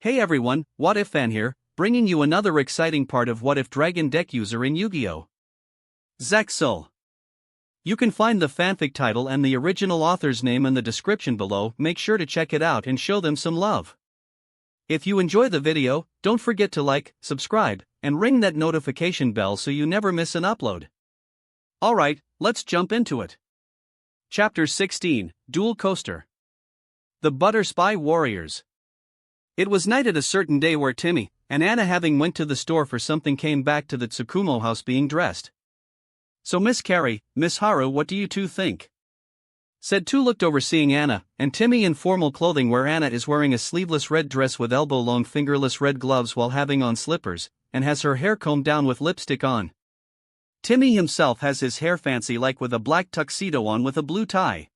Hey everyone, What If Fan here, bringing you another exciting part of What If Dragon deck user in Yu-Gi-Oh! Zexal. You can find the fanfic title and the original author's name in the description below. Make sure to check it out and show them some love. If you enjoy the video, don't forget to like, subscribe, and ring that notification bell so you never miss an upload. Alright, let's jump into it. Chapter 16, Dual Coaster. The Butter Spy Warriors. It was night at a certain day where Timmy and Anna, having went to the store for something, came back to the Tsukumo house being dressed. "So Miss Carrie, Miss Haru, what do you two think?" said two, looked over seeing Anna and Timmy in formal clothing, where Anna is wearing a sleeveless red dress with elbow-long fingerless red gloves while having on slippers, and has her hair combed down with lipstick on. Timmy himself has his hair fancy, like with a black tuxedo on with a blue tie.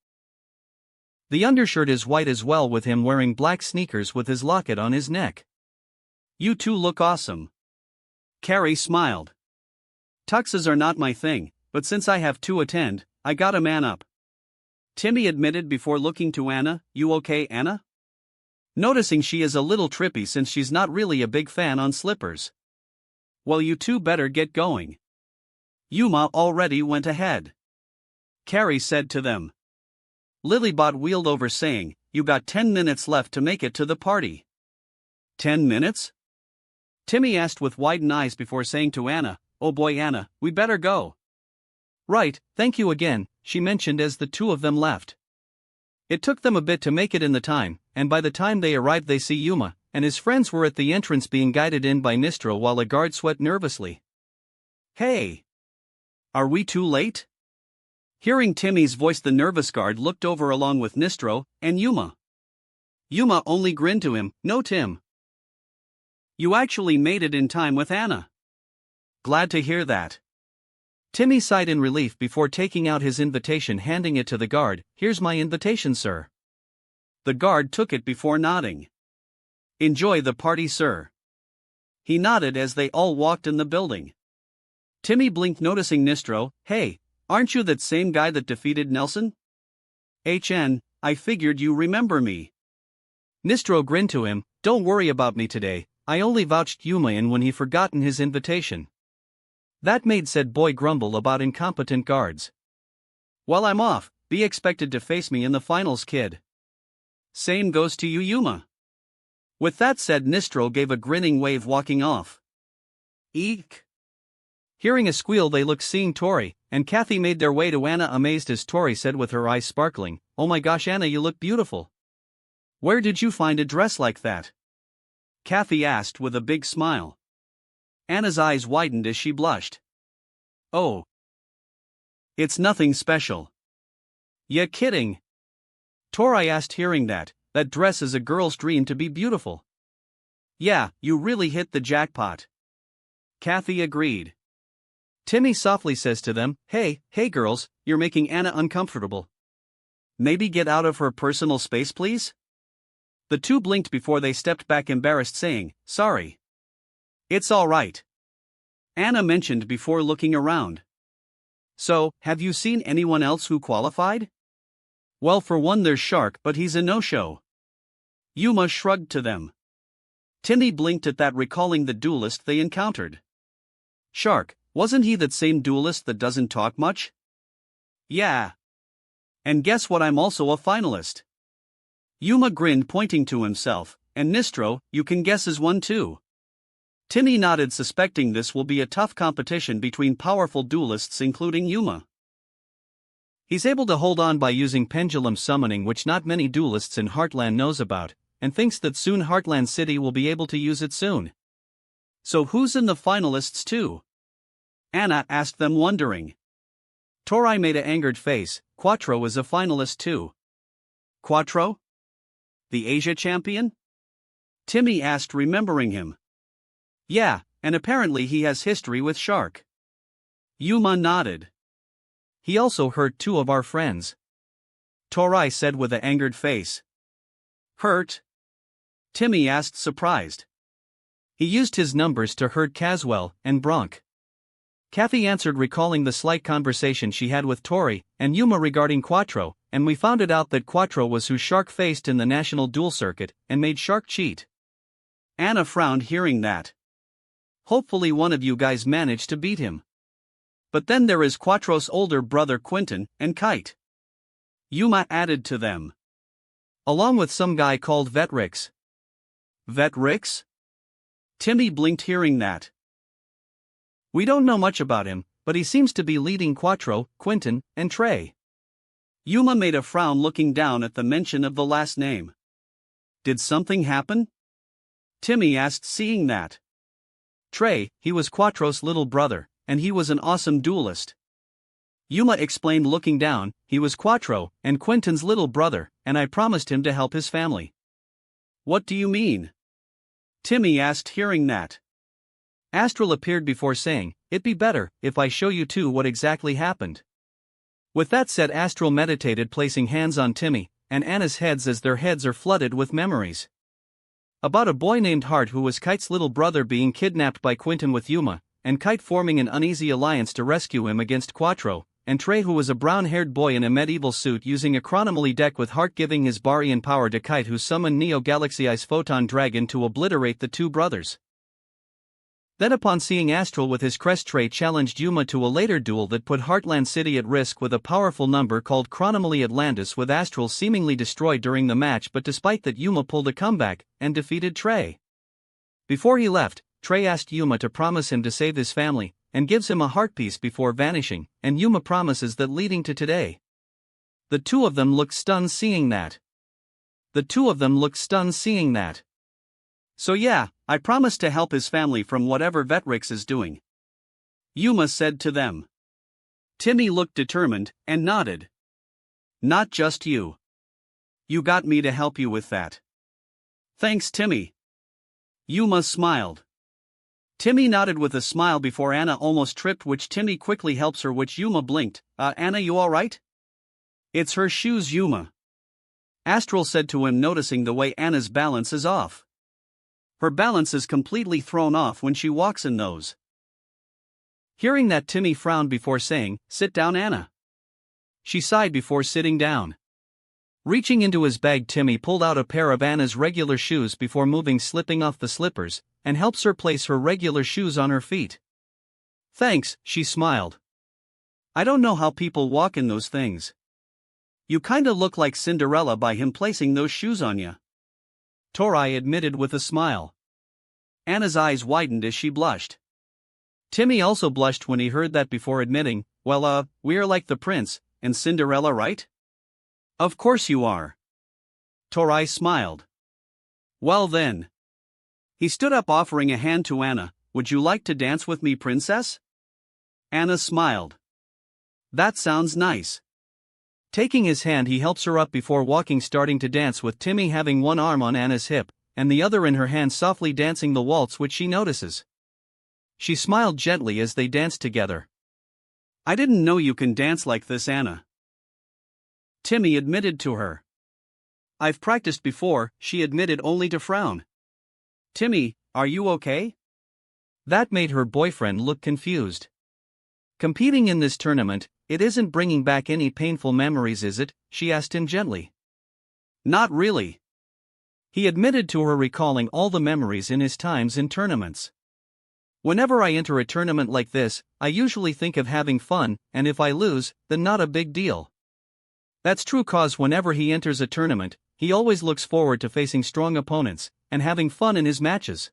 The undershirt is white as well, with him wearing black sneakers with his locket on his neck. "You two look awesome." Carrie smiled. "Tuxes are not my thing, but since I have to attend, I gotta man up," Timmy admitted before looking to Anna. "You okay, Anna?" noticing she is a little trippy since she's not really a big fan on slippers. "Well, you two better get going. Yuma already went ahead," Carrie said to them. Lilybot wheeled over saying, "You got 10 minutes left to make it to the party." 10 minutes? Timmy asked with widened eyes before saying to Anna, "Oh boy Anna, we better go." "Right, thank you again," she mentioned as the two of them left. It took them a bit to make it in the time, and by the time they arrived they see Yuma and his friends were at the entrance being guided in by Nistro, while a guard sweat nervously. "Hey! Are we too late?" Hearing Timmy's voice, the nervous guard looked over along with Nistro and Yuma. Yuma only grinned to him. "No, Tim. You actually made it in time with Anna." "Glad to hear that." Timmy sighed in relief before taking out his invitation, handing it to the guard. "Here's my invitation, sir." The guard took it before nodding. "Enjoy the party, sir." He nodded as they all walked in the building. Timmy blinked, noticing Nistro. "Hey, aren't you that same guy that defeated Nelson?" I figured you remember me." Nistro grinned to him. "Don't worry about me today, I only vouched Yuma in when he forgotten his invitation." That made said boy grumble about incompetent guards. "Well, I'm off, be expected to face me in the finals, kid." "Same goes to you, Yuma." With that said, Nistro gave a grinning wave, walking off. Eek! Hearing a squeal, they looked, seeing Tori and Kathy made their way to Anna, amazed as Tori said with her eyes sparkling, "Oh my gosh Anna, you look beautiful. Where did you find a dress like that?" Kathy asked with a big smile. Anna's eyes widened as she blushed. "Oh, it's nothing special." "Ya kidding?" Tori asked, hearing that dress is a girl's dream to be beautiful. "Yeah, you really hit the jackpot," Kathy agreed. Timmy softly says to them, Hey girls, you're making Anna uncomfortable. Maybe get out of her personal space, please?" The two blinked before they stepped back, embarrassed, saying, "Sorry." "It's all right," Anna mentioned before looking around. "So, have you seen anyone else who qualified?" "Well, for one there's Shark, but he's a no-show." Yuma shrugged to them. Timmy blinked at that, recalling the duelist they encountered. "Shark, wasn't he that same duelist that doesn't talk much?" "Yeah. And guess what, I'm also a finalist." Yuma grinned, pointing to himself. "And Nistro, you can guess is one too." Timmy nodded, suspecting this will be a tough competition between powerful duelists, including Yuma. He's able to hold on by using pendulum summoning, which not many duelists in Heartland knows about, and thinks that soon Heartland City will be able to use it soon. "So who's in the finalists too?" Anna asked them, wondering. Tori made an angered face. "Quattro is a finalist too." "Quattro? The Asia champion?" Timmy asked, remembering him. "Yeah, and apparently he has history with Shark." Yuma nodded. "He also hurt two of our friends," Tori said with an angered face. "Hurt?" Timmy asked, surprised. "He used his numbers to hurt Caswell and Bronk." Kathy answered, recalling the slight conversation she had with Tori and Yuma regarding Quattro, and we found it out that Quattro was who Shark faced in the national duel circuit and made Shark cheat. Anna frowned hearing that. Hopefully one of you guys managed to beat him. But then there is Quattro's older brother Quentin, and Kite. Yuma added to them. Along with some guy called Vetrix. Vetrix? Timmy blinked hearing that. We don't know much about him, but he seems to be leading Quattro, Quentin, and Trey. Yuma made a frown looking down at the mention of the last name. Did something happen? Timmy asked seeing that. Trey, he was Quattro's little brother, and he was an awesome duelist. Yuma explained looking down, he was Quattro and Quentin's little brother, and I promised him to help his family. What do you mean? Timmy asked hearing that. Astral appeared before saying, it'd be better if I show you two what exactly happened. With that said, Astral meditated placing hands on Timmy and Anna's heads as their heads are flooded with memories. About a boy named Hart who was Kite's little brother being kidnapped by Quentin with Yuma, and Kite forming an uneasy alliance to rescue him against Quattro, and Trey who was a brown-haired boy in a medieval suit using a chronomaly deck with Hart giving his Barian power to Kite who summoned Neo Galaxy's Photon Dragon to obliterate the two brothers. Then upon seeing Astral with his crest, Trey challenged Yuma to a later duel that put Heartland City at risk with a powerful number called Chronomaly Atlantis, with Astral seemingly destroyed during the match, but despite that Yuma pulled a comeback and defeated Trey. Before he left, Trey asked Yuma to promise him to save his family, and gives him a heart piece before vanishing, and Yuma promises that leading to today. The two of them looked stunned seeing that. So yeah, I promised to help his family from whatever Vetrix is doing. Yuma said to them. Timmy looked determined, and nodded. Not just you. You got me to help you with that. Thanks, Timmy. Yuma smiled. Timmy nodded with a smile before Anna almost tripped, which Timmy quickly helps her, which Yuma blinked. Anna, you alright? It's her shoes, Yuma. Astral said to him, noticing the way Anna's balance is off. Her balance is completely thrown off when she walks in those. Hearing that, Timmy frowned before saying, sit down, Anna. She sighed before sitting down. Reaching into his bag, Timmy pulled out a pair of Anna's regular shoes before slipping off the slippers, and helps her place her regular shoes on her feet. Thanks, she smiled. I don't know how people walk in those things. You kinda look like Cinderella by him placing those shoes on ya. Torai admitted with a smile. Anna's eyes widened as she blushed. Timmy also blushed when he heard that before admitting, well, we are like the prince and Cinderella, right? Of course you are. Torai smiled. Well then. He stood up offering a hand to Anna. Would you like to dance with me, princess? Anna smiled. That sounds nice. Taking his hand, he helps her up before walking, starting to dance with Timmy having one arm on Anna's hip, and the other in her hand, softly dancing the waltz, which she notices. She smiled gently as they danced together. I didn't know you can dance like this, Anna. Timmy admitted to her. I've practiced before, she admitted, only to frown. Timmy, are you okay? That made her boyfriend look confused. Competing in this tournament, it isn't bringing back any painful memories, is it? She asked him gently. Not really. He admitted to her, recalling all the memories in his times in tournaments. Whenever I enter a tournament like this, I usually think of having fun, and if I lose, then not a big deal. That's true, cause whenever he enters a tournament, he always looks forward to facing strong opponents and having fun in his matches.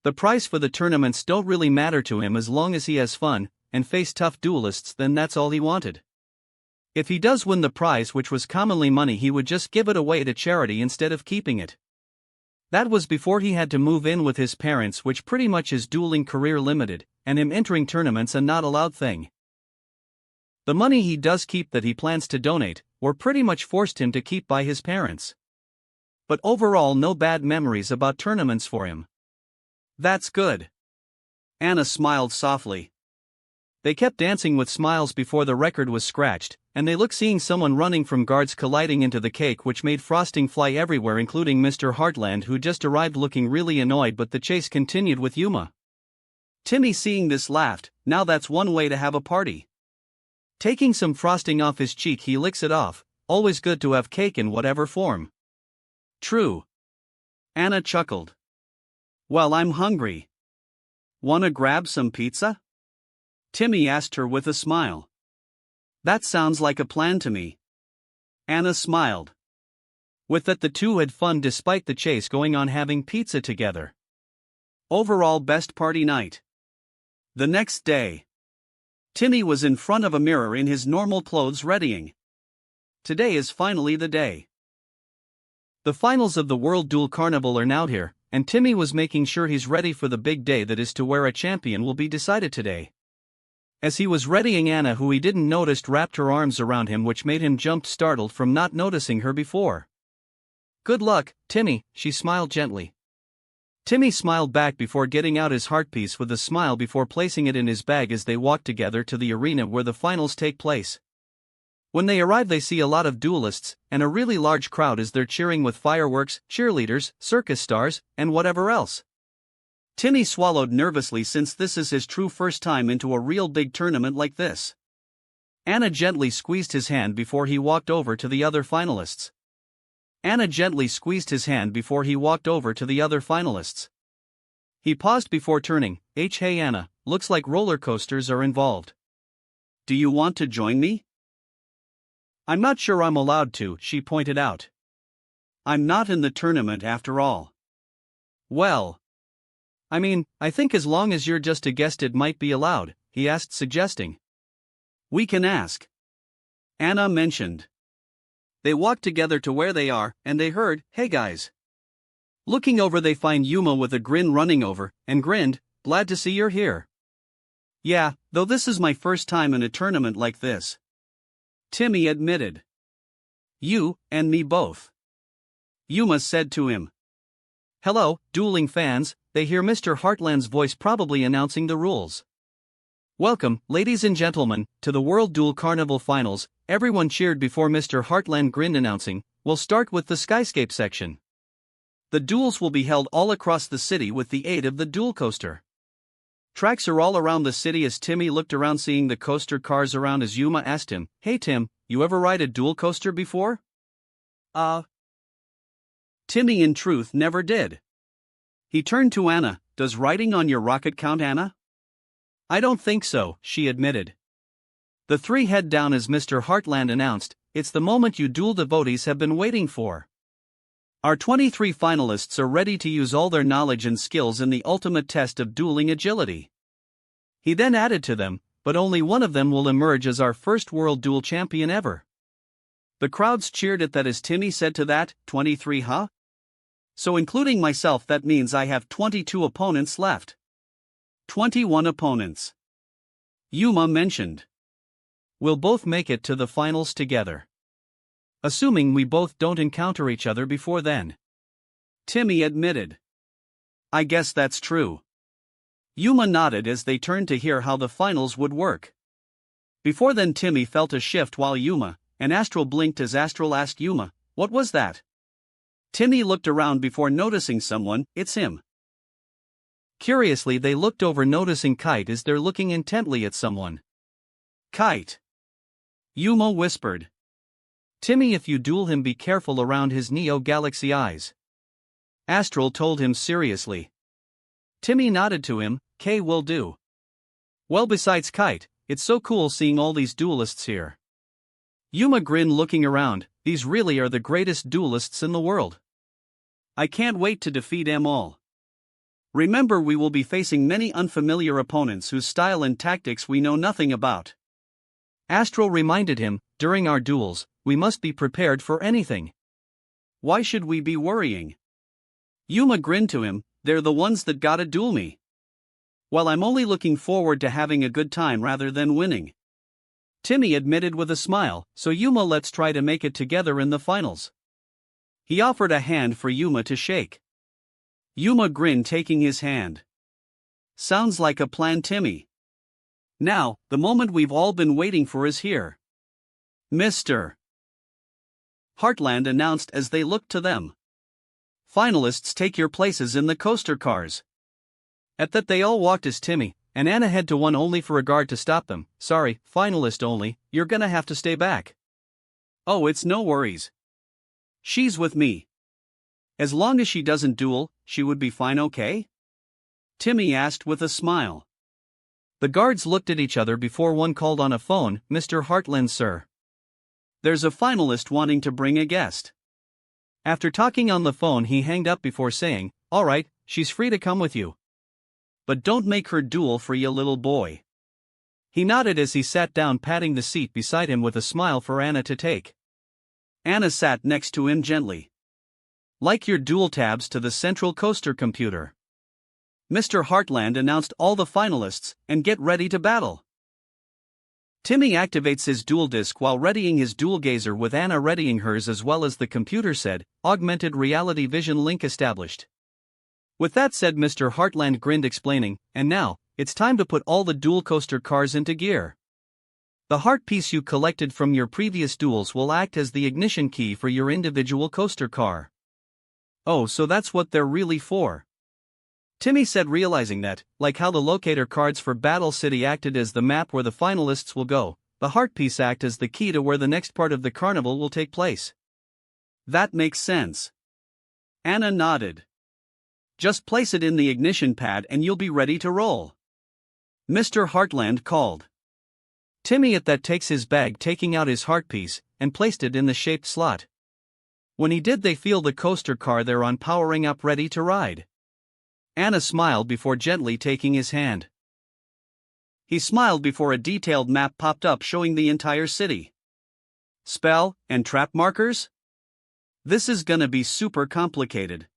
The prize for the tournaments don't really matter to him as long as he has fun and face tough duelists, then that's all he wanted. If he does win the prize, which was commonly money, he would just give it away to charity instead of keeping it. That was before he had to move in with his parents, which pretty much his dueling career limited, and him entering tournaments a not allowed thing. The money he does keep that he plans to donate, were pretty much forced him to keep by his parents. But overall, no bad memories about tournaments for him. That's good. Anna smiled softly. They kept dancing with smiles before the record was scratched, and they looked, seeing someone running from guards colliding into the cake, which made frosting fly everywhere, including Mr. Heartland, who just arrived looking really annoyed, but the chase continued with Yuma. Timmy, seeing this, laughed. Now that's one way to have a party. Taking some frosting off his cheek, he licks it off. Always good to have cake in whatever form. True. Anna chuckled. Well, I'm hungry. Wanna grab some pizza? Timmy asked her with a smile. That sounds like a plan to me. Anna smiled. With that, the two had fun despite the chase going on, having pizza together. Overall best party night. The next day, Timmy was in front of a mirror in his normal clothes readying. Today is finally the day. The finals of the World Duel Carnival are now here, and Timmy was making sure he's ready for the big day that is to where a champion will be decided today. As he was readying, Anna, who he didn't notice, wrapped her arms around him, which made him jump, startled from not noticing her before. Good luck, Timmy, she smiled gently. Timmy smiled back before getting out his heart piece with a smile before placing it in his bag as they walked together to the arena where the finals take place. When they arrive, they see a lot of duelists, and a really large crowd as they're cheering with fireworks, cheerleaders, circus stars, and whatever else. Timmy swallowed nervously since this is his true first time into a real big tournament like this. Anna gently squeezed his hand before he walked over to the other finalists. He paused before turning. Hey Anna, looks like roller coasters are involved. Do you want to join me? I'm not sure I'm allowed to, she pointed out. I'm not in the tournament after all. Well, I mean, I think as long as you're just a guest it might be allowed, he asked, suggesting. We can ask. Anna mentioned. They walked together to where they are, and they heard, hey guys. Looking over, they find Yuma with a grin running over, and grinned, glad to see you're here. Yeah, though this is my first time in a tournament like this. Timmy admitted. You and me both. Yuma said to him. Hello, dueling fans, they hear Mr. Heartland's voice probably announcing the rules. Welcome, ladies and gentlemen, to the World Duel Carnival Finals. Everyone cheered before Mr. Heartland grinned, announcing, we'll start with the Skyscape section. The duels will be held all across the city with the aid of the duel coaster. Tracks are all around the city. As Timmy looked around seeing the coaster cars around, as Yuma asked him, hey Tim, you ever ride a duel coaster before? Timmy in truth never did. He turned to Anna, does riding on your rocket count, Anna? I don't think so, she admitted. The three head down as Mr. Heartland announced, it's the moment you duel devotees have been waiting for. Our 23 finalists are ready to use all their knowledge and skills in the ultimate test of dueling agility. He then added to them, but only one of them will emerge as our first World Duel champion ever. The crowds cheered at that as Timmy said to that, 23 huh? So including myself, that means I have 22 opponents left. 21 opponents. Yuma mentioned. We'll both make it to the finals together. Assuming we both don't encounter each other before then. Timmy admitted. I guess that's true. Yuma nodded as they turned to hear how the finals would work. Before then, Timmy felt a shift while Yuma and Astral blinked as Astral asked Yuma, what was that? Timmy looked around before noticing someone, it's him. Curiously, they looked over, noticing Kite as they're looking intently at someone. Kite. Yuma whispered. Timmy, if you duel him, be careful around his Neo Galaxy eyes. Astral told him seriously. Timmy nodded to him, K will do. Well, besides Kite, it's so cool seeing all these duelists here. Yuma grinned looking around, these really are the greatest duelists in the world. I can't wait to defeat them all. Remember, we will be facing many unfamiliar opponents whose style and tactics we know nothing about. Astral reminded him, during our duels, we must be prepared for anything. Why should we be worrying? Yuma grinned to him, they're the ones that gotta duel me. Well, I'm only looking forward to having a good time rather than winning. Timmy admitted with a smile, so Yuma, let's try to make it together in the finals. He offered a hand for Yuma to shake. Yuma grinned, taking his hand. Sounds like a plan, Timmy. Now, the moment we've all been waiting for is here. Mr. Heartland announced as they looked to them. Finalists, take your places in the coaster cars. At that, they all walked as Timmy and Anna head to one, only for a guard to stop them. Sorry, finalist only, you're gonna have to stay back. Oh, it's no worries. She's with me. As long as she doesn't duel, she would be fine, okay? Timmy asked with a smile. The guards looked at each other before one called on a phone, "Mr. Heartland, sir. There's a finalist wanting to bring a guest." After talking on the phone, he hanged up before saying, "All right, she's free to come with you. But don't make her duel for ya, little boy." He nodded as he sat down, patting the seat beside him with a smile for Anna to take. Anna sat next to him gently. "Like your dual tabs to the central coaster computer." Mr. Heartland announced all the finalists, and get ready to battle. Timmy activates his dual disc while readying his dual gazer, with Anna readying hers as well as the computer said, "Augmented reality vision link established." With that said, Mr. Heartland grinned, explaining, "And now, it's time to put all the dual coaster cars into gear. The heart piece you collected from your previous duels will act as the ignition key for your individual coaster car." "Oh, so that's what they're really for," Timmy said, realizing that, like how the locator cards for Battle City acted as the map where the finalists will go, the heart piece act as the key to where the next part of the carnival will take place. "That makes sense." Anna nodded. "Just place it in the ignition pad and you'll be ready to roll," Mr. Heartland called. Timmy at that takes his bag, taking out his heart piece, and placed it in the shaped slot. When he did, they feel the coaster car they're on powering up, ready to ride. Anna smiled before gently taking his hand. He smiled before a detailed map popped up showing the entire city. Spell and trap markers? This is gonna be super complicated.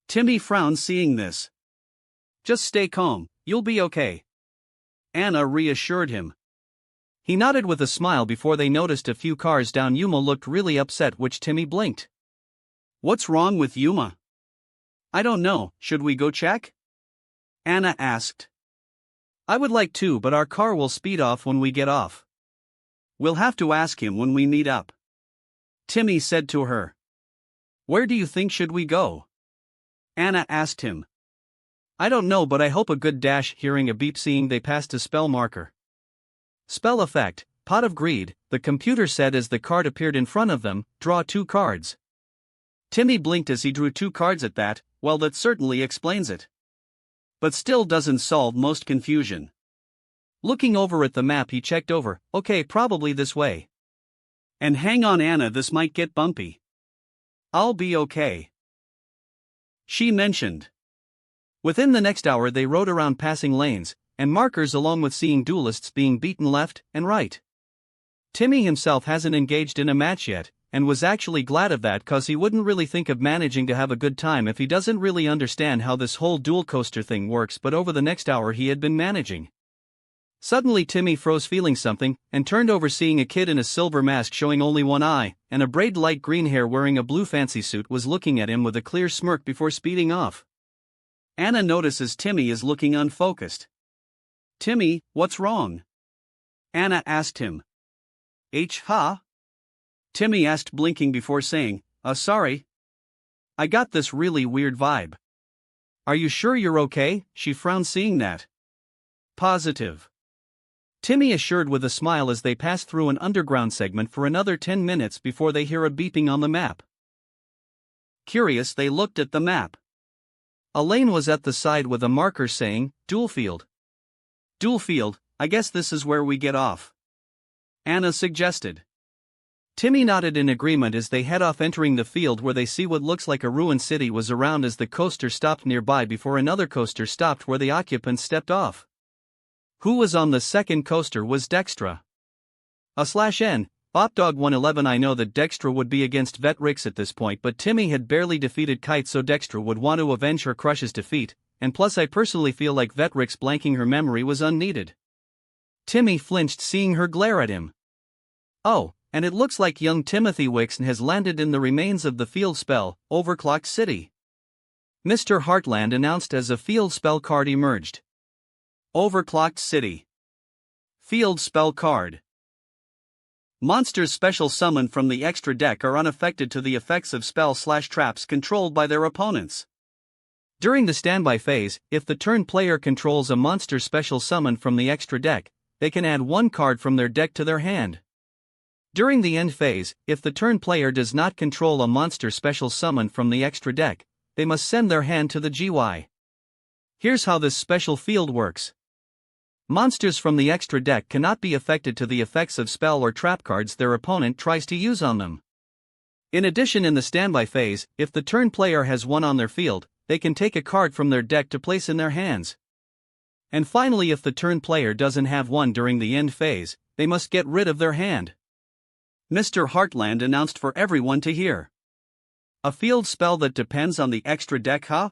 Timmy frowned seeing this. "Just stay calm, you'll be okay," Anna reassured him. He nodded with a smile before they noticed a few cars down. Yuma looked really upset, which Timmy blinked. "What's wrong with Yuma?" "I don't know, should we go check?" Anna asked. "I would like to, but our car will speed off when we get off." "We'll have to ask him when we meet up," Timmy said to her. "Where do you think should we go?" Anna asked him. "I don't know, but I hope a good dash." Hearing a beep, seeing they passed a spell marker. "Spell effect, Pot of Greed," the computer said as the card appeared in front of them. "Draw 2 cards. Timmy blinked as he drew 2 cards at that. "Well, that certainly explains it. But still doesn't solve most confusion." Looking over at the map, he checked over, "Okay, probably this way. And hang on, Anna, this might get bumpy." "I'll be okay," she mentioned. Within the next hour, they rode around passing lanes and markers, along with seeing duelists being beaten left and right. Timmy himself hasn't engaged in a match yet, and was actually glad of that, cause he wouldn't really think of managing to have a good time if he doesn't really understand how this whole dual coaster thing works. But over the next hour he had been managing. Suddenly Timmy froze, feeling something, and turned over, seeing a kid in a silver mask showing only one eye, and a braid light green hair, wearing a blue fancy suit, was looking at him with a clear smirk before speeding off. Anna notices Timmy is looking unfocused. "Timmy, what's wrong?" Anna asked him. Huh? Timmy asked, blinking before saying, Sorry. I got this really weird vibe." "Are you sure you're okay?" She frowned, seeing that. "Positive," Timmy assured with a smile as they pass through an underground segment for another 10 minutes before they hear a beeping on the map. Curious, they looked at the map. A lane was at the side with a marker saying, "Dual Field." "Dual Field, I guess this is where we get off," Anna suggested. Timmy nodded in agreement as they head off, entering the field where they see what looks like a ruined city was around as the coaster stopped nearby before another coaster stopped where the occupants stepped off. Who was on the second coaster was Dextra. /N, Bopdog 111. I know that Dextra would be against Vetrix at this point, but Timmy had barely defeated Kite, so Dextra would want to avenge her crush's defeat, and plus I personally feel like Vetrix blanking her memory was unneeded. Timmy flinched, seeing her glare at him. "Oh, and it looks like young Timothy Wixon has landed in the remains of the field spell, Overclocked City," Mr. Heartland announced as a field spell card emerged. Overclocked City. Field spell card. Monsters special summoned from the extra deck are unaffected to the effects of spell/traps controlled by their opponents. During the standby phase, if the turn player controls a monster special summoned from the extra deck, they can add 1 card from their deck to their hand. During the end phase, if the turn player does not control a monster special summoned from the extra deck, they must send their hand to the GY. Here's how this special field works. Monsters from the extra deck cannot be affected to the effects of spell or trap cards their opponent tries to use on them. In addition, in the standby phase, if the turn player has one on their field, they can take a card from their deck to place in their hands. And finally, if the turn player doesn't have one during the end phase, they must get rid of their hand. Mr. Heartland announced for everyone to hear. A field spell that depends on the extra deck, huh?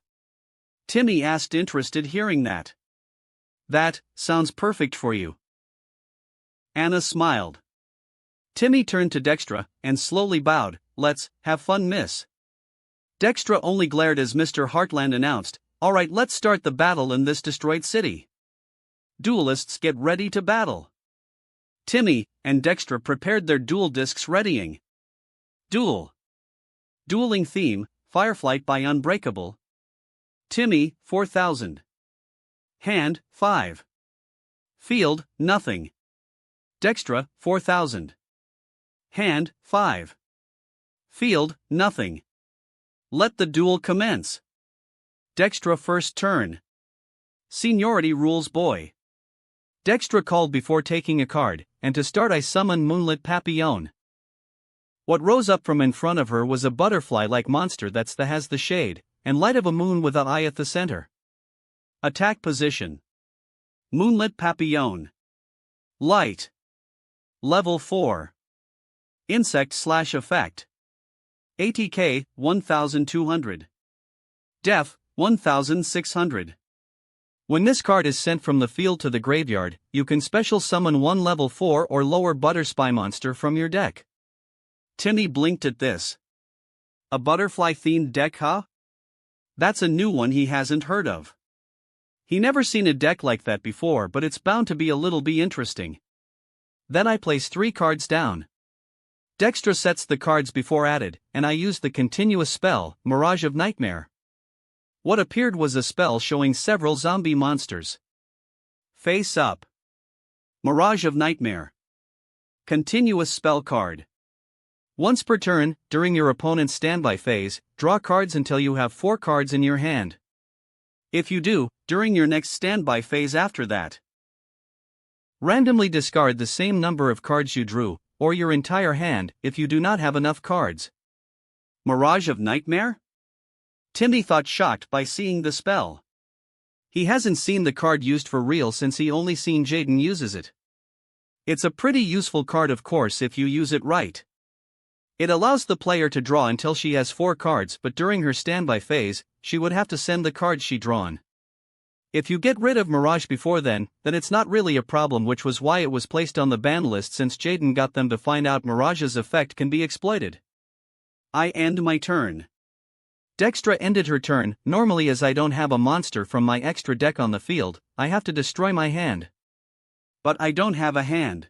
Timmy asked, interested hearing that. That sounds perfect for you. Anna smiled. Timmy turned to Dextra and slowly bowed. Let's have fun, miss. Dextra only glared as Mr. Heartland announced, alright, let's start the battle in this destroyed city. Duelists, get ready to battle. Timmy and Dextra prepared their duel discs, readying. Duel. Dueling theme, Fireflight by Unbreakable. Timmy, 4000. Hand, 5. Field, nothing. Dextra, 4000. Hand, 5. Field, nothing. Let the duel commence. Dextra, first turn. Seniority rules, boy. Dextra called before taking a card, and to start I summoned Moonlit Papillon. What rose up from in front of her was a butterfly-like monster that has the shade and light of a moon with an eye at the center. Attack position. Moonlit Papillon. Light. Level 4. Insect/effect. ATK, 1200. Def, 1600. When this card is sent from the field to the graveyard, you can special summon one level 4 or lower Butterspy monster from your deck. Timmy blinked at this. A butterfly-themed deck, huh? That's a new one he hasn't heard of. He never seen a deck like that before, but it's bound to be a little bit interesting. Then I place 3 cards down. Dextra sets the cards before added, and I used the continuous spell, Mirage of Nightmare. What appeared was a spell showing several zombie monsters. Face up. Mirage of Nightmare. Continuous spell card. Once per turn, during your opponent's standby phase, draw cards until you have 4 cards in your hand. If you do, during your next standby phase after that, randomly discard the same number of cards you drew, or your entire hand, if you do not have enough cards. Mirage of Nightmare? Timmy thought, shocked by seeing the spell. He hasn't seen the card used for real since he only seen Jaden uses it. It's a pretty useful card, of course, if you use it right. It allows the player to draw until she has 4 cards, but during her standby phase, she would have to send the cards she drawn. If you get rid of Mirage before then it's not really a problem, which was why it was placed on the ban list, since Jaden got them to find out Mirage's effect can be exploited. I end my turn. Dextra ended her turn. Normally, as I don't have a monster from my extra deck on the field, I have to destroy my hand. But I don't have a hand.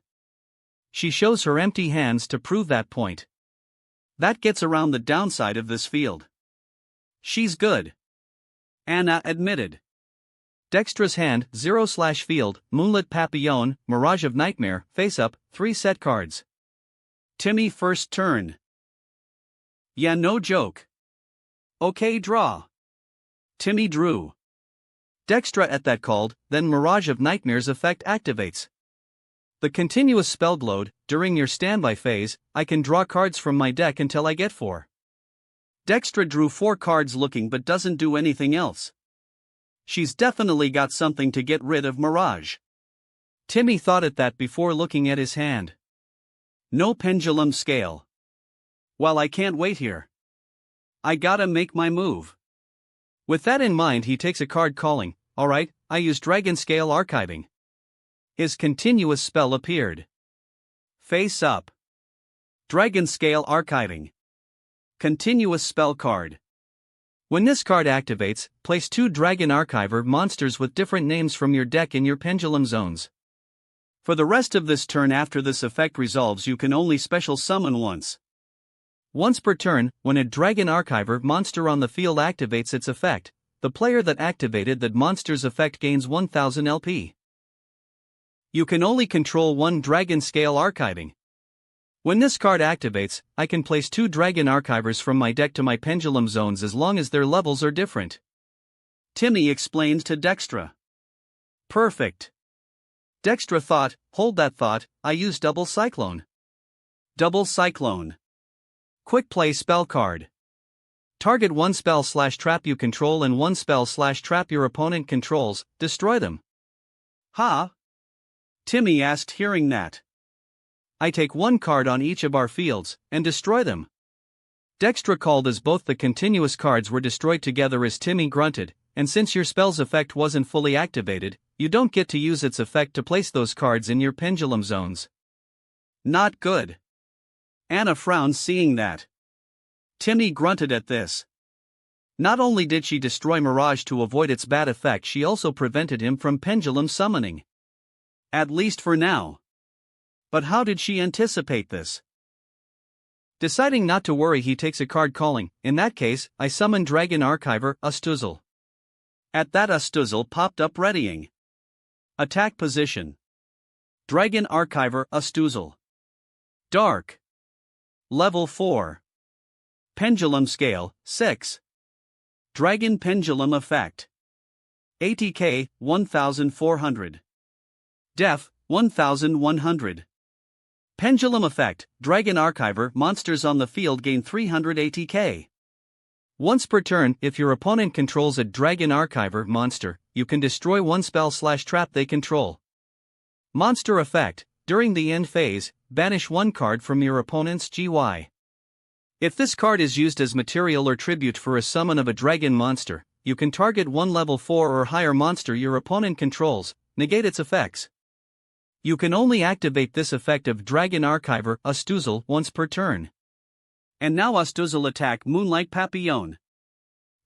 She shows her empty hands to prove that point. That gets around the downside of this field. She's good. Anna admitted. Dextra's hand, 0/field, Moonlit Papillon, Mirage of Nightmare, face up, 3 set cards. Timmy, first turn. Yeah, no joke. Okay, draw. Timmy drew. Dextra at that called, then Mirage of Nightmare's effect activates. The continuous spell glowed. During your standby phase, I can draw cards from my deck until I get 4. Dextra drew 4 cards looking but doesn't do anything else. She's definitely got something to get rid of Mirage. Timmy thought at that before looking at his hand. No pendulum scale. Well, I can't wait here. I gotta make my move. With that in mind, he takes a card calling, alright, I use Dragon Scale Archiving. His continuous spell appeared. Face up. Dragon Scale Archiving. Continuous spell card. When this card activates, place 2 Dragon Archiver monsters with different names from your deck in your pendulum zones. For the rest of this turn after this effect resolves, you can only special summon once. Once per turn, when a Dragon Archiver monster on the field activates its effect, the player that activated that monster's effect gains 1000 LP. You can only control 1 Dragon Scale Archiving. When this card activates, I can place 2 Dragon Archivers from my deck to my pendulum zones as long as their levels are different. Timmy explained to Dextra. Perfect. Dextra thought, hold that thought, I use Double Cyclone. Double Cyclone. Quick play spell card. Target one spell/trap you control and one spell/trap your opponent controls, destroy them. Huh? Timmy asked, hearing that. I take one card on each of our fields, and destroy them. Dextra called as both the continuous cards were destroyed together as Timmy grunted, and since your spell's effect wasn't fully activated, you don't get to use its effect to place those cards in your pendulum zones. Not good. Anna frowned seeing that. Timmy grunted at this. Not only did she destroy Mirage to avoid its bad effect, she also prevented him from pendulum summoning. At least for now. But how did she anticipate this? Deciding not to worry, he takes a card calling, in that case, I summon Dragon Archiver, Astuzel. At that, Astuzel popped up readying. Attack position. Dragon Archiver, Astuzel. Dark. Level 4. Pendulum scale, 6. Dragon Pendulum effect. ATK, 1400. Def, 1100. Pendulum effect, Dragon Archiver monsters on the field gain 300 ATK. Once per turn, if your opponent controls a Dragon Archiver monster, you can destroy one spell/trap they control. Monster effect, during the end phase, banish one card from your opponent's GY. If this card is used as material or tribute for a summon of a dragon monster, you can target one level 4 or higher monster your opponent controls, negate its effects. You can only activate this effect of Dragon Archiver Astuzel once per turn. And now Astuzel attack Moonlight Papillon.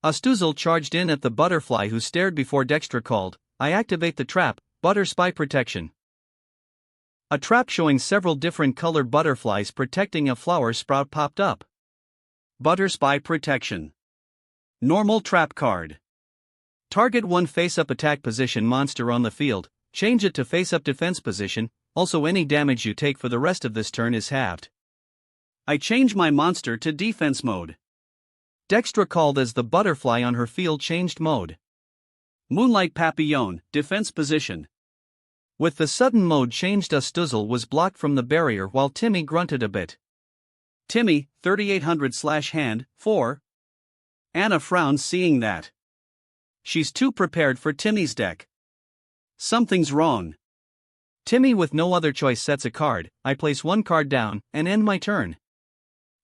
Astuzel charged in at the butterfly who stared before Dextra called, I activate the trap, Butter Spy Protection. A trap showing several different colored butterflies protecting a flower sprout popped up. Butter Spy Protection. Normal trap card. Target one face-up attack position monster on the field, change it to face-up defense position, also any damage you take for the rest of this turn is halved. I change my monster to defense mode. Dextra called as the butterfly on her field changed mode. Moonlight Papillon, defense position. With the sudden mode changed, Astuzel was blocked from the barrier while Timmy grunted a bit. Timmy, 3800/hand, 4. Anna frowned seeing that. She's too prepared for Timmy's deck. Something's wrong. Timmy with no other choice sets a card, I place one card down, and end my turn.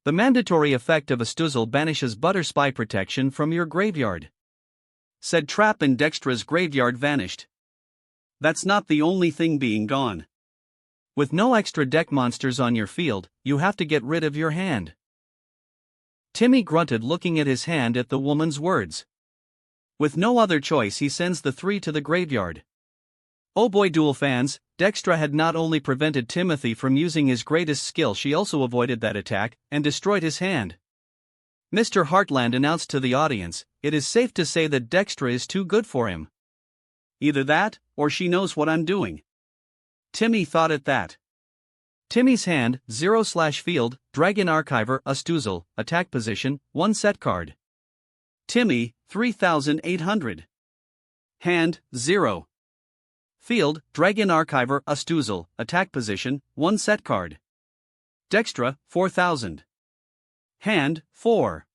The mandatory effect of Astuzel banishes Butter Spy Protection from your graveyard. Said trap in Dextra's graveyard vanished. That's not the only thing being gone. With no extra deck monsters on your field, you have to get rid of your hand. Timmy grunted looking at his hand at the woman's words. With no other choice, he sends the 3 to the graveyard. Oh boy, Duel fans, Dextra had not only prevented Timothy from using his greatest skill, she also avoided that attack and destroyed his hand. Mr. Heartland announced to the audience, it is safe to say that Dextra is too good for him. Either that, or she knows what I'm doing. Timmy thought at that. Timmy's hand, 0/field, Dragon Archiver Astuzel, attack position, 1 set card. Timmy, 3800. Hand, 0. Field, Dragon Archiver Astuzel, attack position, 1 set card. Dextra, 4000. Hand, 4.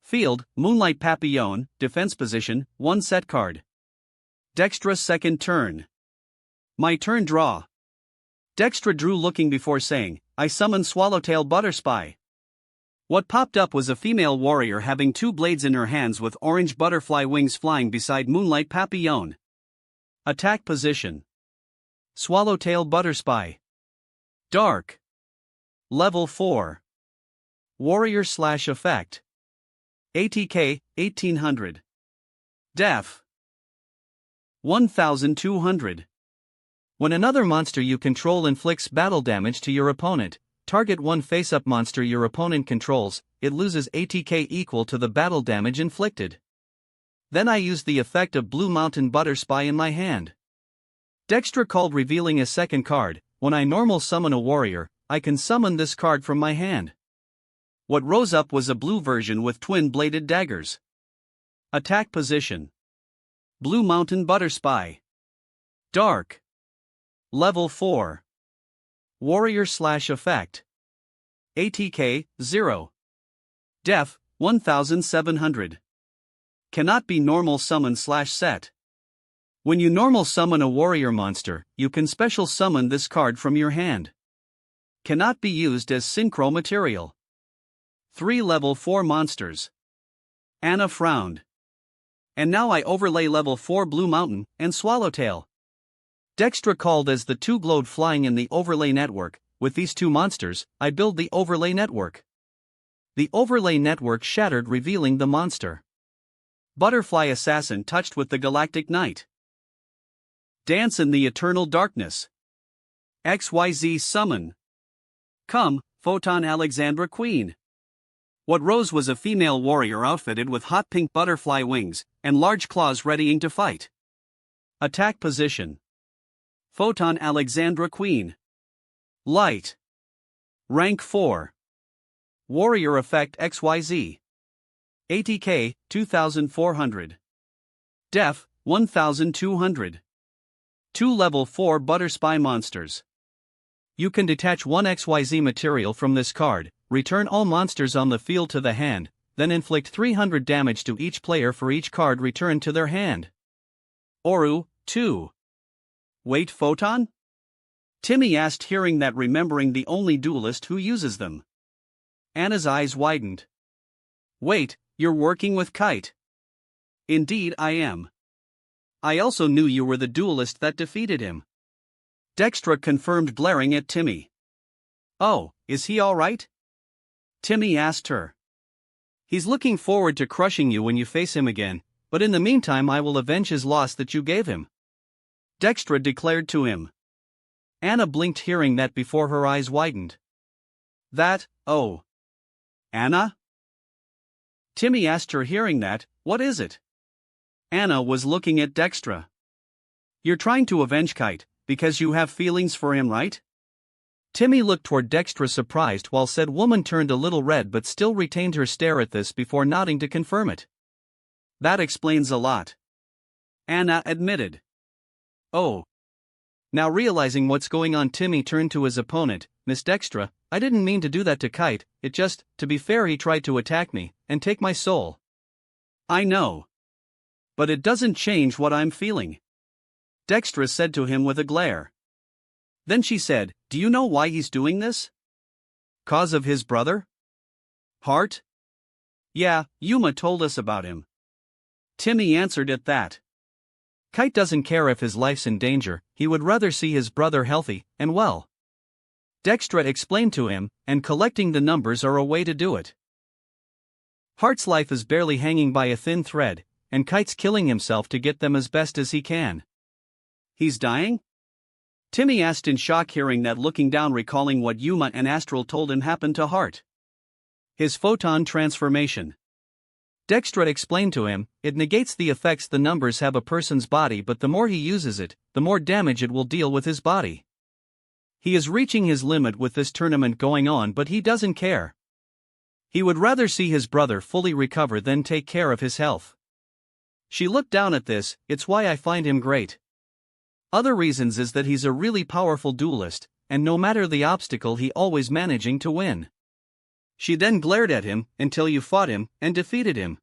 Field, Moonlight Papillon, defense position, 1 set card. Dextra's second turn. My turn, draw. Dextra drew looking before saying, I summon Swallowtail Butterspy. What popped up was a female warrior having 2 blades in her hands with orange butterfly wings flying beside Moonlight Papillon. Attack position. Swallowtail Butterspy. Dark. Level 4. Warrior/effect. ATK, 1800. Def. 1200. When another monster you control inflicts battle damage to your opponent, target one face-up monster your opponent controls, it loses ATK equal to the battle damage inflicted. Then I use the effect of Blue Mountain Butterspy in my hand. Dextra called, revealing a second card. When I normal summon a warrior, I can summon this card from my hand. What rose up was a blue version with twin-bladed daggers. Attack position. Blue Mountain Butterspy. Dark. Level 4. Warrior/Effect. ATK 0. Def 1700. Cannot be normal summon/set. When you normal summon a warrior monster, you can special summon this card from your hand. Cannot be used as synchro material. 3 level 4 monsters. Anna frowned. And now I overlay level 4 Blue Mountain and Swallowtail. Dextra called as the two glowed flying in the overlay network. With these two monsters, I build the overlay network. The overlay network shattered, revealing the monster. Butterfly Assassin touched with the Galactic Knight. Dance in the Eternal Darkness. XYZ Summon. Come, Photon Alexandra Queen. What rose was a female warrior outfitted with hot pink butterfly wings and large claws readying to fight. Attack position. Photon Alexandra Queen. Light. Rank 4. Warrior Effect XYZ. ATK 2400. Def 1200. 2 level 4 Butterspy monsters. You can detach one XYZ material from this card, return all monsters on the field to the hand, then inflict 300 damage to each player for each card returned to their hand. Oru 2. Wait, Photon? Timmy asked, hearing that, remembering the only duelist who uses them. Anna's eyes widened. Wait, you're working with Kite? Indeed I am. I also knew you were the duelist that defeated him. Dextra confirmed, glaring at Timmy. Oh, is he all right? Timmy asked her. He's looking forward to crushing you when you face him again, but in the meantime I will avenge his loss that you gave him. Dextra declared to him. Anna blinked, hearing that, before her eyes widened. That, oh. Anna? Timmy asked her, hearing that. What is it? Anna was looking at Dextra. You're trying to avenge Kite, because you have feelings for him, right? Timmy looked toward Dextra, surprised, while said woman turned a little red but still retained her stare at this before nodding to confirm it. That explains a lot. Anna admitted. Oh. Now realizing what's going on, Timmy turned to his opponent. Miss Dextra, I didn't mean to do that to Kite, it just, to be fair, he tried to attack me, and take my soul. I know. But it doesn't change what I'm feeling. Dextra said to him with a glare. Then she said, do you know why he's doing this? Cause of his brother? Heart? Yeah, Yuma told us about him. Timmy answered at that. Kite doesn't care if his life's in danger, he would rather see his brother healthy and well. Dextra explained to him, and collecting the numbers are a way to do it. Heart's life is barely hanging by a thin thread, and Kite's killing himself to get them as best as he can. He's dying? Timmy asked in shock, hearing that, looking down, recalling what Yuma and Astral told him happened to Heart. His photon transformation. Dextra explained to him, it negates the effects the numbers have a person's body, but the more he uses it, the more damage it will deal with his body. He is reaching his limit with this tournament going on, but he doesn't care. He would rather see his brother fully recover than take care of his health. She looked down at this, it's why I find him great. Other reasons is that he's a really powerful duelist, and no matter the obstacle he always managing to win. She then glared at him, until you fought him, and defeated him.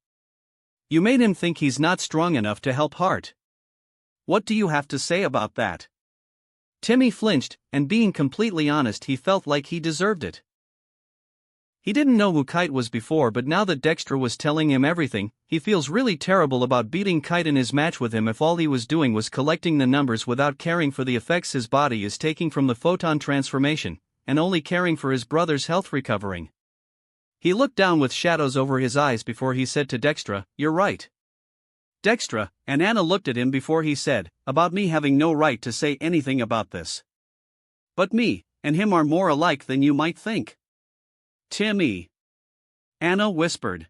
You made him think he's not strong enough to help Heart. What do you have to say about that? Timmy flinched, and being completely honest, he felt like he deserved it. He didn't know who Kite was before, but now that Dextra was telling him everything, he feels really terrible about beating Kite in his match with him if all he was doing was collecting the numbers without caring for the effects his body is taking from the photon transformation, and only caring for his brother's health recovering. He looked down with shadows over his eyes before he said to Dextra, you're right. Dextra and Anna looked at him before he said, about me having no right to say anything about this. But me and him are more alike than you might think. Timmy. Anna whispered.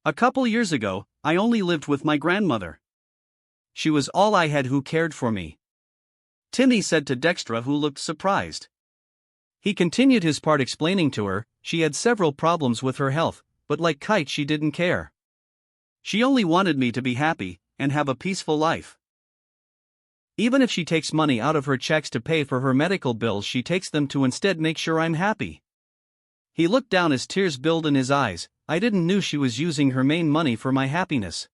A couple years ago, I only lived with my grandmother. She was all I had who cared for me. Timmy said to Dextra, who looked surprised. He continued his part, explaining to her, she had several problems with her health, but like Kite she didn't care. She only wanted me to be happy, and have a peaceful life. Even if she takes money out of her checks to pay for her medical bills, she takes them to instead make sure I'm happy." He looked down as tears billed in his eyes. "I didn't know she was using her main money for my happiness.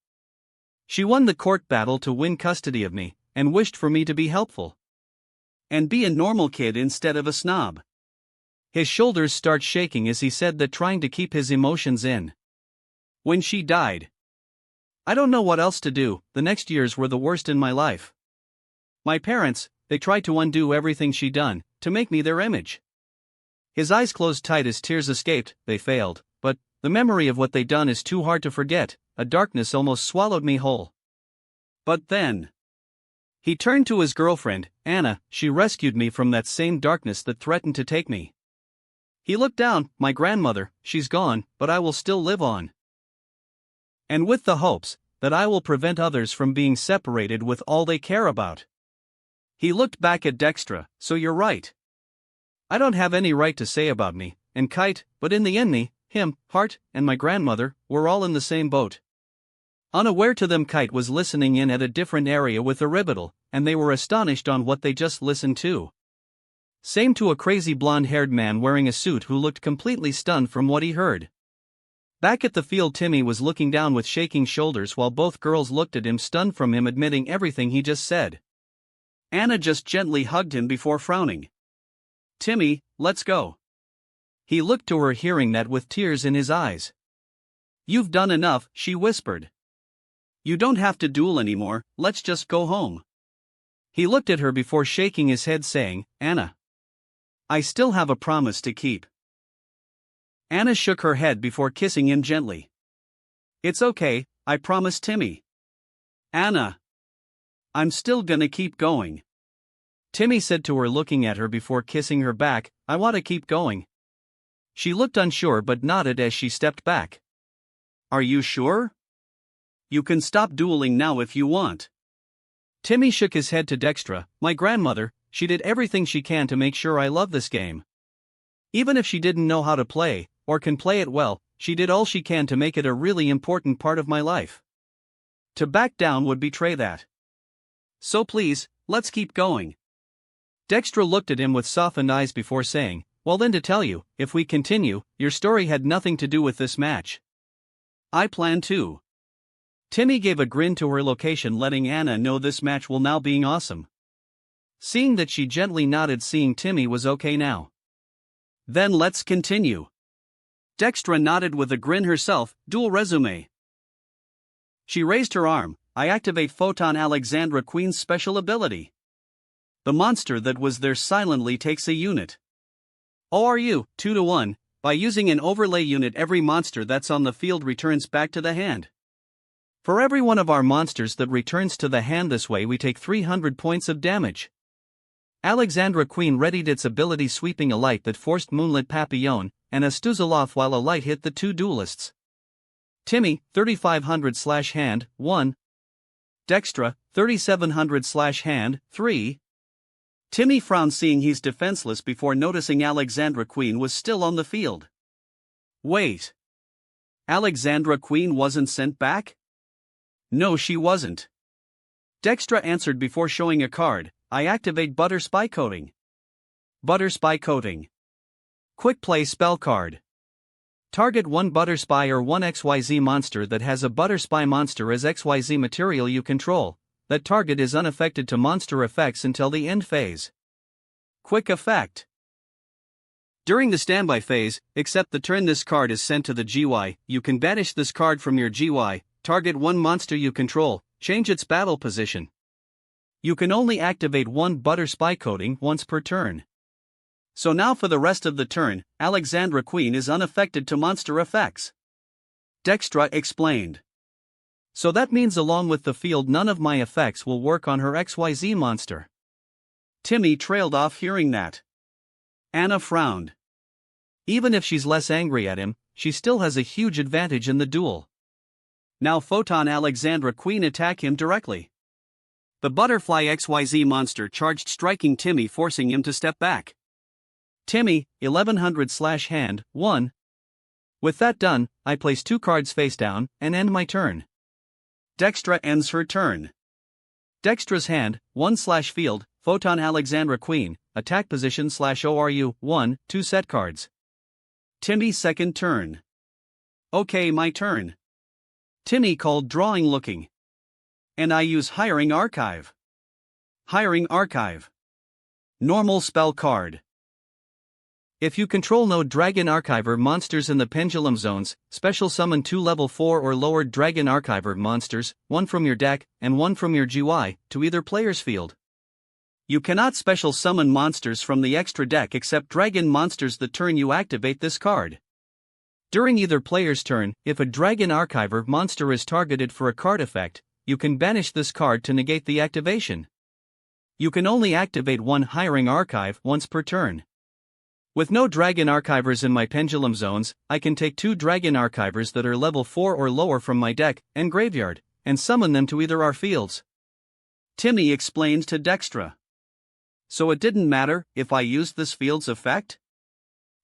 She won the court battle to win custody of me, and wished for me to be helpful. And be a normal kid instead of a snob." His shoulders start shaking as he said that, trying to keep his emotions in. "When she died, I don't know what else to do. The next years were the worst in my life. My parents, they tried to undo everything she done, to make me their image." His eyes closed tight as tears escaped. "They failed, but the memory of what they done is too hard to forget. A darkness almost swallowed me whole. But then..." He turned to his girlfriend, Anna. "She rescued me from that same darkness that threatened to take me." He looked down. "My grandmother, she's gone, but I will still live on. And with the hopes that I will prevent others from being separated with all they care about." He looked back at Dextra. "So you're right. I don't have any right to say about me and Kite, but in the end me, him, Hart, and my grandmother, we're all in the same boat." Unaware to them, Kite was listening in at a different area with Aribital, and they were astonished on what they just listened to. Same to a crazy blonde-haired man wearing a suit who looked completely stunned from what he heard. Back at the field, Timmy was looking down with shaking shoulders while both girls looked at him stunned from him admitting everything he just said. Anna just gently hugged him before frowning. "Timmy, let's go." He looked to her, hearing that with tears in his eyes. "You've done enough," she whispered. "You don't have to duel anymore, let's just go home." He looked at her before shaking his head saying, "Anna, I still have a promise to keep." Anna shook her head before kissing him gently. "It's okay, I promise, Timmy." "Anna, I'm still gonna keep going," Timmy said to her, looking at her before kissing her back. "I want to keep going." She looked unsure but nodded as she stepped back. "Are you sure? You can stop dueling now if you want." Timmy shook his head to Dextra. "My grandmother, she did everything she can to make sure I love this game. Even if she didn't know how to play, or can play it well, she did all she can to make it a really important part of my life. To back down would betray that. So please, let's keep going." Dextra looked at him with softened eyes before saying, "Well then, to tell you, if we continue, your story had nothing to do with this match. I plan to." Timmy gave a grin to her location, letting Anna know this match will now being awesome. Seeing that she gently nodded, seeing Timmy was okay now. "Then let's continue." Dextra nodded with a grin herself. "Dual resume." She raised her arm. "I activate Photon Alexandra Queen's special ability. The monster that was there silently takes a unit. ORU, 2-1, by using an overlay unit, every monster that's on the field returns back to the hand. For every one of our monsters that returns to the hand this way, we take 300 points of damage." Alexandra Queen readied its ability, sweeping a light that forced Moonlit Papillon and Astuzaloth while a light hit the two duelists. Timmy, 3500/hand, 1. Dextra, 3700/hand, 3. Timmy frowned, seeing he's defenseless before noticing Alexandra Queen was still on the field. Wait. Alexandra Queen wasn't sent back? No, she wasn't. Dextra answered before showing a card. I activate Butter Spy Coating. Butter Spy Coating. Quick play spell card. Target one Butter Spy or one XYZ monster that has a Butter Spy monster as XYZ material you control. That target is unaffected to monster effects until the end phase. Quick effect. During the standby phase, except the turn this card is sent to the GY, you can banish this card from your GY, target one monster you control, change its battle position. You can only activate one Butter Spy Coating once per turn. So now for the rest of the turn, Alexandra Queen is unaffected to monster effects. Dextra explained. So that means along with the field none of my effects will work on her XYZ monster. Timmy trailed off hearing that. Anna frowned. Even if she's less angry at him, she still has a huge advantage in the duel. Now Photon Alexandra Queen attack him directly. The Butterfly XYZ monster charged, striking Timmy, forcing him to step back. Timmy, 1100/hand, 1. With that done, I place two cards face down and end my turn. Dextra ends her turn. Dextra's hand, 1/field, Photon Alexandra Queen, attack position /ORU, 1, 2 set cards. Timmy's second turn. Okay, my turn. Timmy called drawing looking. And I use hiring archive. Hiring archive. Normal spell card. If you control no Dragon Archiver monsters in the Pendulum Zones, special summon 2 level 4 or lower Dragon Archiver monsters, 1 from your deck, and 1 from your GUI, to either player's field. You cannot special summon monsters from the extra deck except Dragon monsters the turn you activate this card. During either player's turn, if a Dragon Archiver monster is targeted for a card effect, you can banish this card to negate the activation. You can only activate 1 Hiring Archive once per turn. With no Dragon Archivers in my Pendulum Zones, I can take 2 Dragon Archivers that are level 4 or lower from my deck and graveyard, and summon them to either our fields. Timmy explains to Dextra. So it didn't matter if I used this field's effect?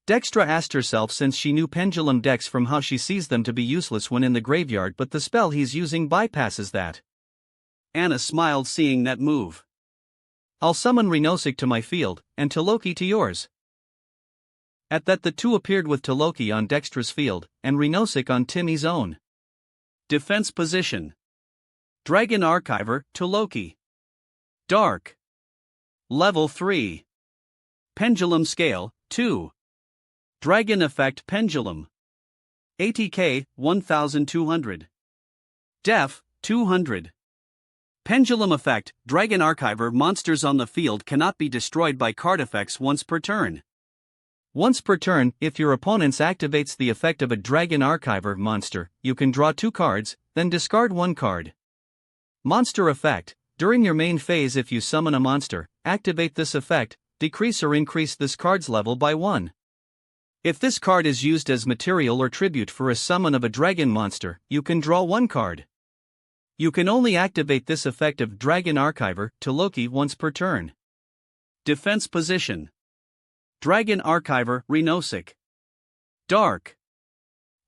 Dextra asked herself since she knew Pendulum decks from how she sees them to be useless when in the graveyard, but the spell he's using bypasses that. Anna smiled seeing that move. I'll summon Renosic to my field, and Toloki to yours. At that the 2 appeared with Toloki on Dextra's field, and Renosic on Timmy's own. Defense position. Dragon Archiver, Toloki. Dark. Level 3. Pendulum Scale, 2. Dragon Effect Pendulum. ATK, 1200. Def, 200. Pendulum Effect, Dragon Archiver monsters on the field cannot be destroyed by card effects once per turn. Once per turn, if your opponent activates the effect of a Dragon Archiver monster, you can draw 2 cards, then discard 1 card. Monster Effect. During your main phase, if you summon a monster, activate this effect, decrease or increase this card's level by 1. If this card is used as material or tribute for a summon of a dragon monster, you can draw 1 card. You can only activate this effect of Dragon Archiver Toloki once per turn. Defense position. Dragon Archiver Renosic. Dark.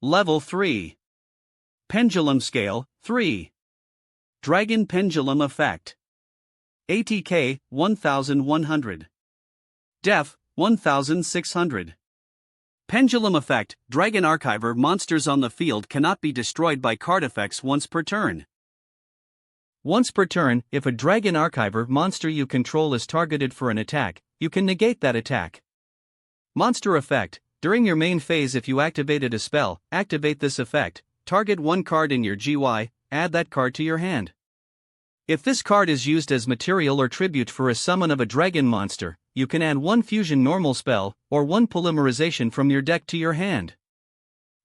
Level 3. Pendulum Scale, 3. Dragon Pendulum Effect. ATK, 1100. Def, 1600. Pendulum Effect, Dragon Archiver monsters on the field cannot be destroyed by card effects once per turn. Once per turn, if a Dragon Archiver monster you control is targeted for an attack, you can negate that attack. Monster Effect. During your main phase, if you activated a spell, activate this effect, target 1 card in your GUI, add that card to your hand. If this card is used as material or tribute for a summon of a dragon monster, you can add 1 fusion normal spell, or 1 polymerization from your deck to your hand.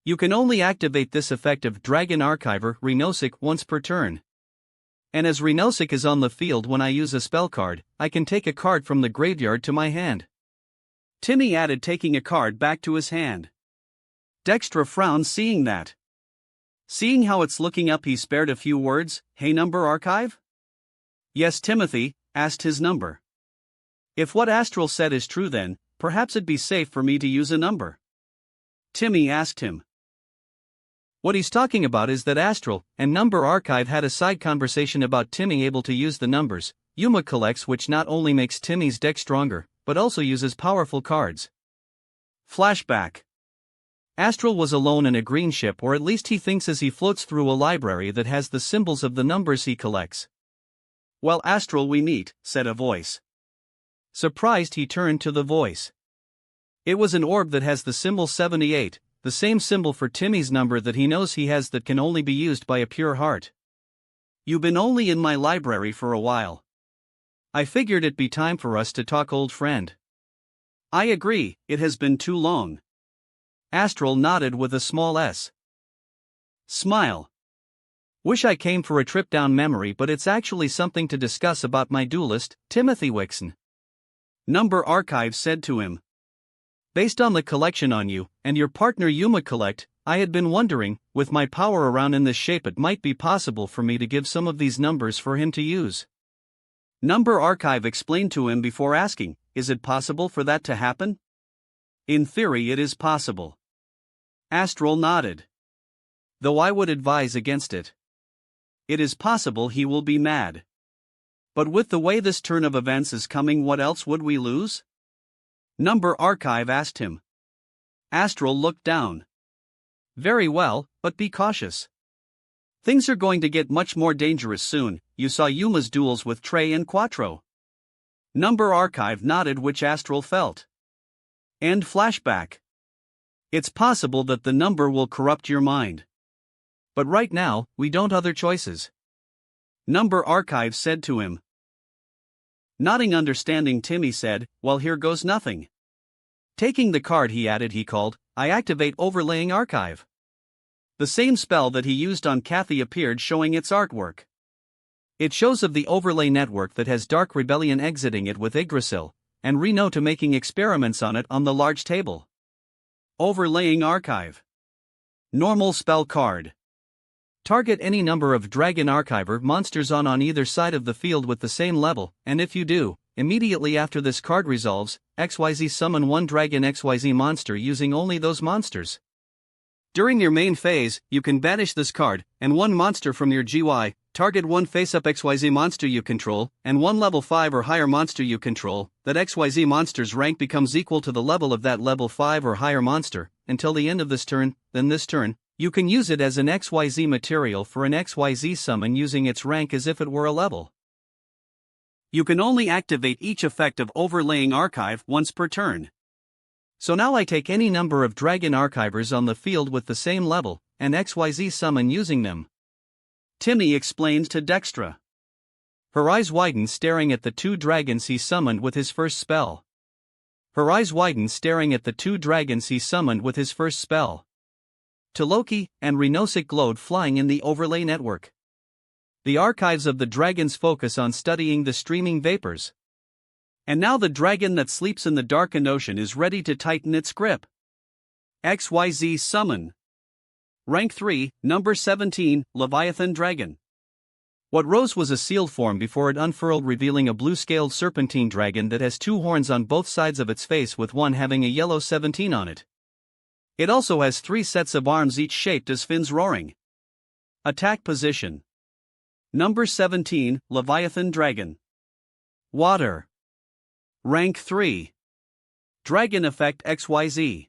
You can only activate this effect of Dragon Archiver Renosic once per turn. And as Renosic is on the field when I use a spell card, I can take a card from the graveyard to my hand. Timmy added taking a card back to his hand. Dextra frowned seeing that. Seeing how it's looking up, he spared a few words. Hey, number archive? Yes, Timothy, asked his number. If what Astral said is true, then perhaps it'd be safe for me to use a number. Timmy asked him. What he's talking about is that Astral and Number Archive had a side conversation about Timmy able to use the numbers Yuma collects, which not only makes Timmy's deck stronger, but also uses powerful cards. Flashback. Astral was alone in a green ship, or at least he thinks, as he floats through a library that has the symbols of the numbers he collects. Well, Astral, we meet, said a voice. Surprised, he turned to the voice. It was an orb that has the symbol 78, the same symbol for Timmy's number that he knows he has that can only be used by a pure heart. You've been only in my library for a while. I figured it'd be time for us to talk, old friend. I agree, it has been too long. Astral nodded with a small smile. Wish I came for a trip down memory, but it's actually something to discuss about my duelist, Timothy Wixon. Number Archive said to him. Based on the collection on you, and your partner Yuma collect, I had been wondering, with my power around in this shape, it might be possible for me to give some of these numbers for him to use. Number Archive explained to him before asking, is it possible for that to happen? In theory it is possible. Astral nodded. Though I would advise against it. it is possible he will be mad. But with the way this turn of events is coming, what else would we lose? Number Archive asked him. Astral looked down. Very well, but be cautious. Things are going to get much more dangerous soon. You saw Yuma's duels with Trey and Quattro. Number Archive nodded, which Astral felt. End flashback. It's possible that the number will corrupt your mind. But right now, we don't other choices. Number Archive said to him. Nodding understanding, Timmy said, well, here goes nothing. Taking the card, he added, he called, I activate Overlaying Archive. The same spell that he used on Kathy appeared, showing its artwork. It shows of the overlay network that has Dark Rebellion exiting it with Yggdrasil, and Reno to making experiments on it on the large table. Overlaying Archive. Normal spell card. Target any number of Dragon Archiver monsters on either side of the field with the same level, and if you do, immediately after this card resolves, XYZ summon one Dragon XYZ monster using only those monsters. During your main phase, you can banish this card, and one monster from your GY, target one face-up XYZ monster you control, and one level 5 or higher monster you control. That XYZ monster's rank becomes equal to the level of that level 5 or higher monster, until the end of this turn. Then this turn, you can use it as an XYZ material for an XYZ summon using its rank as if it were a level. You can only activate each effect of Overlaying Archive once per turn. So now I take any number of Dragon Archivers on the field with the same level, and XYZ summon using them. Timmy explained to Dextra. Her eyes widened, staring at the two dragons he summoned with his first spell. To Loki and Renosic glowed, flying in the overlay network. The archives of the dragons focus on studying the streaming vapors. And now the dragon that sleeps in the darkened ocean is ready to tighten its grip. XYZ summon. Rank 3, number 17, Leviathan Dragon. What rose was a sealed form before it unfurled, revealing a blue-scaled serpentine dragon that has two horns on both sides of its face, with one having a yellow 17 on it. It also has 3 sets of arms, each shaped as fins roaring. Attack position. Number 17, Leviathan Dragon. Water. Rank 3. Dragon Effect XYZ.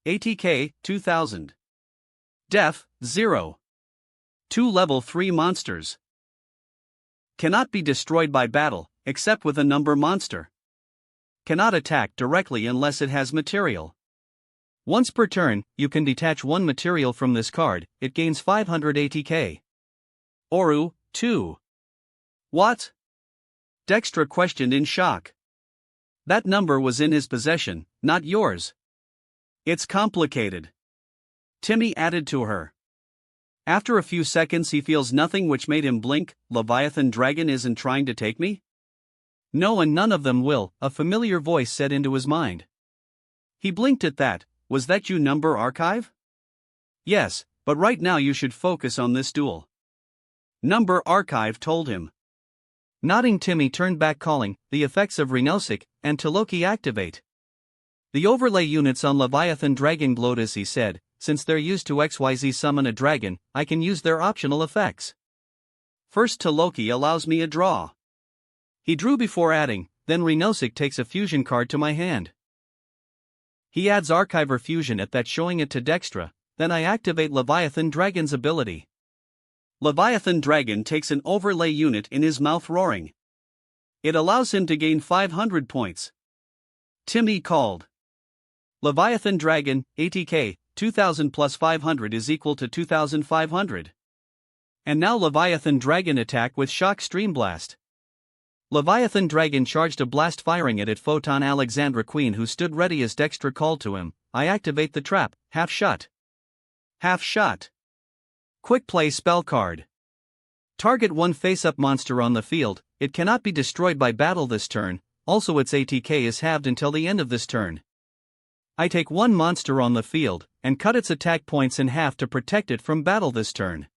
ATK, 2000. Def, 0. 2 level 3 monsters. Cannot be destroyed by battle, except with a number monster. Cannot attack directly unless it has material. Once per turn, you can detach one material from this card, it gains 500 ATK. Oru, 2. What? Dextra questioned in shock. That number was in his possession, not yours. It's complicated. Timmy added to her. After a few seconds he feels nothing, which made him blink. Leviathan Dragon isn't trying to take me? No, and none of them will, a familiar voice said into his mind. He blinked at that. Was that you, Number Archive? Yes, but right now you should focus on this duel. Number Archive told him. Nodding, Timmy turned back, calling, the effects of Renosic and Taloki activate. The overlay units on Leviathan Dragon glowed as he said, since they're used to XYZ summon a dragon, I can use their optional effects. First, Taloki allows me a draw. He drew before adding, then Renosic takes a fusion card to my hand. He adds Archiver Fusion at that, showing it to Dextra, then I activate Leviathan Dragon's ability. Leviathan Dragon takes an overlay unit in his mouth, roaring. It allows him to gain 500 points. Timmy called. Leviathan Dragon, ATK, 2000 plus 500 is equal to 2500. And now Leviathan Dragon attack with Shock Stream Blast. Leviathan Dragon charged a blast, firing it at Photon Alexandra Queen, who stood ready as Dextra called to him. I activate the trap, half shot. Half shot. Quick play spell card. Target one face-up monster on the field, it cannot be destroyed by battle this turn, also its ATK is halved until the end of this turn. I take one monster on the field, and cut its attack points in half to protect it from battle this turn.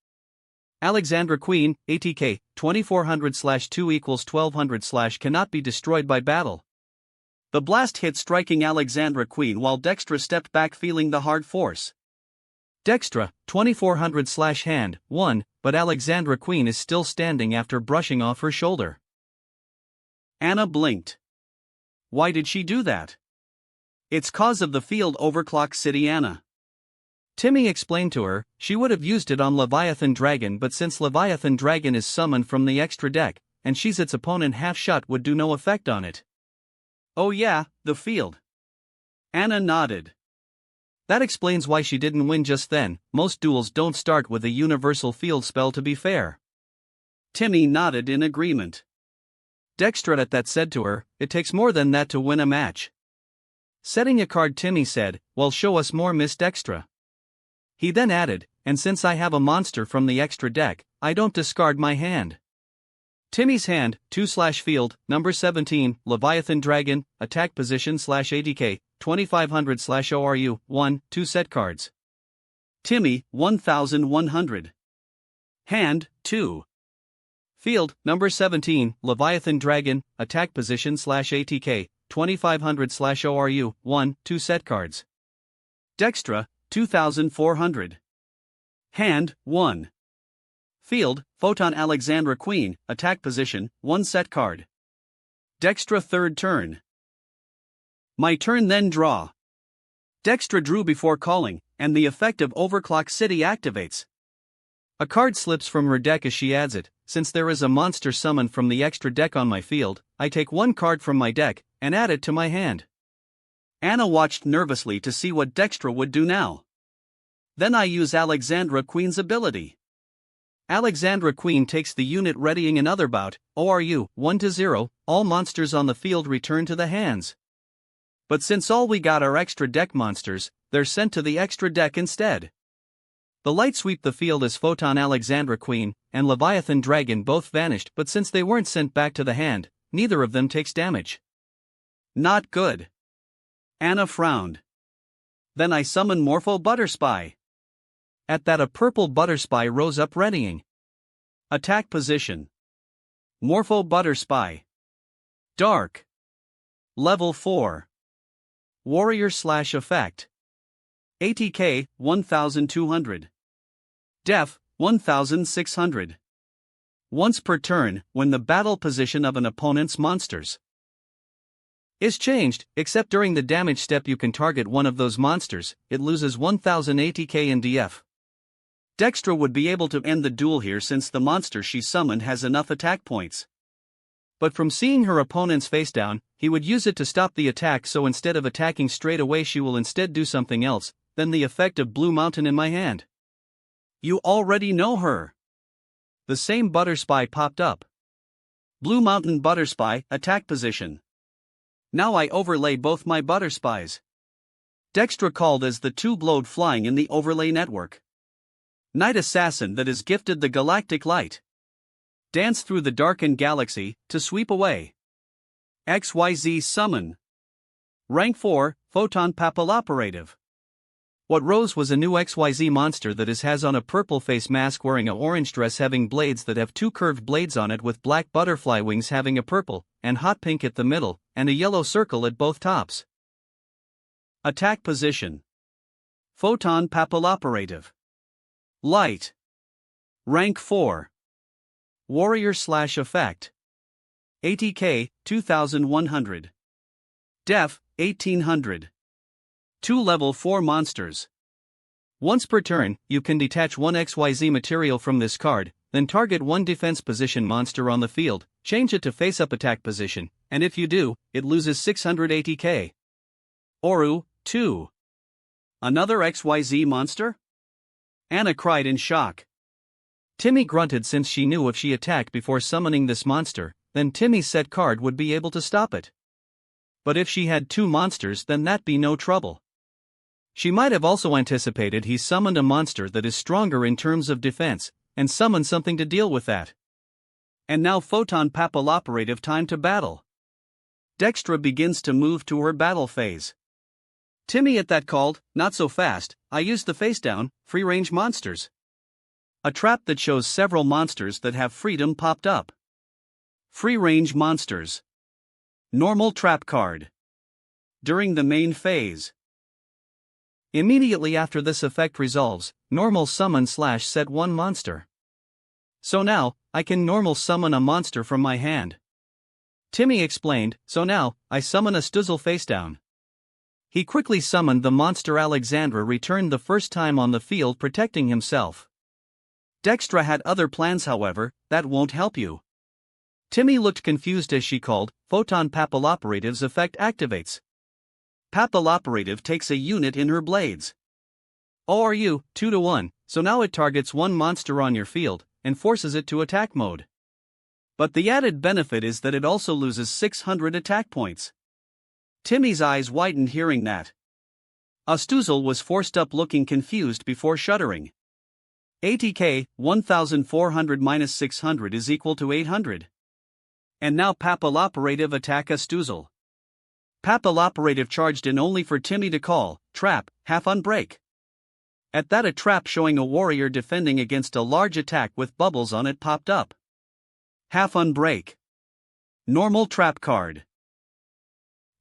Alexandra Queen, ATK, 2400/2 equals 1200/ cannot be destroyed by battle. The blast hit, striking Alexandra Queen while Dextra stepped back, feeling the hard force. Dextra, 2400/hand, 1, but Alexandra Queen is still standing after brushing off her shoulder. Anna blinked. Why did she do that? It's 'cause of the field overclock city, Anna. Timmy explained to her. She would have used it on Leviathan Dragon, but since Leviathan Dragon is summoned from the extra deck, and she's its opponent, half shot would do no effect on it. Oh yeah, the field. Anna nodded. That explains why she didn't win just then. Most duels don't start with a universal field spell, to be fair. Timmy nodded in agreement. Dextra at that said to her, it takes more than that to win a match. Setting a card, Timmy said, well, show us more, Miss Dextra. He then added, and since I have a monster from the extra deck, I don't discard my hand. Timmy's hand, 2/field, number 17, Leviathan Dragon, attack position /ADK, 2500/ORU, 1, 2 set cards. Timmy, 1100. Hand, 2. Field, number 17, Leviathan Dragon, attack position /ATK, 2500/ORU, 1, 2 set cards. Dextra, 2400. Hand, 1. Field, Photon Alexandra Queen, attack position, 1 set card. Dextra third turn. My turn, then draw. Dextra drew before calling, and the effect of Overclock City activates. A card slips from her deck as she adds it. Since there is a monster summoned from the extra deck on my field, I take one card from my deck and add it to my hand. Anna watched nervously to see what Dextra would do now. Then I use Alexandra Queen's ability. Alexandra Queen takes the unit, readying another bout. ORU, 1-0, all monsters on the field return to the hands. But since all we got are extra deck monsters, they're sent to the extra deck instead. The light sweep the field as Photon Alexandra Queen and Leviathan Dragon both vanished, but since they weren't sent back to the hand, neither of them takes damage. Not good. Anna frowned. Then I summon Morpho Butterspy. At that, a purple Butterspy rose up, readying. Attack position. Morpho Butterspy. Dark. Level 4. Warrior/Effect. ATK, 1200. Def, 1600. Once per turn, when the battle position of an opponent's monsters is changed, except during the damage step, you can target one of those monsters, it loses 1000 ATK in DF. Dextra would be able to end the duel here since the monster she summoned has enough attack points. But from seeing her opponent's face down, he would use it to stop the attack, so instead of attacking straight away, she will instead do something else, then the effect of Blue Mountain in my hand. You already know her. The same Butterspy popped up. Blue Mountain Butterspy, attack position. Now I overlay both my Butterspies. Dextra called as the two glowed, flying in the overlay network. Night Assassin that is gifted the galactic light. Dance through the darkened galaxy to sweep away. XYZ summon. Rank 4, Photon Papilloperative. What rose was a new XYZ monster that has on a purple face mask, wearing a orange dress having blades that have 2 curved blades on it, with black butterfly wings having a purple and hot pink at the middle, and a yellow circle at both tops. Attack position. Photon Papilloperative. Light. Rank 4. Warrior/Effect. ATK, 2100. Def, 1800. 2 level 4 monsters. Once per turn, you can detach one XYZ material from this card, then target one defense position monster on the field, change it to face-up attack position, and if you do, it loses 600 ATK. Oru, 2. Another XYZ monster? Anna cried in shock. Timmy grunted, since she knew if she attacked before summoning this monster, then Timmy's set card would be able to stop it. But if she had 2 monsters, then that'd be no trouble. She might have also anticipated he summoned a monster that is stronger in terms of defense, and summoned something to deal with that. And now Photon Papilloperative, time to battle. Dextra begins to move to her battle phase. Timmy at that called, not so fast, I used the face down, free range monsters. A trap that shows several monsters that have freedom popped up. Free range monsters. Normal trap card. During the main phase. Immediately after this effect resolves, normal summon/set one monster. So now, I can normal summon a monster from my hand. Timmy explained, so now, I summon a Stuzzle face down. He quickly summoned the monster. Alexandra returned the first time on the field protecting himself. Dextra had other plans, however, that won't help you. Timmy looked confused as she called, Photon Papilloperative's effect activates. Papilloperative takes a unit in her blades. ORU, 2-1, so now it targets one monster on your field, and forces it to attack mode. But the added benefit is that it also loses 600 attack points. Timmy's eyes widened hearing that. Astuzel was forced up looking confused before shuddering. ATK, 1400 minus 600 is equal to 800. And now Papilloperative attack Astuzel. Papilloperative charged in only for Timmy to call, trap, half unbreak. At that, a trap showing a warrior defending against a large attack with bubbles on it popped up. Half unbreak. Normal trap card.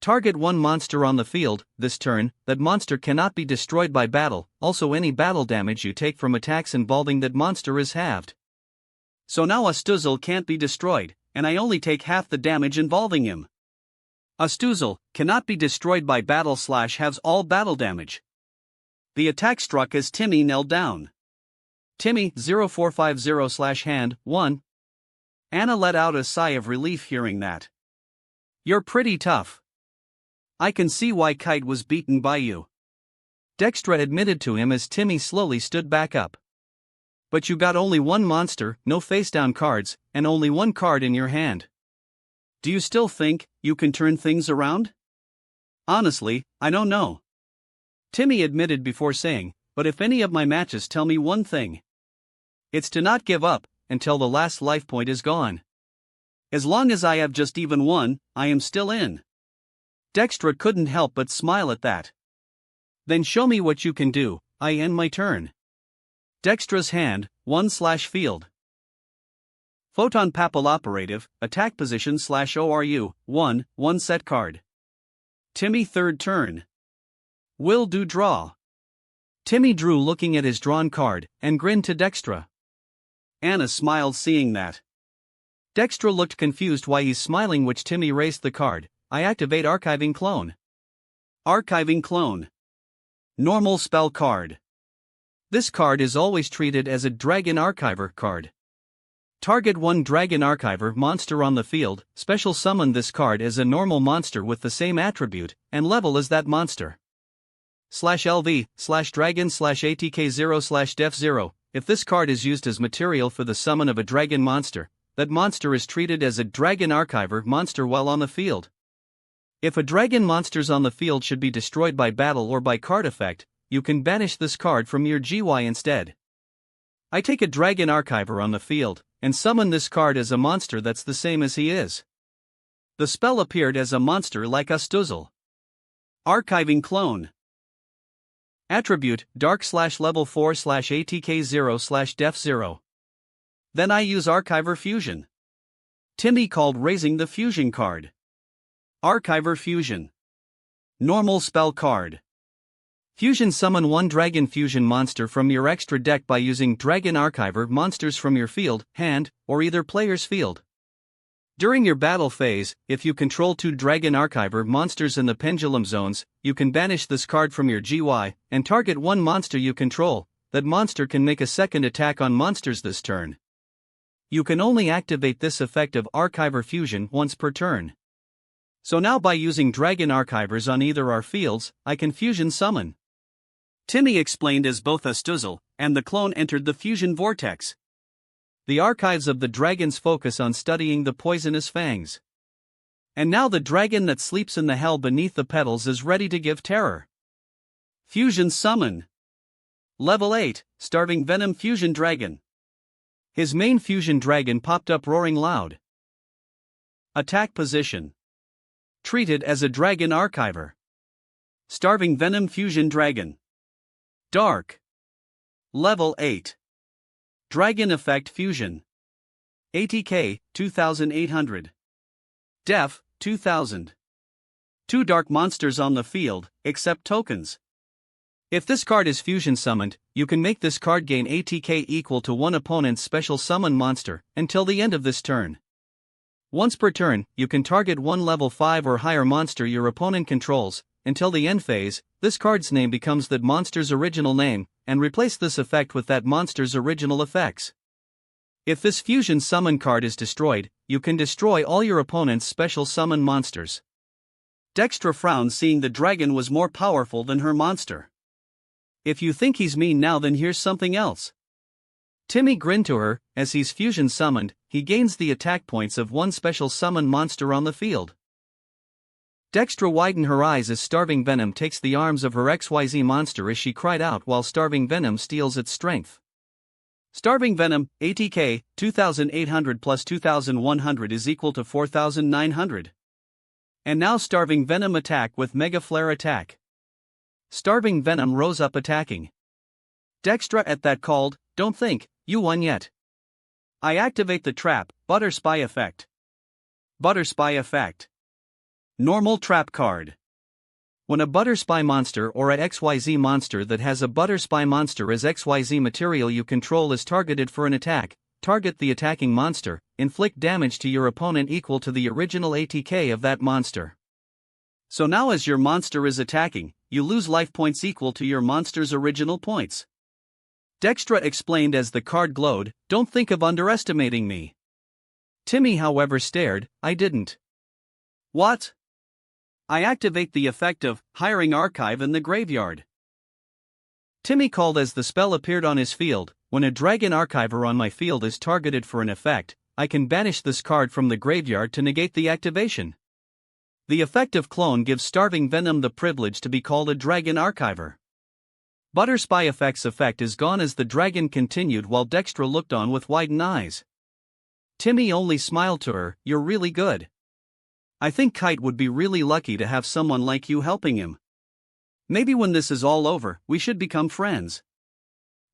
Target one monster on the field. This turn, that monster cannot be destroyed by battle. Also, any battle damage you take from attacks involving that monster is halved. So now Astuzel can't be destroyed, and I only take half the damage involving him. Astuzel cannot be destroyed by battle / halves all battle damage. The attack struck as Timmy knelt down. Timmy 0450/hand 1. Anna let out a sigh of relief hearing that. You're pretty tough. I can see why Kite was beaten by you. Dextra admitted to him as Timmy slowly stood back up. But you got only one monster, no face down cards, and only one card in your hand. Do you still think you can turn things around? Honestly, I don't know. Timmy admitted before saying, but if any of my matches tell me one thing, it's to not give up until the last life point is gone. As long as I have just even one, I am still in. Dextra couldn't help but smile at that. Then show me what you can do. I end my turn. Dextra's hand, 1/field. Photon Papilloperative, attack position /ORU, 1 set card. Timmy third turn. Will do draw. Timmy drew looking at his drawn card, and grinned to Dextra. Anna smiled seeing that. Dextra looked confused why he's smiling, which Timmy raised the card. I activate Archiving Clone. Archiving Clone. Normal spell card. This card is always treated as a Dragon Archiver card. Target one Dragon Archiver monster on the field, special summon this card as a normal monster with the same attribute and level as that monster. /LV, /dragon /ATK0 /def0. If this card is used as material for the summon of a dragon monster, that monster is treated as a Dragon Archiver monster while on the field. If a dragon monster's on the field should be destroyed by battle or by card effect, you can banish this card from your GY instead. I take a Dragon Archiver on the field, and summon this card as a monster that's the same as he is. The spell appeared as a monster like Astuzel. Archiving Clone. Attribute, dark /level 4 /ATK0 /def0. Then I use Archiver Fusion. Timmy called raising the fusion card. Archiver Fusion. Normal spell card. Fusion summon one Dragon Fusion monster from your extra deck by using Dragon Archiver monsters from your field, hand, or either player's field. During your battle phase, if you control two Dragon Archiver monsters in the Pendulum Zones, you can banish this card from your GY and target one monster you control. That monster can make a second attack on monsters this turn. You can only activate this effect of Archiver Fusion once per turn. So now by using Dragon Archivers on either our fields, I can fusion summon. Timmy explained as both Astuzel and the clone entered the fusion vortex. The archives of the dragons focus on studying the poisonous fangs. And now the dragon that sleeps in the hell beneath the petals is ready to give terror. Fusion summon. Level 8, Starving Venom Fusion Dragon. His main fusion dragon popped up roaring loud. Attack position. Treated as a Dragon Archiver. Starving Venom Fusion Dragon. Dark. Level 8. Dragon Effect Fusion. ATK, 2800. Def, 2000. Two dark monsters on the field, except tokens. If this card is fusion summoned, you can make this card gain ATK equal to one opponent's special summon monster until the end of this turn. Once per turn, you can target one level 5 or higher monster your opponent controls. Until the end phase, this card's name becomes that monster's original name, and replace this effect with that monster's original effects. If this fusion summon card is destroyed, you can destroy all your opponent's special summon monsters. Dextra frowned, seeing the dragon was more powerful than her monster. If you think he's mean now, then here's something else. Timmy grinned to her. As he's fusion summoned, he gains the attack points of one special summon monster on the field. Dextra widened her eyes as Starving Venom takes the arms of her XYZ monster as she cried out while Starving Venom steals its strength. Starving Venom, ATK, 2800 plus 2100 is equal to 4900. And now Starving Venom attack with Mega Flare attack. Starving Venom rose up attacking. Dextra at that called, "Don't think, you won yet. I activate the trap, Butter Spy effect." Butter Spy effect. Normal trap card. When a Butter Spy monster or a XYZ monster that has a Butter Spy monster as XYZ material you control is targeted for an attack, target the attacking monster, inflict damage to your opponent equal to the original ATK of that monster. So now as your monster is attacking, you lose life points equal to your monster's original points. Dextra explained as the card glowed, "Don't think of underestimating me." Timmy however stared, "I didn't." "What?" "I activate the effect of Hiring Archive in the graveyard." Timmy called as the spell appeared on his field. "When a Dragon Archiver on my field is targeted for an effect, I can banish this card from the graveyard to negate the activation. The effect of Clone gives Starving Venom the privilege to be called a Dragon Archiver." Butter Spy effect's effect is gone as the dragon continued while Dextra looked on with widened eyes. Timmy only smiled to her, "You're really good. I think Kite would be really lucky to have someone like you helping him. Maybe when this is all over, we should become friends."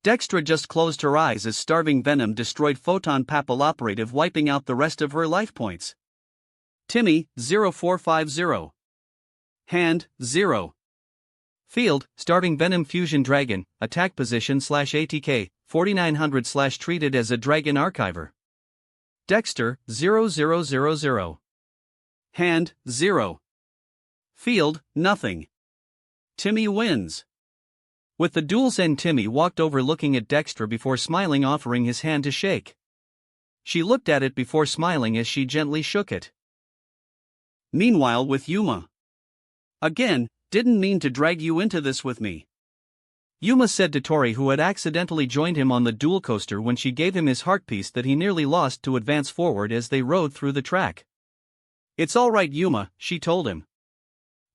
Dextra just closed her eyes as Starving Venom destroyed Photon Papilloperative, wiping out the rest of her life points. Timmy, 0450. Hand, 0. Field, Starving Venom Fusion Dragon, attack position /ATK, 4900 / treated as a Dragon Archiver. Dexter, 0000. Hand, 0. Field, nothing. Timmy wins. With the duel's end, Timmy walked over looking at Dextra before smiling, offering his hand to shake. She looked at it before smiling as she gently shook it. Meanwhile with Yuma. "Again, didn't mean to drag you into this with me," Yuma said to Tori, who had accidentally joined him on the duel coaster when she gave him his heart piece that he nearly lost to advance forward as they rode through the track. "It's all right, Yuma," she told him.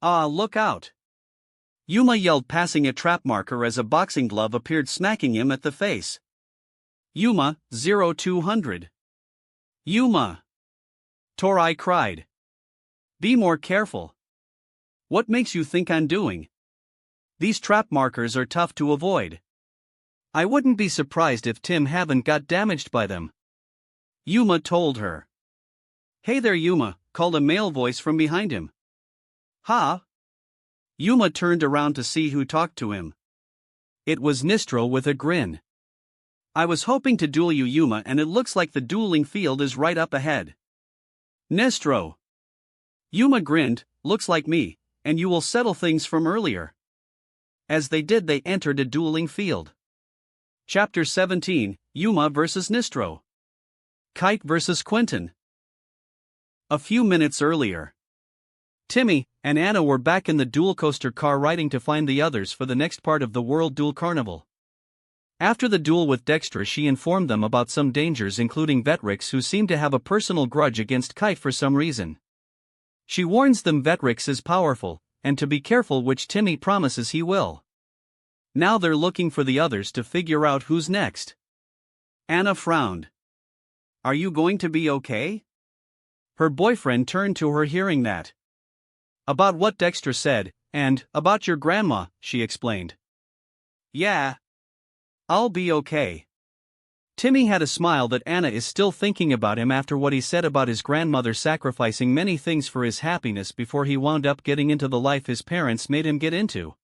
"Ah, look out." Yuma yelled, passing a trap marker as a boxing glove appeared, smacking him at the face. "Yuma, 0200. Yuma!" Tori cried. "Be more careful. What makes you think I'm doing? These trap markers are tough to avoid. I wouldn't be surprised if Tim haven't got damaged by them," Yuma told her. "Hey there, Yuma," called a male voice from behind him. "Ha?" Yuma turned around to see who talked to him. It was Nistro with a grin. "I was hoping to duel you, Yuma, and it looks like the dueling field is right up ahead." "Nistro." Yuma grinned, "Looks like me, and you will settle things from earlier." As they did, they entered a dueling field. Chapter 17, Yuma vs Nistro. Kite vs Quentin. A few minutes earlier, Timmy and Anna were back in the duel coaster car riding to find the others for the next part of the World Duel Carnival. After the duel with Dextra, she informed them about some dangers, including Vetrix, who seemed to have a personal grudge against Kite for some reason. She warns them Vetrix is powerful, and to be careful, which Timmy promises he will. Now they're looking for the others to figure out who's next. Anna frowned. "Are you going to be okay?" Her boyfriend turned to her, hearing that. "About what Dextra said, and about your grandma," she explained. "Yeah. I'll be okay." Timmy had a smile that Anna is still thinking about him after what he said about his grandmother sacrificing many things for his happiness before he wound up getting into the life his parents made him get into.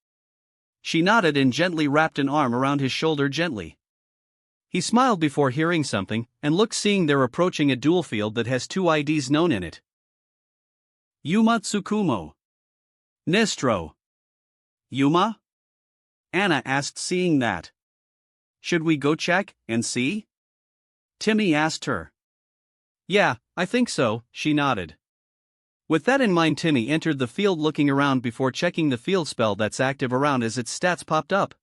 She nodded and gently wrapped an arm around his shoulder gently. He smiled before hearing something, and looked seeing they're approaching a duel field that has 2 IDs known in it. Yuma Tsukumo. Nistro. Yuma? Anna asked seeing that. Should we go check and see? Timmy asked her. Yeah, I think so, she nodded. With that in mind, Timmy entered the field looking around before checking the field spell that's active around as its stats popped up.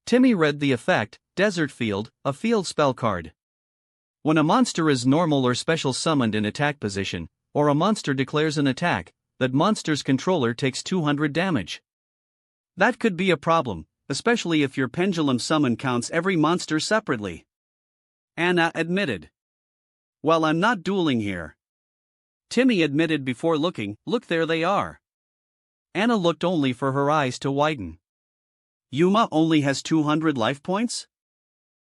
Timmy read the effect, Desert Field, a field spell card. When a monster is normal or special summoned in attack position, or a monster declares an attack, that monster's controller takes 200 damage. That could be a problem, especially if your pendulum summon counts every monster separately. Anna admitted. Well, I'm not dueling here. Timmy admitted before looking. Look, there they are. Anna looked only for her eyes to widen. Yuma only has 200 life points?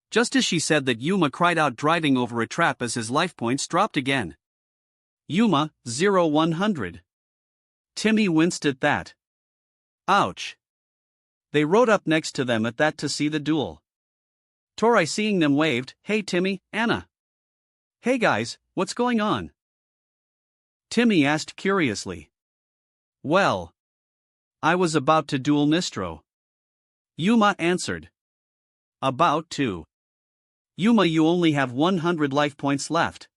Just as she said that, Yuma cried out, driving over a trap as his life points dropped again. Yuma, 0-100. Timmy winced at that. Ouch. They rode up next to them at that to see the duel. Tori, seeing them, waved. Hey Timmy, Anna. Hey guys, what's going on? Timmy asked curiously. Well, I was about to duel Nistro. Yuma answered. About to. Yuma, you only have 100 life points left.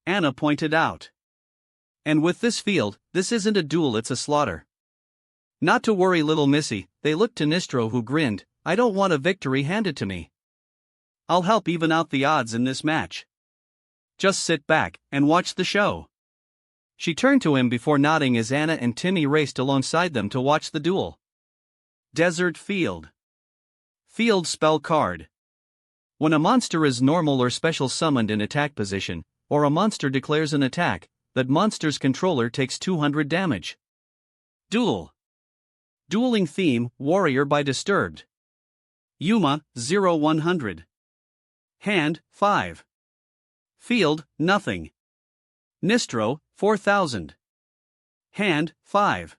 Anna pointed out. And with this field, this isn't a duel, it's a slaughter. Not to worry, little missy, they looked to Nistro, who grinned. I don't want a victory handed to me. I'll help even out the odds in this match. Just sit back and watch the show. She turned to him before nodding as Anna and Timmy raced alongside them to watch the duel. Desert Field. Field spell card. When a monster is normal or special summoned in attack position, or a monster declares an attack, that monster's controller takes 200 damage. Duel. Dueling theme, Warrior by Disturbed. Yuma, 0-100. Hand, 5. Field, nothing. Nistro, 4000. Hand, 5.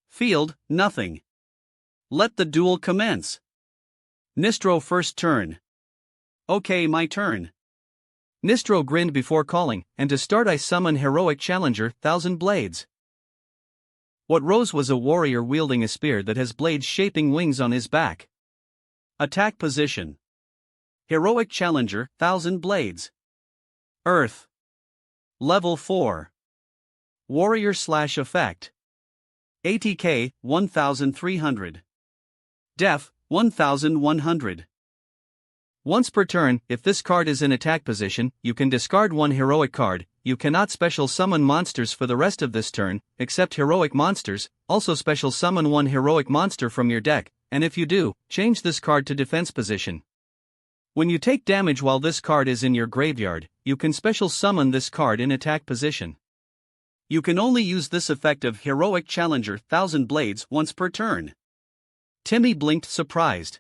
Field, nothing. Let the duel commence. Nistro, first turn. Okay, my turn. Nistro grinned before calling, and to start I summon Heroic Challenger, 1000 Blades. What rose was a warrior wielding a spear that has blades shaping wings on his back. Attack position. Heroic Challenger, 1000 Blades. Earth. Level 4. Warrior / effect. ATK, 1300. Def, 1100. Once per turn, if this card is in attack position, you can discard one heroic card. You cannot special summon monsters for the rest of this turn, except heroic monsters. Also special summon one heroic monster from your deck, and if you do, change this card to defense position. When you take damage while this card is in your graveyard, you can special summon this card in attack position. You can only use this effect of Heroic Challenger, 1000 Blades once per turn. Timmy blinked surprised.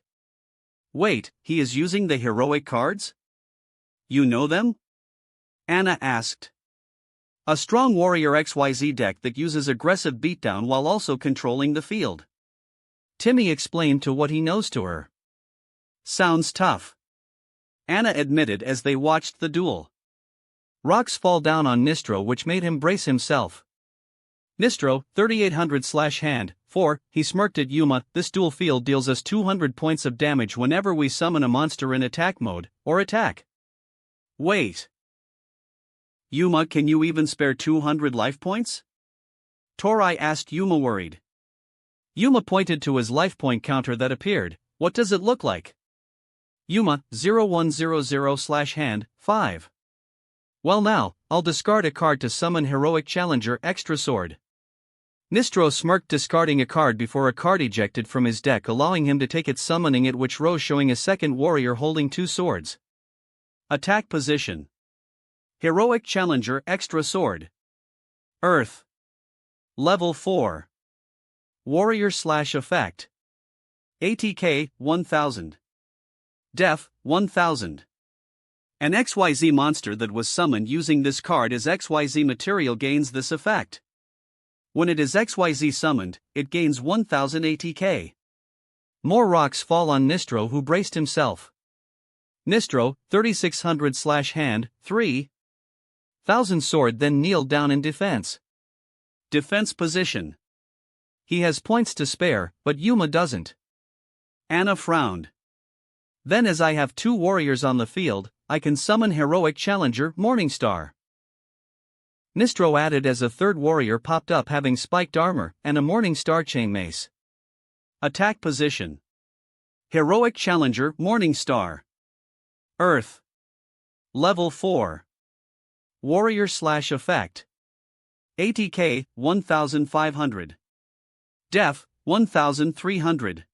Wait, he is using the heroic cards? You know them? Anna asked. A strong warrior XYZ deck that uses aggressive beatdown while also controlling the field. Timmy explained to what he knows to her. Sounds tough. Anna admitted as they watched the duel. Rocks fall down on Nistro, which made him brace himself. Nistro, 3800/hand, 4, he smirked at Yuma. This dual field deals us 200 points of damage whenever we summon a monster in attack mode, or attack. Wait. Yuma, can you even spare 200 life points? Tori asked Yuma, worried. Yuma pointed to his life point counter that appeared. What does it look like? Yuma, 0100/hand, 5. Well now, I'll discard a card to summon Heroic Challenger Extra Sword. Nistro smirked, discarding a card before a card ejected from his deck, allowing him to take it, summoning it, which rose, showing a second warrior holding 2 swords. Attack position. Heroic Challenger Extra Sword. Earth. Level 4. Warrior / effect. ATK, 1000. Def, 1000. An XYZ monster that was summoned using this card as XYZ material gains this effect. When it is XYZ summoned, it gains 1000 ATK. More rocks fall on Nistro, who braced himself. Nistro, 3600/hand, 3000 sword, then kneeled down in defense. Defense position. He has points to spare, but Yuma doesn't. Anna frowned. Then, as I have 2 warriors on the field, I can summon Heroic Challenger Morningstar. Nistro added as a 3rd warrior popped up, having spiked armor and a Morningstar chain mace. Attack position. Heroic Challenger Morningstar. Earth. Level 4. Warrior/effect. ATK 1500. Def 1300.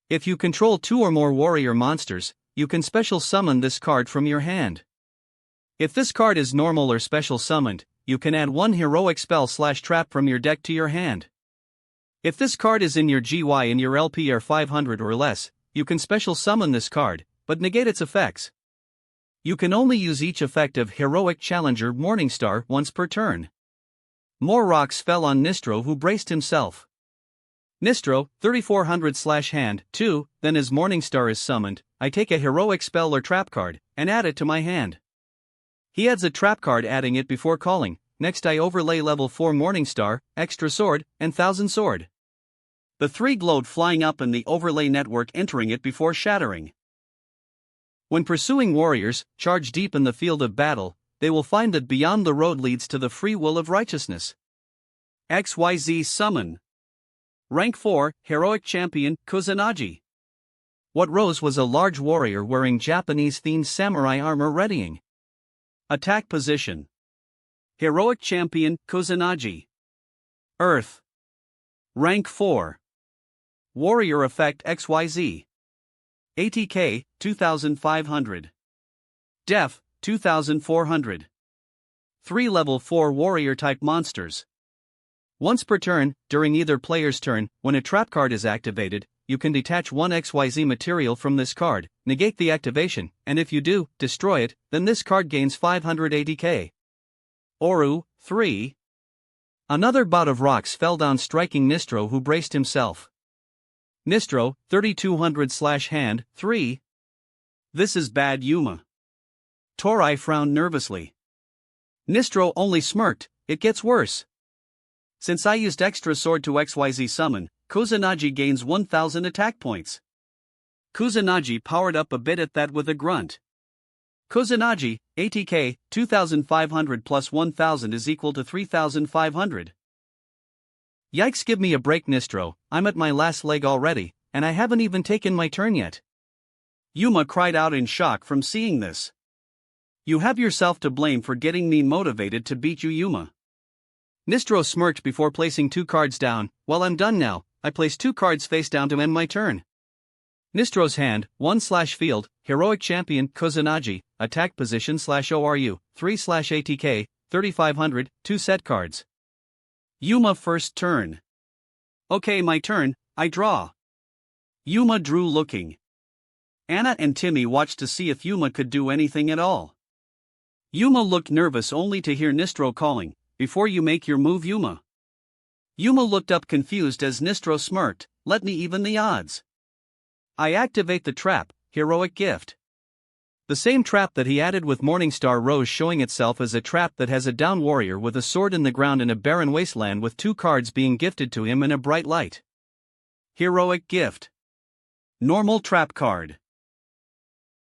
If you control 2 or more warrior monsters, you can special summon this card from your hand. If this card is normal or special summoned, you can add 1 heroic spell/trap from your deck to your hand. If this card is in your GY and your LP are 500 or less, you can special summon this card, but negate its effects. You can only use each effect of Heroic Challenger Morningstar once per turn. More rocks fell on Nistro, who braced himself. Nistro, 3400/hand, 2, then as Morningstar is summoned, I take a heroic spell or trap card, and add it to my hand. He adds a trap card, adding it before calling. Next I overlay level 4 Morningstar, extra sword, and 1000 sword. The 3 glowed, flying up in the overlay network, entering it before shattering. When pursuing warriors, charge deep in the field of battle, they will find that beyond the road leads to the free will of righteousness. XYZ Summon. Rank 4, Heroic Champion, Kusanagi. What rose was a large warrior wearing Japanese-themed samurai armor readying. Attack position. Heroic Champion, Kusanagi. Earth. Rank 4. Warrior effect XYZ. ATK, 2500. Def, 2400. 3 level 4 warrior-type monsters. Once per turn, during either player's turn, when a trap card is activated, you can detach 1 XYZ material from this card, negate the activation, and if you do, destroy it, then this card gains 500 ATK. Oru, 3. Another bout of rocks fell down, striking Nistro, who braced himself. Nistro, 3200/hand, 3. This is bad, Yuma. Torai frowned nervously. Nistro only smirked. It gets worse. Since I used extra sword to XYZ summon, Kusanagi gains 1000 attack points. Kusanagi powered up a bit at that with a grunt. Kusanagi, ATK, 2500 plus 1000 is equal to 3500. Yikes, give me a break, Nistro, I'm at my last leg already, and I haven't even taken my turn yet. Yuma cried out in shock from seeing this. You have yourself to blame for getting me motivated to beat you, Yuma. Nistro smirked before placing 2 cards down. Well, I'm done now. I place 2 cards face down to end my turn. Nistro's hand, 1/field, Heroic Champion, Kusanagi, attack position /ORU, 3/ATK, 3500, 2 set cards. Yuma first turn. Okay, my turn, I draw. Yuma drew, looking. Anna and Timmy watched to see if Yuma could do anything at all. Yuma looked nervous only to hear Nistro calling, before you make your move, Yuma. Yuma looked up confused as Nistro smirked, let me even the odds. I activate the trap, Heroic Gift. The same trap that he added with Morningstar Rose, showing itself as a trap that has a down warrior with a sword in the ground in a barren wasteland with 2 cards being gifted to him in a bright light. Heroic Gift. Normal trap card.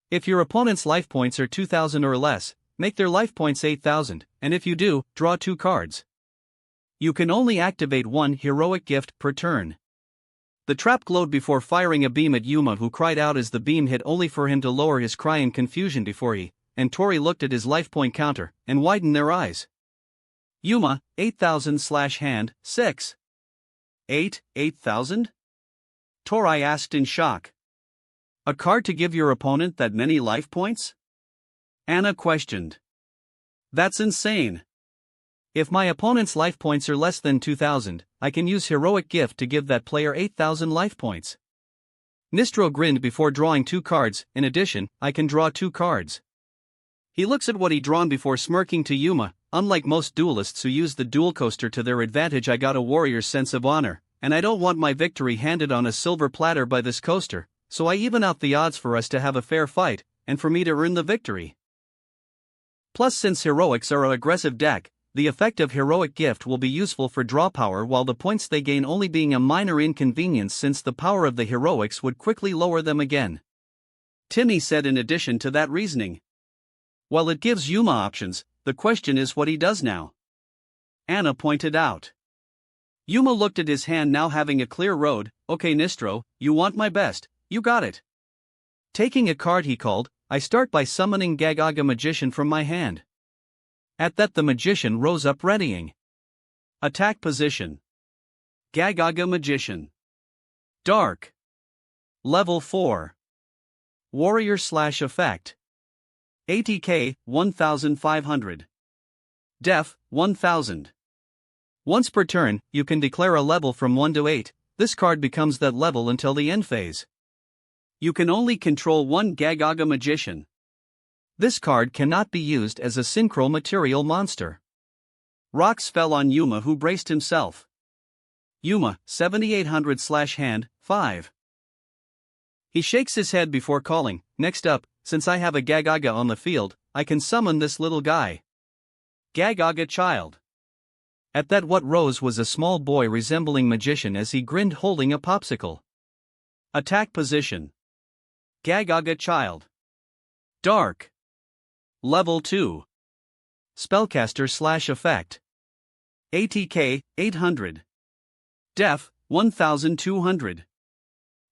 If your opponent's life points are 2000 or less, make their life points 8000, and if you do, draw 2 cards. You can only activate 1 Heroic Gift per turn. The trap glowed before firing a beam at Yuma, who cried out as the beam hit, only for him to lower his cry in confusion before he and Tori looked at his life point counter and widened their eyes. Yuma, 8000/hand, 6. 8,000? Tori asked in shock. A card to give your opponent that many life points? Anna questioned. That's insane. If my opponent's life points are less than 2000, I can use Heroic Gift to give that player 8000 life points. Nistro grinned before drawing 2 cards. In addition, I can draw 2 cards. He looks at what he drawn before smirking to Yuma. Unlike most duelists who use the duel coaster to their advantage, I got a warrior's sense of honor. and I don't want my victory handed on a silver platter by this coaster, so I even out the odds for us to have a fair fight, and for me to earn the victory. Plus, since heroics are an aggressive deck, the effect of heroic gift will be useful for draw power, while the points they gain only being a minor inconvenience since the power of the heroics would quickly lower them again. Timmy said in addition to that reasoning. While it gives Yuma options, the question is what he does now. Anna pointed out. Yuma looked at his hand, now having a clear road. Okay Nistro, you want my best, you got it. Taking a card he called, I start by summoning Gagaga Magician from my hand. At that the magician rose up readying. Attack position. Gagaga Magician. Dark. Level 4. Warrior/effect. ATK 1500. Def 1000. Once per turn, you can declare a level from 1 to 8. This card becomes that level until the end phase. You can only control one Gagaga Magician. This card cannot be used as a synchro material monster. Rocks fell on Yuma, who braced himself. Yuma, 7800/hand, 5. He shakes his head before calling, next up, since I have a Gagaga on the field, I can summon this little guy. Gagaga Child. At that what rose was a small boy resembling magician as he grinned holding a popsicle. Attack position. Gagaga Child. Dark. Level 2. Spellcaster/effect. ATK 800. Def 1200.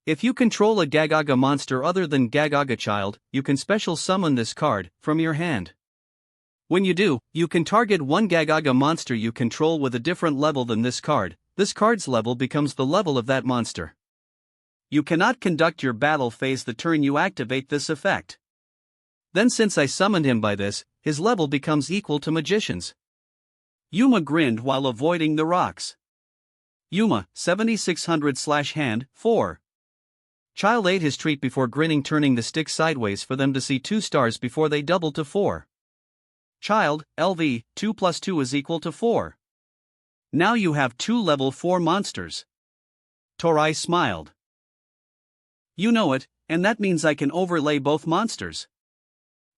If you control a Gagaga monster other than Gagaga Child, you can special summon this card from your hand. When you do, you can target one Gagaga monster you control with a different level than this card. This card's level becomes the level of that monster. You cannot conduct your battle phase the turn you activate this effect. Then since I summoned him by this, his level becomes equal to Magician's. Yuma grinned while avoiding the rocks. Yuma, 7600/hand, 4. Child ate his treat before grinning, turning the stick sideways for them to see 2 stars before they doubled to 4. Child, LV, 2 plus 2 is equal to 4. Now you have 2 level 4 monsters. Torai smiled. You know it, and that means I can overlay both monsters.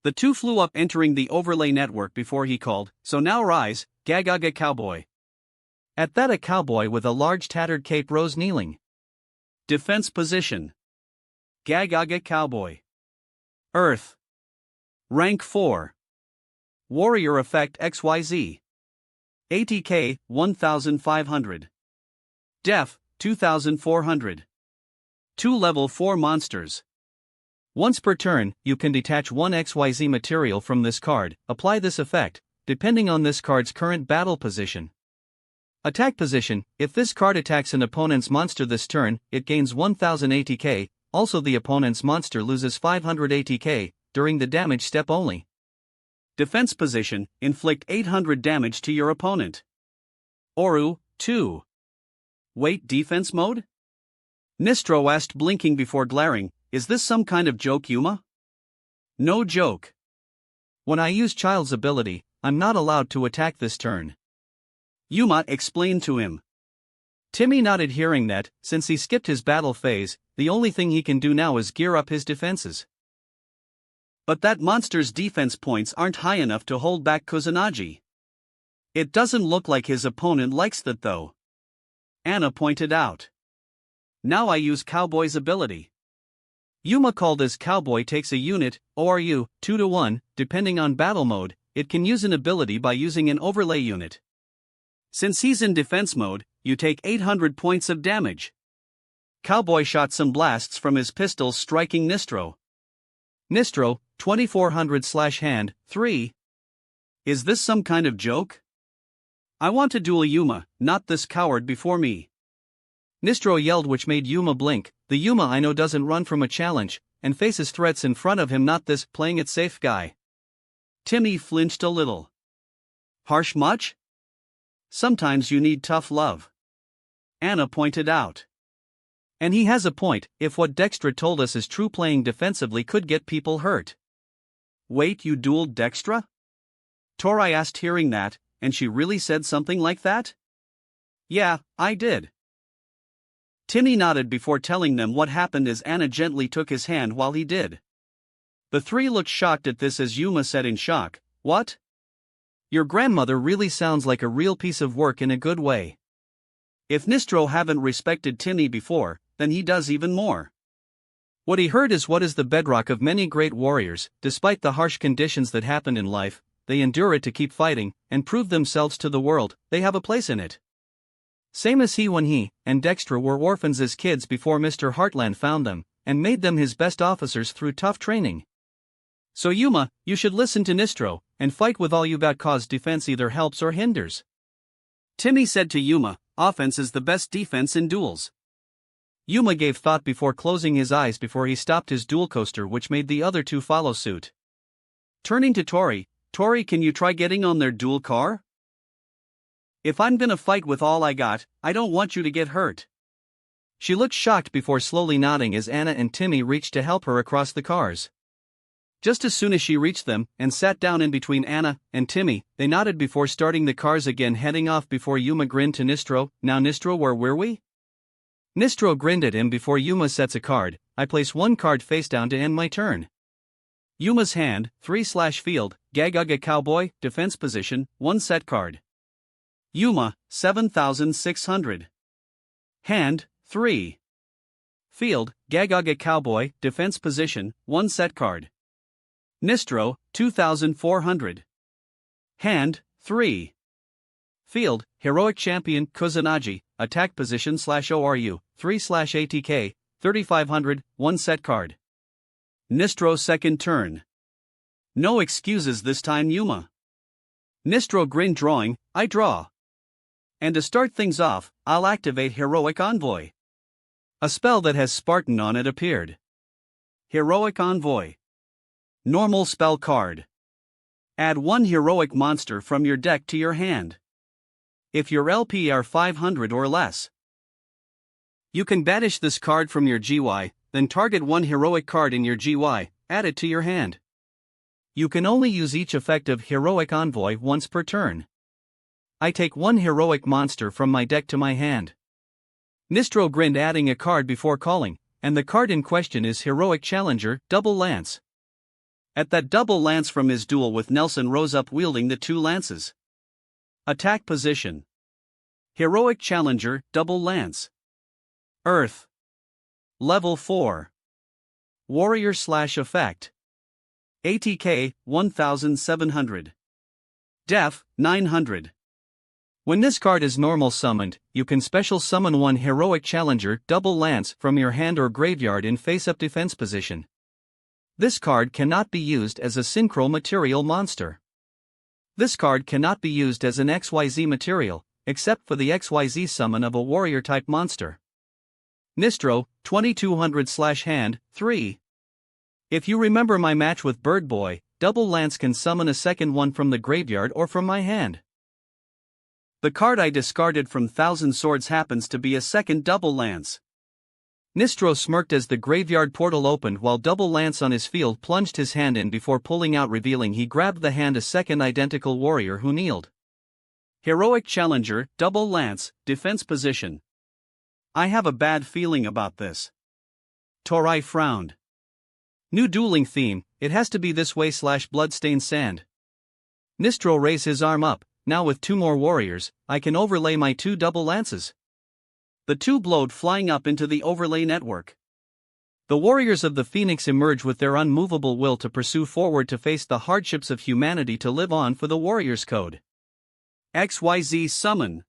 The 2 flew up, entering the overlay network before he called, so now rise, Gagaga Cowboy. At that a cowboy with a large tattered cape rose kneeling. Defense position. Gagaga Cowboy. Earth. Rank 4. Warrior effect XYZ. ATK 1500. Def 2400. 2 level 4 monsters. Once per turn, you can detach one XYZ material from this card. Apply this effect, depending on this card's current battle position. Attack position. If this card attacks an opponent's monster this turn, it gains 1000 ATK, also the opponent's monster loses 500 ATK, during the damage step only. Defense position. Inflict 800 damage to your opponent. Oru, 2. Wait, defense mode? Nistro asked, blinking before glaring, is this some kind of joke, Yuma? No joke. When I use Child's ability, I'm not allowed to attack this turn. Yuma explained to him. Timmy nodded, hearing that, since he skipped his battle phase, the only thing he can do now is gear up his defenses. But that monster's defense points aren't high enough to hold back Kusanagi. It doesn't look like his opponent likes that though. Anna pointed out. Now I use Cowboy's ability. Yuma called as Cowboy takes a unit, ORU, 2 to 1, depending on battle mode, it can use an ability by using an overlay unit. Since he's in defense mode, you take 800 points of damage. Cowboy shot some blasts from his pistol, striking Nistro. Nistro, 2400/hand, 3. Is this some kind of joke? I want to duel Yuma, not this coward before me. Nistro yelled, which made Yuma blink. The Yuma I know doesn't run from a challenge, and faces threats in front of him, not this playing it safe guy. Timmy flinched a little. Harsh much? Sometimes you need tough love. Anna pointed out. And he has a point, if what Dextra told us is true, playing defensively could get people hurt. Wait, you dueled Dextra? Torai asked, hearing that, and she really said something like that? Yeah, I did. Timmy nodded before telling them what happened as Anna gently took his hand while he did. The three looked shocked at this as Yuma said in shock, "What? Your grandmother really sounds like a real piece of work in a good way." If Nistro haven't respected Timmy before, then he does even more. What he heard is what is the bedrock of many great warriors. Despite the harsh conditions that happen in life, they endure it to keep fighting and prove themselves to the world. They have a place in it. Same as he when he and Dextra were orphans as kids before Mr. Heartland found them and made them his best officers through tough training. So Yuma, you should listen to Nistro and fight with all you got, cause defense either helps or hinders. Timmy said to Yuma, offense is the best defense in duels. Yuma gave thought before closing his eyes before he stopped his duel coaster, which made the other two follow suit. Turning to Tori, "Tori, can you try getting on their duel car? If I'm gonna fight with all I got, I don't want you to get hurt." She looked shocked before slowly nodding as Anna and Timmy reached to help her across the cars. Just as soon as she reached them and sat down in between Anna and Timmy, they nodded before starting the cars again, heading off before Yuma grinned to Nistro, "Now Nistro, where were we?" Nistro grinned at him before Yuma sets a card. "I place one card face down to end my turn." Yuma's hand, 3/field, Gagaga Cowboy, defense position, 1 set card. Yuma, 7,600. Hand, 3. Field, Gagaga Cowboy, defense position, 1 set card. Nistro, 2,400. Hand, 3. Field, Heroic Champion Kusanagi, attack position /ORU, 3/ATK, 3,500, 1 set card. Nistro second turn. No excuses this time, Yuma. Nistro grinned, drawing, "I draw. And to start things off, I'll activate Heroic Envoy." A spell that has Spartan on it appeared. Heroic Envoy. Normal spell card. Add 1 heroic monster from your deck to your hand. If your LP are 500 or less, you can banish this card from your GY, then target 1 heroic card in your GY, add it to your hand. You can only use each effect of Heroic Envoy once per turn. I take 1 heroic monster from my deck to my hand. Nistro grinned, adding a card before calling, and the card in question is Heroic Challenger, Double Lance. At that double lance from his duel with Nelson rose up wielding the 2 lances. Attack position. Heroic Challenger, Double Lance. Earth. Level 4. Warrior / effect. ATK, 1,700. Def, 900. When this card is normal summoned, you can special summon 1 Heroic Challenger, Double Lance from your hand or graveyard in face-up defense position. This card cannot be used as a synchro material monster. This card cannot be used as an XYZ material, except for the XYZ summon of a warrior-type monster. Nistro, 2,200/hand, 3. If you remember my match with Bird Boy, Double Lance can summon a second one from the graveyard or from my hand. The card I discarded from Thousand Swords happens to be a second Double Lance. Nistro smirked as the graveyard portal opened while Double Lance on his field plunged his hand in before pulling out, revealing he grabbed the hand a second identical warrior who kneeled. Heroic Challenger, Double Lance, defense position. I have a bad feeling about this. Tori frowned. New dueling theme, it has to be this way / bloodstained sand. Nistro raised his arm up, now with 2 more warriors, I can overlay my 2 double lances. The 2 blowed flying up into the overlay network. The warriors of the Phoenix emerge with their unmovable will to pursue forward to face the hardships of humanity to live on for the Warriors Code. XYZ Summon.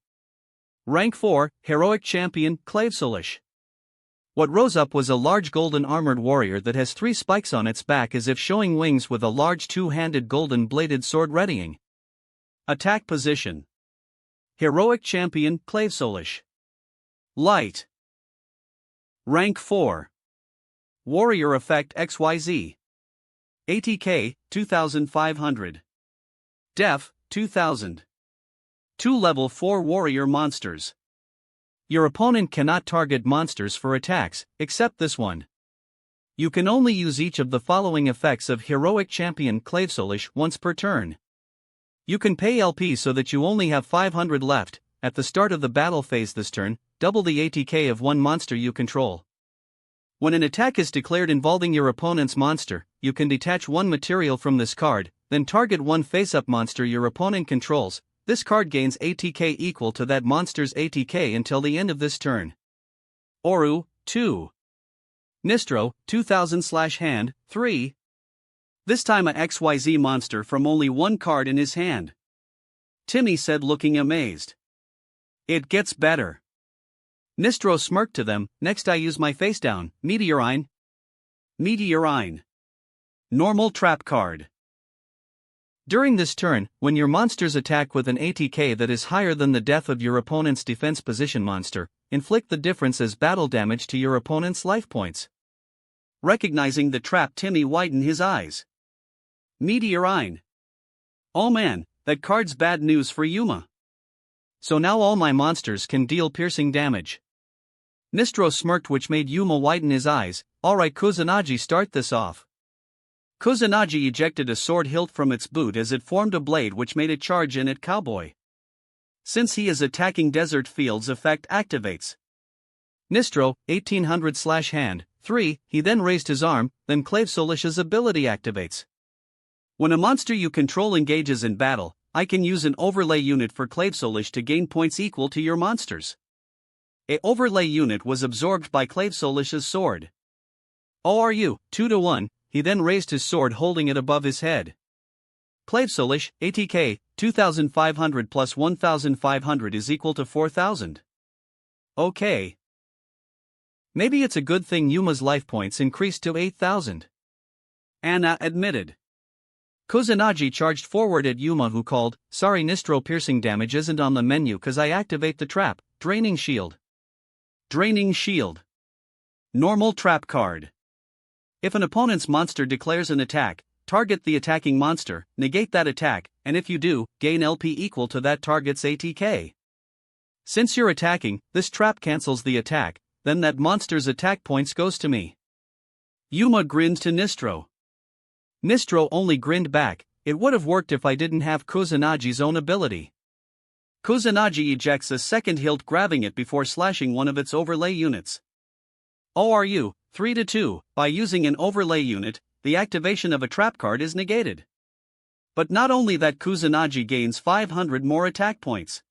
Rank 4, Heroic Champion, Clavesolish. What rose up was a large golden armored warrior that has 3 spikes on its back as if showing wings with a large 2-handed golden bladed sword readying. Attack position. Heroic Champion, Clavesolish. Light. Rank 4. Warrior effect XYZ. ATK, 2,500. Def, 2,000. 2 level 4 warrior monsters. Your opponent cannot target monsters for attacks, except this one. You can only use each of the following effects of Heroic Champion Clavesolish once per turn. You can pay LP so that you only have 500 left. At the start of the battle phase this turn, double the ATK of one monster you control. When an attack is declared involving your opponent's monster, you can detach one material from this card, then target one face-up monster your opponent controls. This card gains ATK equal to that monster's ATK until the end of this turn. Oru, 2. Nistro, 2000/hand, 3. This time a XYZ monster from only one card in his hand. Timmy said, looking amazed. It gets better. Nistro smirked to them. Next I use my face down, Meteorine. Meteorine. Normal trap card. During this turn, when your monsters attack with an ATK that is higher than the depth of your opponent's defense position monster, inflict the difference as battle damage to your opponent's life points. Recognizing the trap, Timmy widened his eyes. Meteorine. Oh man, that card's bad news for Yuma. So now all my monsters can deal piercing damage. Nistro smirked, which made Yuma widen his eyes. Alright Kusanagi, start this off. Kusanagi ejected a sword hilt from its boot as it formed a blade which made it charge in at Cowboy. Since he is attacking Desert Fields, effect activates. Nistro, 1800/hand, 3, he then raised his arm, then Clave Solish's ability activates. When a monster you control engages in battle, I can use an overlay unit for Clave Solish to gain points equal to your monsters. A overlay unit was absorbed by Clave Solish's sword. ORU, 2-1, he then raised his sword holding it above his head. Clave Solish, ATK, 2500 plus 1500 is equal to 4000. Okay. Maybe it's a good thing Yuma's life points increased to 8000. Anna admitted. Kusanagi charged forward at Yuma, who called, sorry Nistro, piercing damage isn't on the menu cause I activate the trap, Draining Shield. Draining Shield. Normal trap card. If an opponent's monster declares an attack, target the attacking monster, negate that attack, and if you do, gain LP equal to that target's ATK. Since you're attacking, this trap cancels the attack, then that monster's attack points goes to me. Yuma grinned to Nistro. Nistro only grinned back. It would have worked if I didn't have Kusanagi's own ability. Kusanagi ejects a second hilt, grabbing it before slashing one of its overlay units. ORU, 3-2, by using an overlay unit, the activation of a trap card is negated. But not only that, Kusanagi gains 500 more attack points.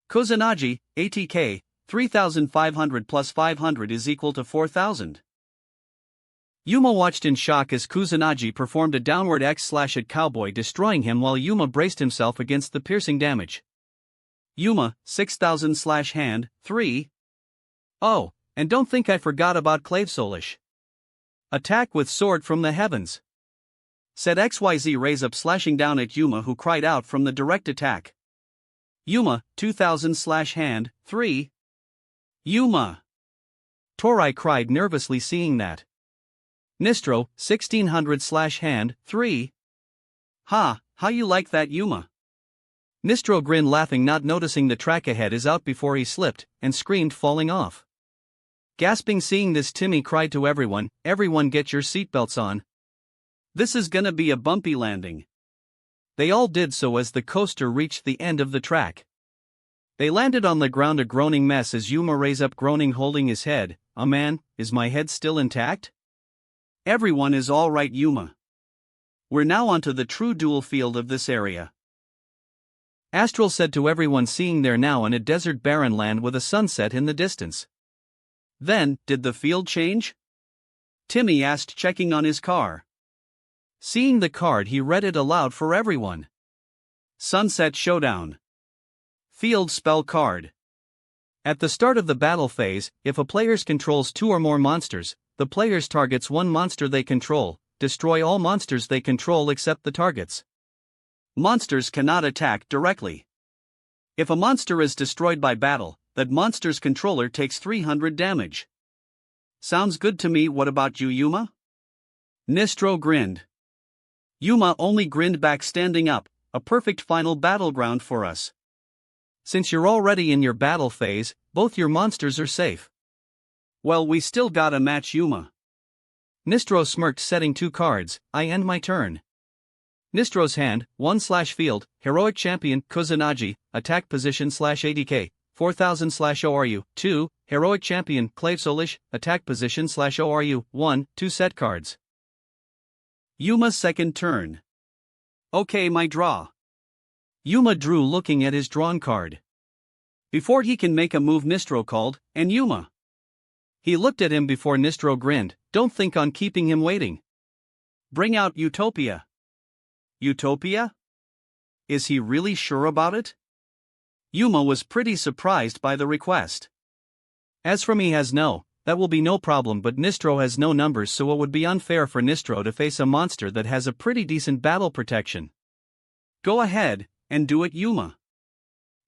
Kusanagi, ATK, 3500 plus 500 is equal to 4000. Yuma watched in shock as Kusanagi performed a downward X slash at Cowboy, destroying him while Yuma braced himself against the piercing damage. Yuma, 6000/hand, 3. Oh, and don't think I forgot about Clave Solish. Attack with sword from the heavens. Said XYZ, raise up, slashing down at Yuma, who cried out from the direct attack. Yuma, 2000/hand, 3. Yuma. Torai cried nervously, seeing that. Nistro, 1600/hand, 3. Ha, how you like that, Yuma? Nistro grinned, laughing, not noticing the track ahead is out before he slipped, and screamed, falling off. Gasping, seeing this, Timmy cried to everyone, everyone get your seatbelts on. This is gonna be a bumpy landing. They all did so as the coaster reached the end of the track. They landed on the ground, a groaning mess, as Yuma raised up, groaning, holding his head. Oh man, is my head still intact? Everyone is all right, Yuma. We're now onto the true dual field of this area. Astral said to everyone, seeing they're now in a desert barren land with a sunset in the distance. Then, did the field change? Timmy asked, checking on his car. Seeing the card, he read it aloud for everyone. Sunset Showdown. Field spell card. At the start of the battle phase, if a player controls 2 or more monsters, the player targets one monster they control, destroy all monsters they control except the targets. Monsters cannot attack directly. If a monster is destroyed by battle, that monster's controller takes 300 damage. Sounds good to me. What about you, Yuma? Nistro grinned. Yuma only grinned back, standing up. A perfect final battleground for us. Since you're already in your battle phase, both your monsters are safe. Well, we still gotta match Yuma. Nistro smirked, setting 2 cards. I end my turn. Nistro's hand, 1/field, heroic champion, Kusanagi, attack position /ADK, 4000/ORU, 2, Heroic Champion, Clave Solish, Attack Position/ORU, 1, 2 set cards. Yuma's second turn. Okay, my draw. Yuma drew looking at his drawn card. Before he can make a move, Nistro called, and Yuma. He looked at him before Nistro grinned, don't think on keeping him waiting. Bring out Utopia. Utopia? Is he really sure about it? Yuma was pretty surprised by the request. As for me, that will be no problem, but Nistro has no numbers, so it would be unfair for Nistro to face a monster that has a pretty decent battle protection. Go ahead, and do it, Yuma.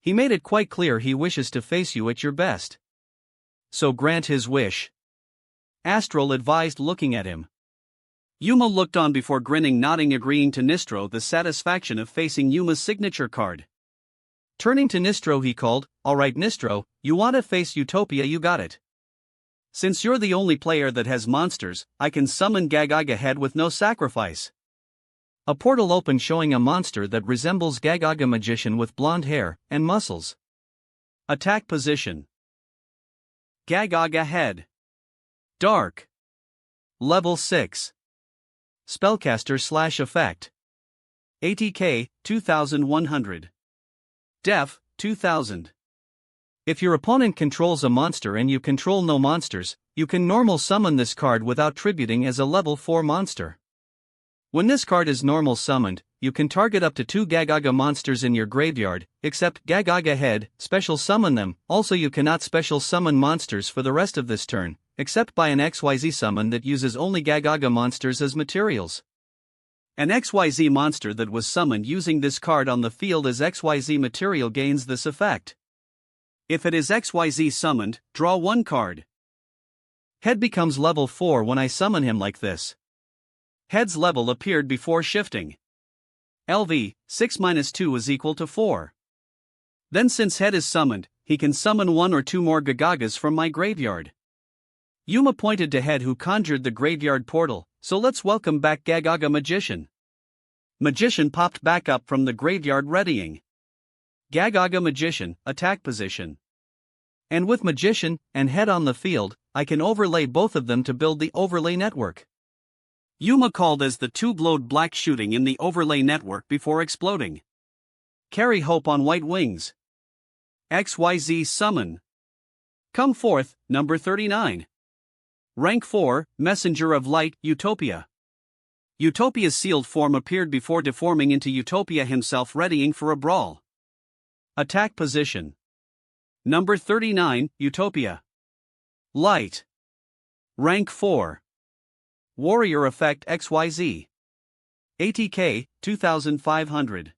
He made it quite clear he wishes to face you at your best. So grant his wish. Astral advised, looking at him. Yuma looked on before grinning, nodding, agreeing to Nistro the satisfaction of facing Yuma's signature card. Turning to Nistro, he called, alright Nistro, you want to face Utopia, you got it. Since you're the only player that has monsters, I can summon Gagaga Head with no sacrifice. A portal opened, showing a monster that resembles Gagaga Magician with blonde hair and muscles. Attack position. Gagaga Head. Dark. Level 6. Spellcaster/effect. ATK, 2100. Def, 2000. If your opponent controls a monster and you control no monsters, you can normal summon this card without tributing as a level 4 monster. When this card is normal summoned, you can target up to 2 Gagaga monsters in your graveyard, except Gagaga Head, special summon them. Also, you cannot special summon monsters for the rest of this turn, except by an XYZ summon that uses only Gagaga monsters as materials. An XYZ monster that was summoned using this card on the field as XYZ material gains this effect. If it is XYZ summoned, draw 1 card. Head becomes level 4 when I summon him like this. Head's level appeared before shifting. LV, 6-2 is equal to 4. Then since Head is summoned, he can summon 1 or 2 more Gagagas from my graveyard. Yuma pointed to Head, who conjured the graveyard portal, so let's welcome back Gagaga Magician. Magician popped back up from the graveyard, readying. Gagaga Magician, attack position. And with Magician and Head on the field, I can overlay both of them to build the overlay network. Yuma called as the 2 glowed black, shooting in the overlay network before exploding. Carry hope on white wings. XYZ summon. Come forth, number 39. Rank 4, Messenger of Light, Utopia. Utopia's sealed form appeared before deforming into Utopia himself, readying for a brawl. Attack position. Number 39, Utopia. Light. Rank 4. Warrior effect XYZ. ATK, 2500.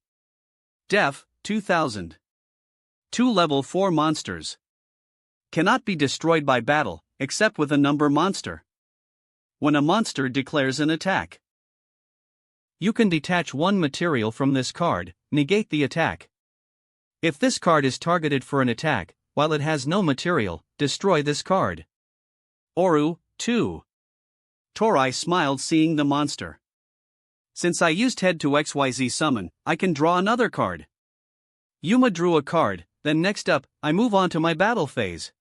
Def, 2000. 2 level 4 monsters. Cannot be destroyed by battle, except with a number monster. When a monster declares an attack, you can detach 1 material from this card, negate the attack. If this card is targeted for an attack, while it has no material, destroy this card. Oru, 2. Torai smiled, seeing the monster. Since I used Head to XYZ summon, I can draw another card. Yuma drew a card, then next up, I move on to my battle phase.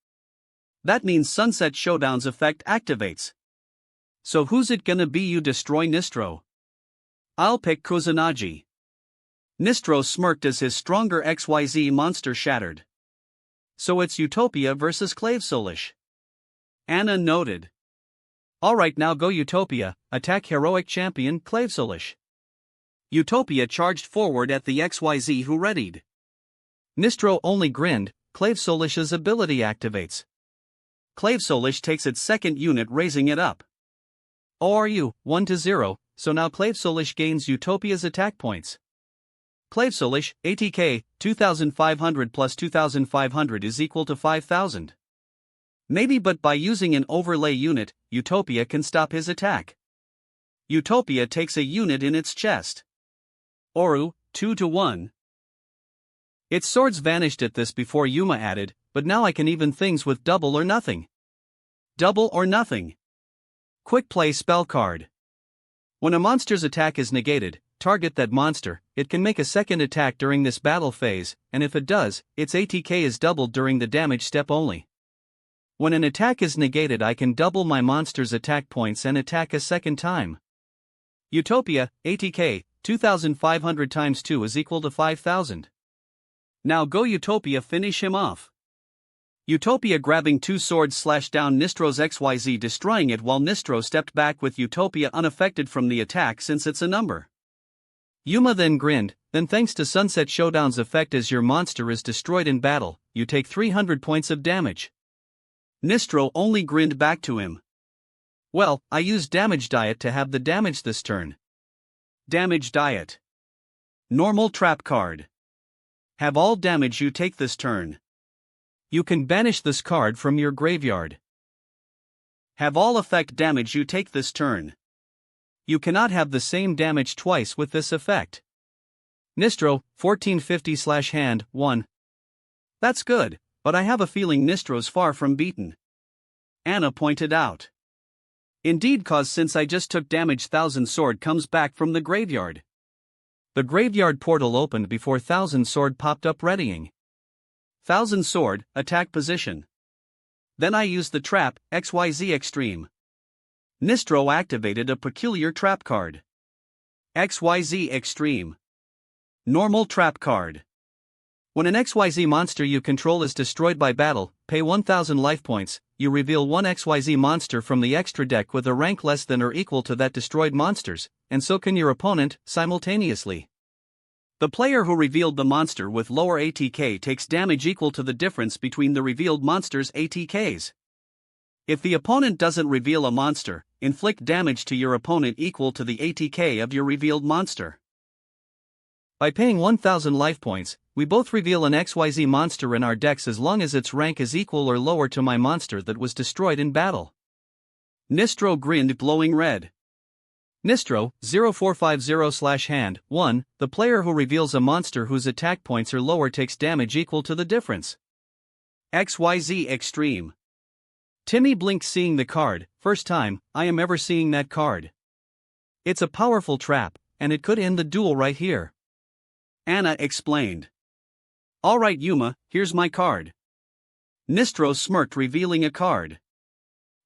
That means Sunset Showdown's effect activates. So who's it gonna be? You destroy Nistro? I'll pick Kusanagi. Nistro smirked as his stronger XYZ monster shattered. So it's Utopia versus Clave Solish. Anna noted. Alright, now go Utopia, attack Heroic Champion Clave Solish. Utopia charged forward at the XYZ, who readied. Nistro only grinned. Clave Solish's ability activates. Clave Solish takes its second unit, raising it up. ORU, 1-0, so now Clave Solish gains Utopia's attack points. Clave Solish, ATK, 2500 plus 2500 is equal to 5000. Maybe, but by using an overlay unit, Utopia can stop his attack. Utopia takes a unit in its chest. Oru, 2-1. Its swords vanished at this before Yuma added, but now I can even things with double or nothing. Double or nothing. Quick play spell card. When a monster's attack is negated, target that monster. It can make a second attack during this battle phase, and if it does, its ATK is doubled during the damage step only. When an attack is negated, I can double my monster's attack points and attack a second time. Utopia, ATK, 2500 times 2 is equal to 5000. Now go Utopia, finish him off. Utopia grabbing 2 swords slashed down Nistro's XYZ, destroying it while Nistro stepped back with Utopia unaffected from the attack since it's a number. Yuma then grinned, then thanks to Sunset Showdown's effect, as your monster is destroyed in battle, you take 300 points of damage. Nistro only grinned back to him. Well, I used damage diet to have the damage this turn. Damage diet. Normal trap card. Have all damage you take this turn. You can banish this card from your graveyard. Have all effect damage you take this turn. You cannot have the same damage twice with this effect. Nistro, 1450/hand, 1. That's good, but I have a feeling Nistro's far from beaten. Anna pointed out. Indeed, cause since I just took damage, Thousand Sword comes back from the graveyard. The graveyard portal opened before Thousand Sword popped up readying. Thousand Sword, attack position. Then I used the trap, XYZ Extreme. Nistro activated a peculiar trap card. XYZ Extreme. Normal trap card. When an XYZ monster you control is destroyed by battle, pay 1000 life points, you reveal one XYZ monster from the extra deck with a rank less than or equal to that destroyed monster's, and so can your opponent, simultaneously. The player who revealed the monster with lower ATK takes damage equal to the difference between the revealed monster's ATKs. If the opponent doesn't reveal a monster, inflict damage to your opponent equal to the ATK of your revealed monster. By paying 1000 life points, we both reveal an XYZ monster in our decks as long as its rank is equal or lower to my monster that was destroyed in battle. Nistro grinned, glowing red. Nistro, 0450/hand, 1, the player who reveals a monster whose attack points are lower takes damage equal to the difference. XYZ Extreme. Timmy blinked, seeing the card. First time I am ever seeing that card. It's a powerful trap, and it could end the duel right here. Anna explained. Alright Yuma, here's my card. Nistro smirked, revealing a card.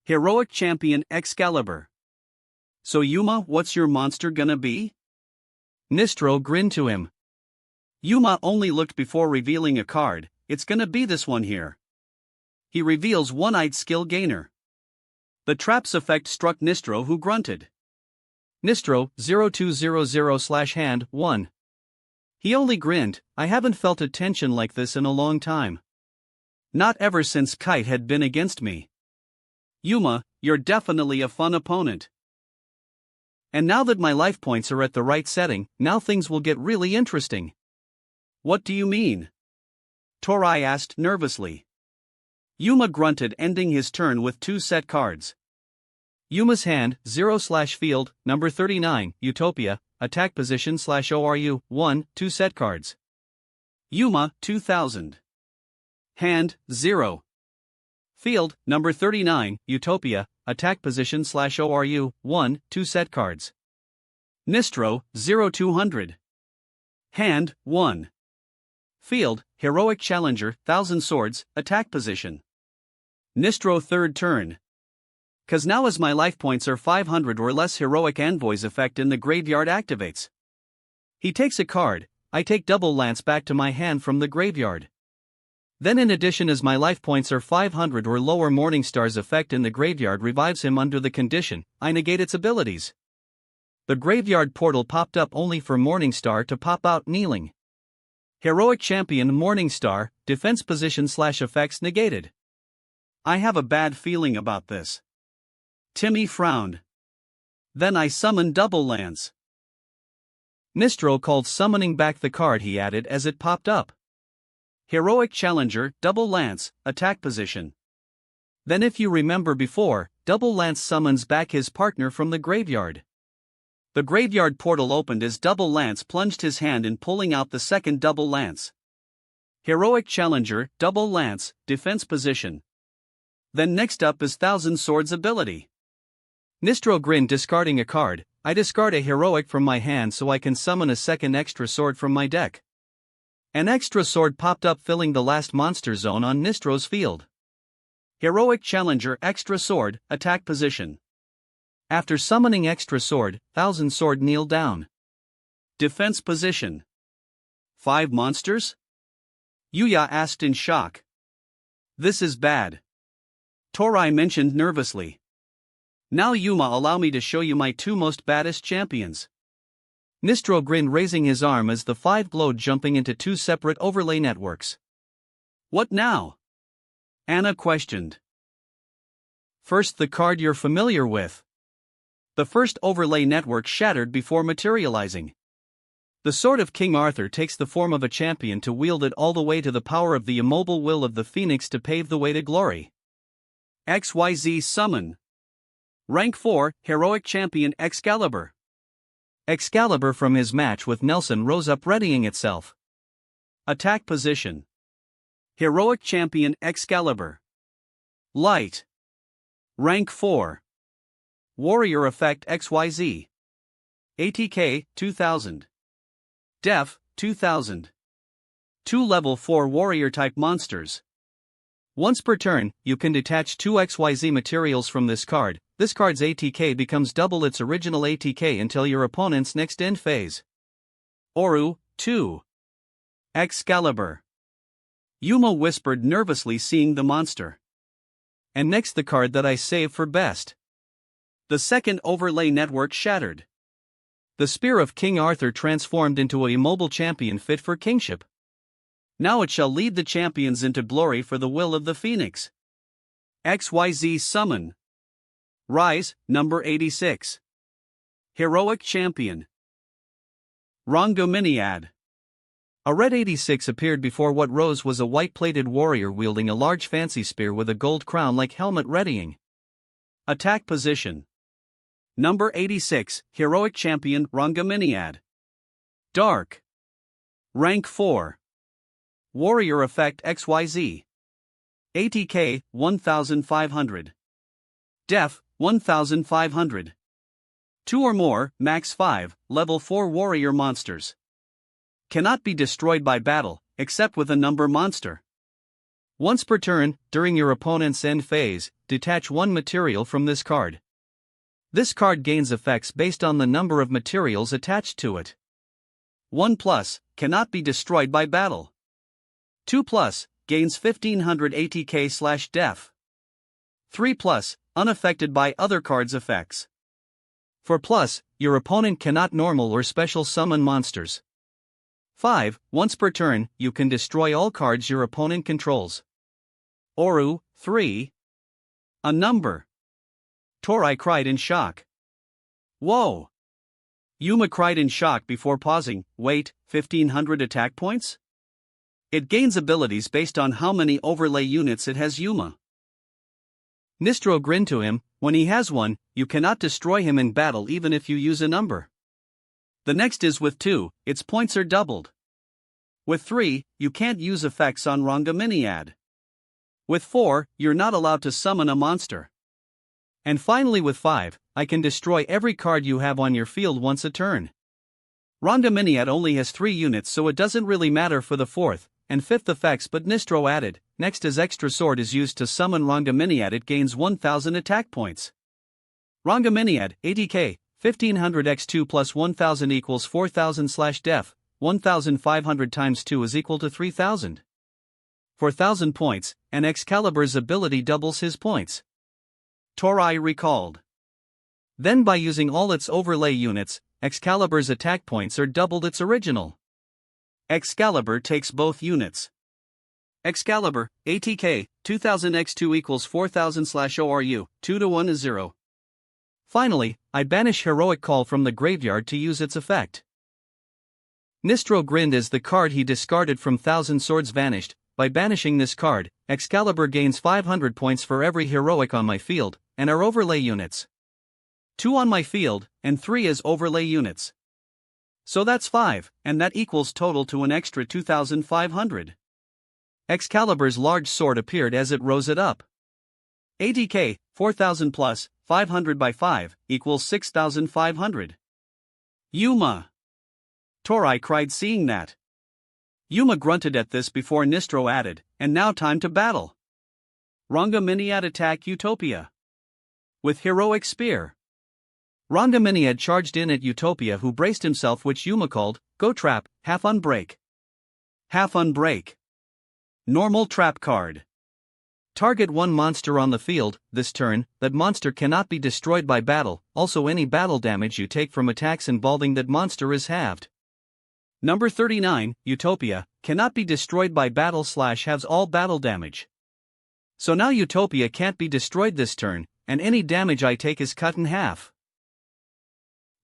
Heroic Champion Excalibur. So Yuma, what's your monster gonna be? Nistro grinned to him. Yuma only looked before revealing a card. It's gonna be this one here. He reveals One-Eyed Skill Gainer. The trap's effect struck Nistro, who grunted. Nistro, 0200/hand, 1. He only grinned. I haven't felt a tension like this in a long time. Not ever since Kite had been against me. Yuma, you're definitely a fun opponent. And now that my life points are at the right setting, now things will get really interesting. What do you mean? Torai asked nervously. Yuma grunted, ending his turn with 2 set cards. Yuma's hand, 0/field, number 39, Utopia, attack position /ORU, 1, 2 set cards. Yuma, 2000. Hand, 0. Field, number 39, Utopia, attack position /ORU, 1, 2 set cards. Nistro, 0200. Hand, 1. Field, Heroic Challenger, Thousand Swords, attack position. Nistro, third turn. Cause now as my life points are 500 or less, Heroic Envoy's effect in the graveyard activates. He takes a card, I take Double Lance back to my hand from the graveyard. Then in addition, as my life points are 500 or lower, Morningstar's effect in the graveyard revives him under the condition, I negate its abilities. The graveyard portal popped up only for Morningstar to pop out kneeling. Heroic Champion Morningstar, defense position /effects negated. I have a bad feeling about this. Timmy frowned. Then I summoned Double Lance. Nistro called summoning back the card he added as it popped up. Heroic Challenger, Double Lance, attack position. Then if you remember before, Double Lance summons back his partner from the graveyard. The graveyard portal opened as Double Lance plunged his hand in, pulling out the second Double Lance. Heroic Challenger, Double Lance, defense position. Then next up is Thousand Swords ability. Nistro grinned, discarding a card. I discard a heroic from my hand so I can summon a second extra sword from my deck. An extra sword popped up, filling the last monster zone on Nistro's field. Heroic Challenger Extra Sword, attack position. After summoning extra sword, Thousand Sword kneel down. Defense position. 5 monsters? Yuya asked in shock. This is bad. Torai mentioned nervously. Now Yuma, allow me to show you my 2 most baddest champions. Nistro grinned, raising his arm as the 5 glowed, jumping into 2 separate overlay networks. What now? Anna questioned. First, the card you're familiar with. The first overlay network shattered before materializing. The Sword of King Arthur takes the form of a champion to wield it all the way to the power of the immobile will of the Phoenix to pave the way to glory. XYZ Summon. Rank 4, Heroic Champion Excalibur. Excalibur from his match with Nelson rose up, readying itself. Attack position. Heroic Champion Excalibur. Light. Rank 4. Warrior Effect XYZ. ATK 2000. Def 2000. 2 level 4 warrior type monsters. Once per turn, you can detach 2 XYZ materials from this card. This card's ATK becomes double its original ATK until your opponent's next end phase. Oru 2. Excalibur. Yuma whispered nervously, seeing the monster. And next, the card that I saved for best. The second overlay network shattered. The Spear of King Arthur transformed into a immobile champion fit for kingship. Now it shall lead the champions into glory for the will of the Phoenix. XYZ Summon. Rise, number 86. Heroic Champion. Rongominiad. A red 86 appeared before what rose was a white-plated warrior wielding a large fancy spear with a gold crown like helmet, readying. Attack position. Number 86, Heroic Champion Rongominiad. Dark. Rank 4. Warrior Effect XYZ. ATK 1500. Def 1500. 2 or more, max 5, level 4 warrior monsters. Cannot be destroyed by battle, except with a number monster. Once per turn, during your opponent's end phase, detach 1 material from this card. This card gains effects based on the number of materials attached to it. 1+, cannot be destroyed by battle. 2+, gains 1500 ATK/def. 3+, unaffected by other cards' effects. 4+, your opponent cannot normal or special summon monsters. 5, once per turn, you can destroy all cards your opponent controls. Oru 3. A number. Torai cried in shock. Whoa! Yuma cried in shock before pausing. Wait, 1500 attack points? It gains abilities based on how many overlay units it has. Yuma. Nistro grinned to him. When he has 1, you cannot destroy him in battle even if you use a number. The next is with 2, its points are doubled. With 3, you can't use effects on Rongominiad. With 4, you're not allowed to summon a monster. And finally with 5, I can destroy every card you have on your field once a turn. Rongominiad only has 3 units, so it doesn't really matter for the 4th and 5th effects, but Nistro added, next as extra sword is used to summon Rongominiad, it gains 1000 attack points. Rongominiad, ATK, 1500 x 2 plus 1000 equals 4000/def, 1500 times 2 is equal to 3000. For 1000 points, and Excalibur's ability doubles his points. Torai recalled. Then by using all its overlay units, Excalibur's attack points are doubled its original. Excalibur takes both units. Excalibur, ATK, 2000 x 2 equals 4000/ORU, 2 to 1 is 0. Finally, I banish Heroic Call from the graveyard to use its effect. Nistro grinned as the card he discarded from Thousand Swords vanished. By banishing this card, Excalibur gains 500 points for every heroic on my field, and are overlay units. 2 on my field, and 3 as overlay units. So that's 5, and that equals total to an extra 2500. Excalibur's large sword appeared as it rose it up. 80k, 4000 plus, 500 by 5, equals 6500. Yuma! Torai cried seeing that. Yuma grunted at this before Nistro added, and now time to battle. Rangaminiad attack Utopia. With heroic spear. Rangaminiad charged in at Utopia, who braced himself, which Yuma called, go trap, half unbreak. Half unbreak. Normal trap card. Target one monster on the field, this turn. That monster cannot be destroyed by battle, also any battle damage you take from attacks involving that monster is halved. Number 39, Utopia, cannot be destroyed by battle / halves all battle damage. So now Utopia can't be destroyed this turn, and any damage I take is cut in half.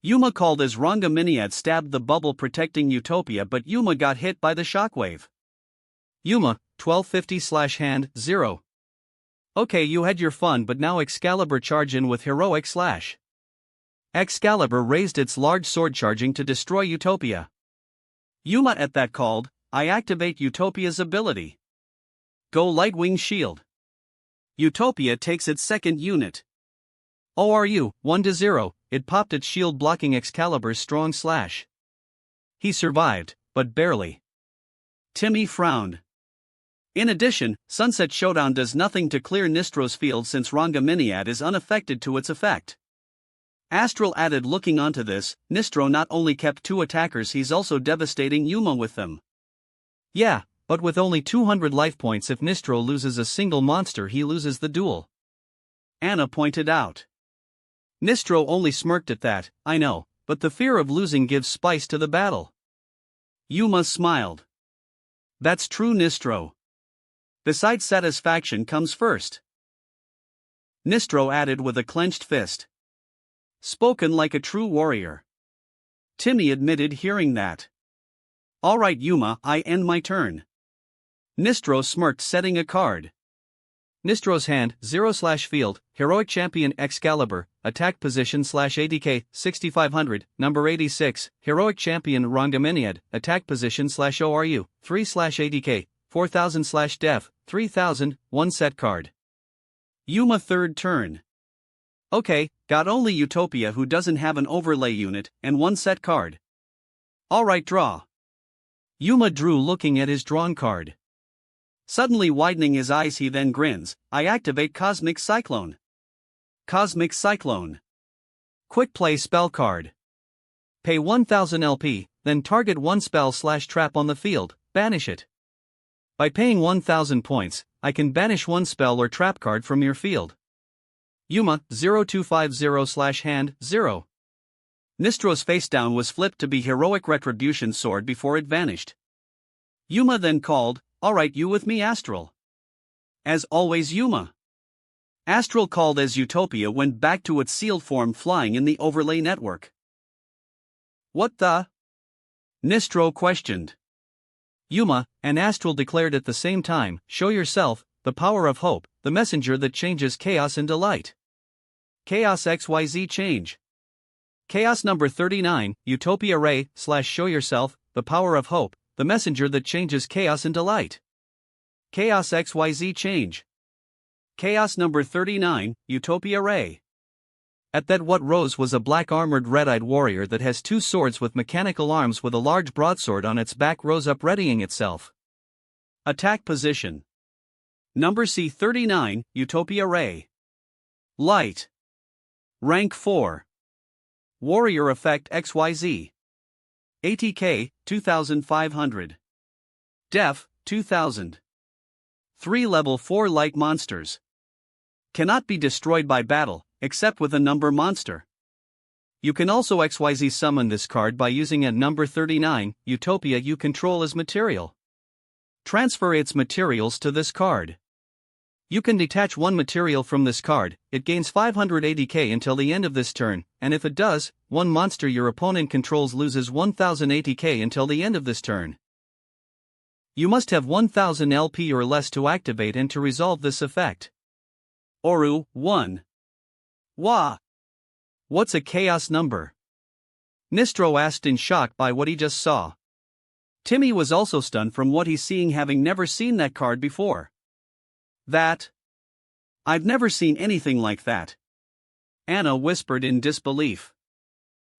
Yuma called as Rangaminiad stabbed the bubble protecting Utopia, but Yuma got hit by the shockwave. Yuma, 1250 / hand, 0. Okay, you had your fun, but now Excalibur charge in with heroic slash. Excalibur raised its large sword charging to destroy Utopia. Yuma at that called, I activate Utopia's ability. Go Lightwing Shield. Utopia takes its second unit. ORU, 1-0, it popped its shield blocking Excalibur's strong slash. He survived, but barely. Timmy frowned. In addition, Sunset Showdown does nothing to clear Nistro's field since Rangaminiad is unaffected to its effect. Astral added, looking onto this, Nistro not only kept 2 attackers, he's also devastating Yuma with them. Yeah, but with only 200 life points, if Nistro loses a single monster he loses the duel. Anna pointed out. Nistro only smirked at that, I know, but the fear of losing gives spice to the battle. Yuma smiled. That's true, Nistro. Besides, satisfaction comes first. Nistro added with a clenched fist. Spoken like a true warrior. Timmy admitted hearing that. Alright Yuma, I end my turn. Nistro smirked, setting a card. Nistro's hand, 0/field, Heroic Champion Excalibur, Attack Position /ADK, 6500, Number 86, Heroic Champion Rangaminiad, Attack Position /ORU, 3/ADK, 4000/Def, 3000, 1 set card. Yuma third turn. Okay, got only Utopia who doesn't have an overlay unit, and 1 set card. Alright, draw. Yuma drew, looking at his drawn card. Suddenly widening his eyes, he then grins, I activate Cosmic Cyclone. Cosmic Cyclone. Quick play spell card. Pay 1000 LP, then target 1 spell / trap on the field, banish it. By paying 1000 points, I can banish 1 spell or trap card from your field. Yuma, 0250 / hand, 0. Nistro's face down was flipped to be Heroic Retribution Sword before it vanished. Yuma then called, alright, you with me, Astral? As always, Yuma. Astral called as Utopia went back to its sealed form, flying in the overlay network. What the? Nistro questioned. Yuma and Astral declared at the same time, show yourself, the power of hope, the messenger that changes chaos into light. Chaos XYZ change. Chaos number 39, Utopia Ray / show yourself, the power of hope, the messenger that changes chaos into light. Chaos XYZ change. Chaos number 39, Utopia Ray. At that, what rose was a black armored red-eyed warrior that has 2 swords with mechanical arms with a large broadsword on its back, rose up readying itself. Attack position. Number C39, Utopia Ray. Light. Rank 4. Warrior effect XYZ. ATK, 2500. Def, 2000. 3 level 4 light monsters. Cannot be destroyed by battle, except with a number monster. You can also XYZ summon this card by using a number 39, Utopia you control as material. Transfer its materials to this card. You can detach 1 material from this card, it gains 500 ADK until the end of this turn, and if it does, 1 monster your opponent controls loses 1000 ATK until the end of this turn. You must have 1000 LP or less to activate and to resolve this effect. Oru, 1. Wah! What's a chaos number? Nistro asked in shock by what he just saw. Timmy was also stunned from what he's seeing, having never seen that card before. That. I've never seen anything like that. Anna whispered in disbelief.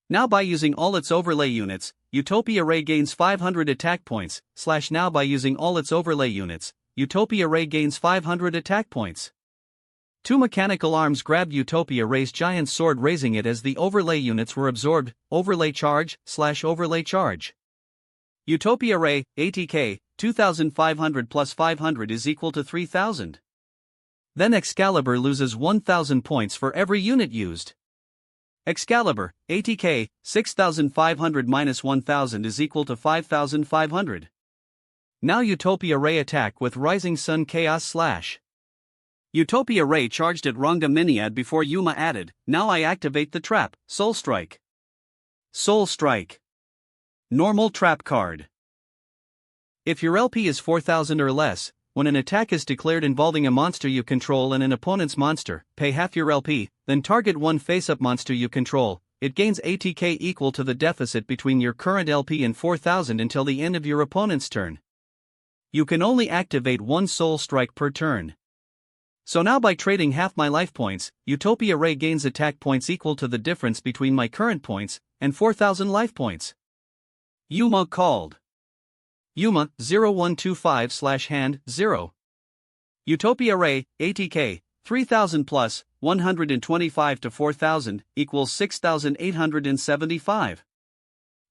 Now by using all its overlay units, Utopia Ray gains 500 attack points, now by using all its overlay units, Utopia Ray gains 500 attack points. Two mechanical arms grabbed Utopia Ray's giant sword, raising it as the overlay units were absorbed. Overlay charge, overlay charge. Utopia Ray, ATK, 2500 plus 500 is equal to 3000. Then Excalibur loses 1000 points for every unit used. Excalibur, ATK, 6500 minus 1000 is equal to 5500. Now Utopia Ray attack with Rising Sun Chaos Slash. Utopia Ray charged at Ranga Miniad before Yuma added. Now I activate the trap, Soul Strike. Soul Strike. Normal trap card. If your LP is 4000 or less, when an attack is declared involving a monster you control and an opponent's monster, pay half your LP, then target one face-up monster you control. It gains ATK equal to the deficit between your current LP and 4000 until the end of your opponent's turn. You can only activate one Soul Strike per turn. So now by trading half my life points, Utopia Ray gains attack points equal to the difference between my current points and 4000 life points. Yuma called. Yuma, 0125/hand, 0. Utopia Ray, ATK, 3000 plus, 125 to 4000, equals 6875.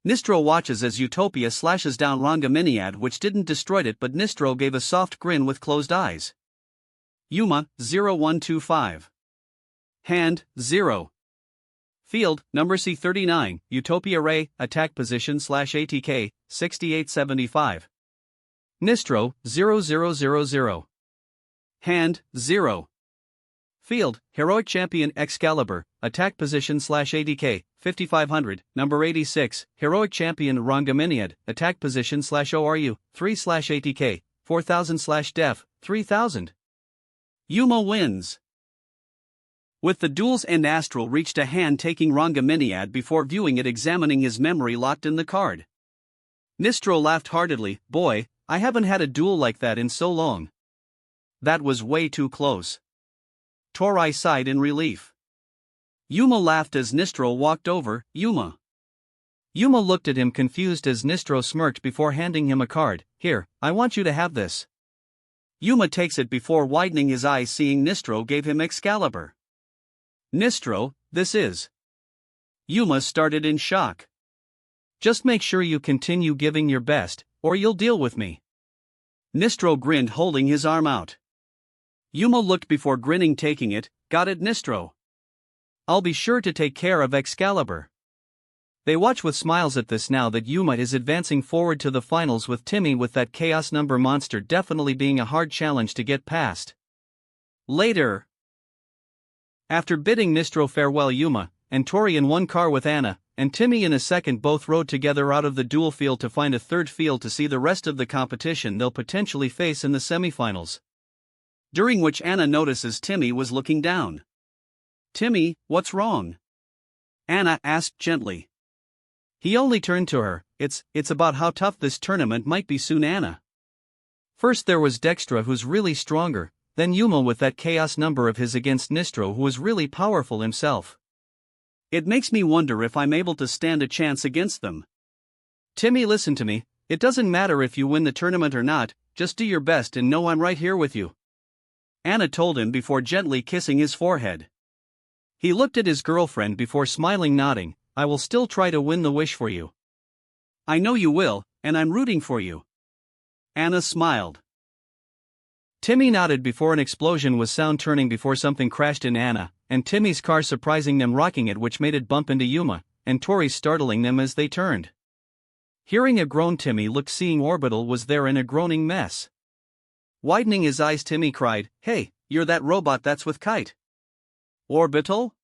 Nistro watches as Utopia slashes down Ranga Miniad, which didn't destroy it, but Nistro gave a soft grin with closed eyes. Yuma, 0125. Hand, 0. Field, number C39, Utopia Ray, attack position /ATK, 6875. Nistro, 0000. Hand, 0. Field, Heroic Champion Excalibur, attack position /ATK, 5500, number 86, Heroic Champion Ranga Miniad, attack position /ORU, 3/ATK, 4000/def, 3000. Yuma wins. With the duel's end, Astral reached a hand taking Ranga Miniad before viewing it, examining his memory locked in the card. Nistro laughed heartedly. Boy, I haven't had a duel like that in so long. That was way too close. Tori sighed in relief. Yuma laughed as Nistro walked over. Yuma. Yuma looked at him confused as Nistro smirked before handing him a card. Here, I want you to have this. Yuma takes it before widening his eyes, seeing Nistro gave him Excalibur. Nistro, this is. Yuma started in shock. Just make sure you continue giving your best, or you'll deal with me. Nistro grinned, holding his arm out. Yuma looked before grinning, taking it. Got it, Nistro. I'll be sure to take care of Excalibur. They watch with smiles at this now that Yuma is advancing forward to the finals with Timmy, with that chaos number monster definitely being a hard challenge to get past. Later. After bidding Nistro farewell, Yuma and Tori in one car with Anna and Timmy in a second both rode together out of the duel field to find a third field to see the rest of the competition they'll potentially face in the semifinals. During which Anna notices Timmy was looking down. Timmy, what's wrong? Anna asked gently. He only turned to her. It's about how tough this tournament might be soon, Anna. First there was Dextra, who's really stronger, then Yuma with that chaos number of his against Nistro, who was really powerful himself. It makes me wonder if I'm able to stand a chance against them. Timmy, listen to me, it doesn't matter if you win the tournament or not, just do your best and know I'm right here with you. Anna told him before gently kissing his forehead. He looked at his girlfriend before smiling, nodding. I will still try to win the wish for you. I know you will, and I'm rooting for you. Anna smiled. Timmy nodded before an explosion was sound, turning before something crashed in Anna and Timmy's car, surprising them, rocking it, which made it bump into Yuma and Tori, startling them as they turned. Hearing a groan, Timmy looked, seeing Orbital was there in a groaning mess. Widening his eyes, Timmy cried, Hey, you're that robot that's with Kite. Orbital?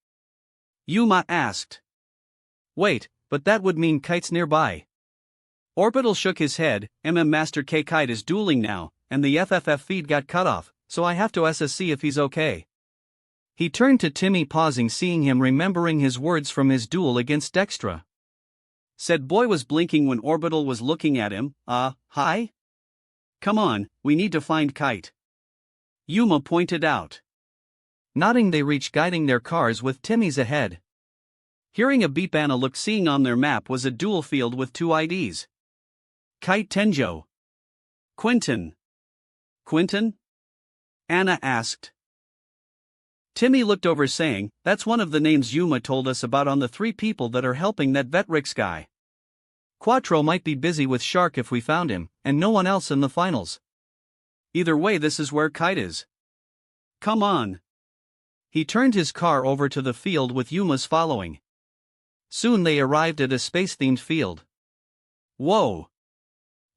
Yuma asked. Wait, but that would mean Kite's nearby. Orbital shook his head. Master K Kite is dueling now, and the FFF feed got cut off, so I have to see if he's okay. He turned to Timmy, pausing, seeing him remembering his words from his duel against Dextra. Said boy was blinking when Orbital was looking at him. Hi? Come on, we need to find Kite. Yuma pointed out. Nodding, they reached, guiding their cars with Timmy's ahead. Hearing a beep, Anna looked, seeing on their map was a dual field with 2 IDs. Kite Tenjo. Quentin. Quentin? Anna asked. Timmy looked over, saying, "That's one of the names Yuma told us about on the 3 people that are helping that Vetrix guy. Quattro might be busy with Shark if we found him, and no one else in the finals. Either way, this is where Kite is. Come on." He turned his car over to the field with Yuma's following. Soon they arrived at a space-themed field. Whoa!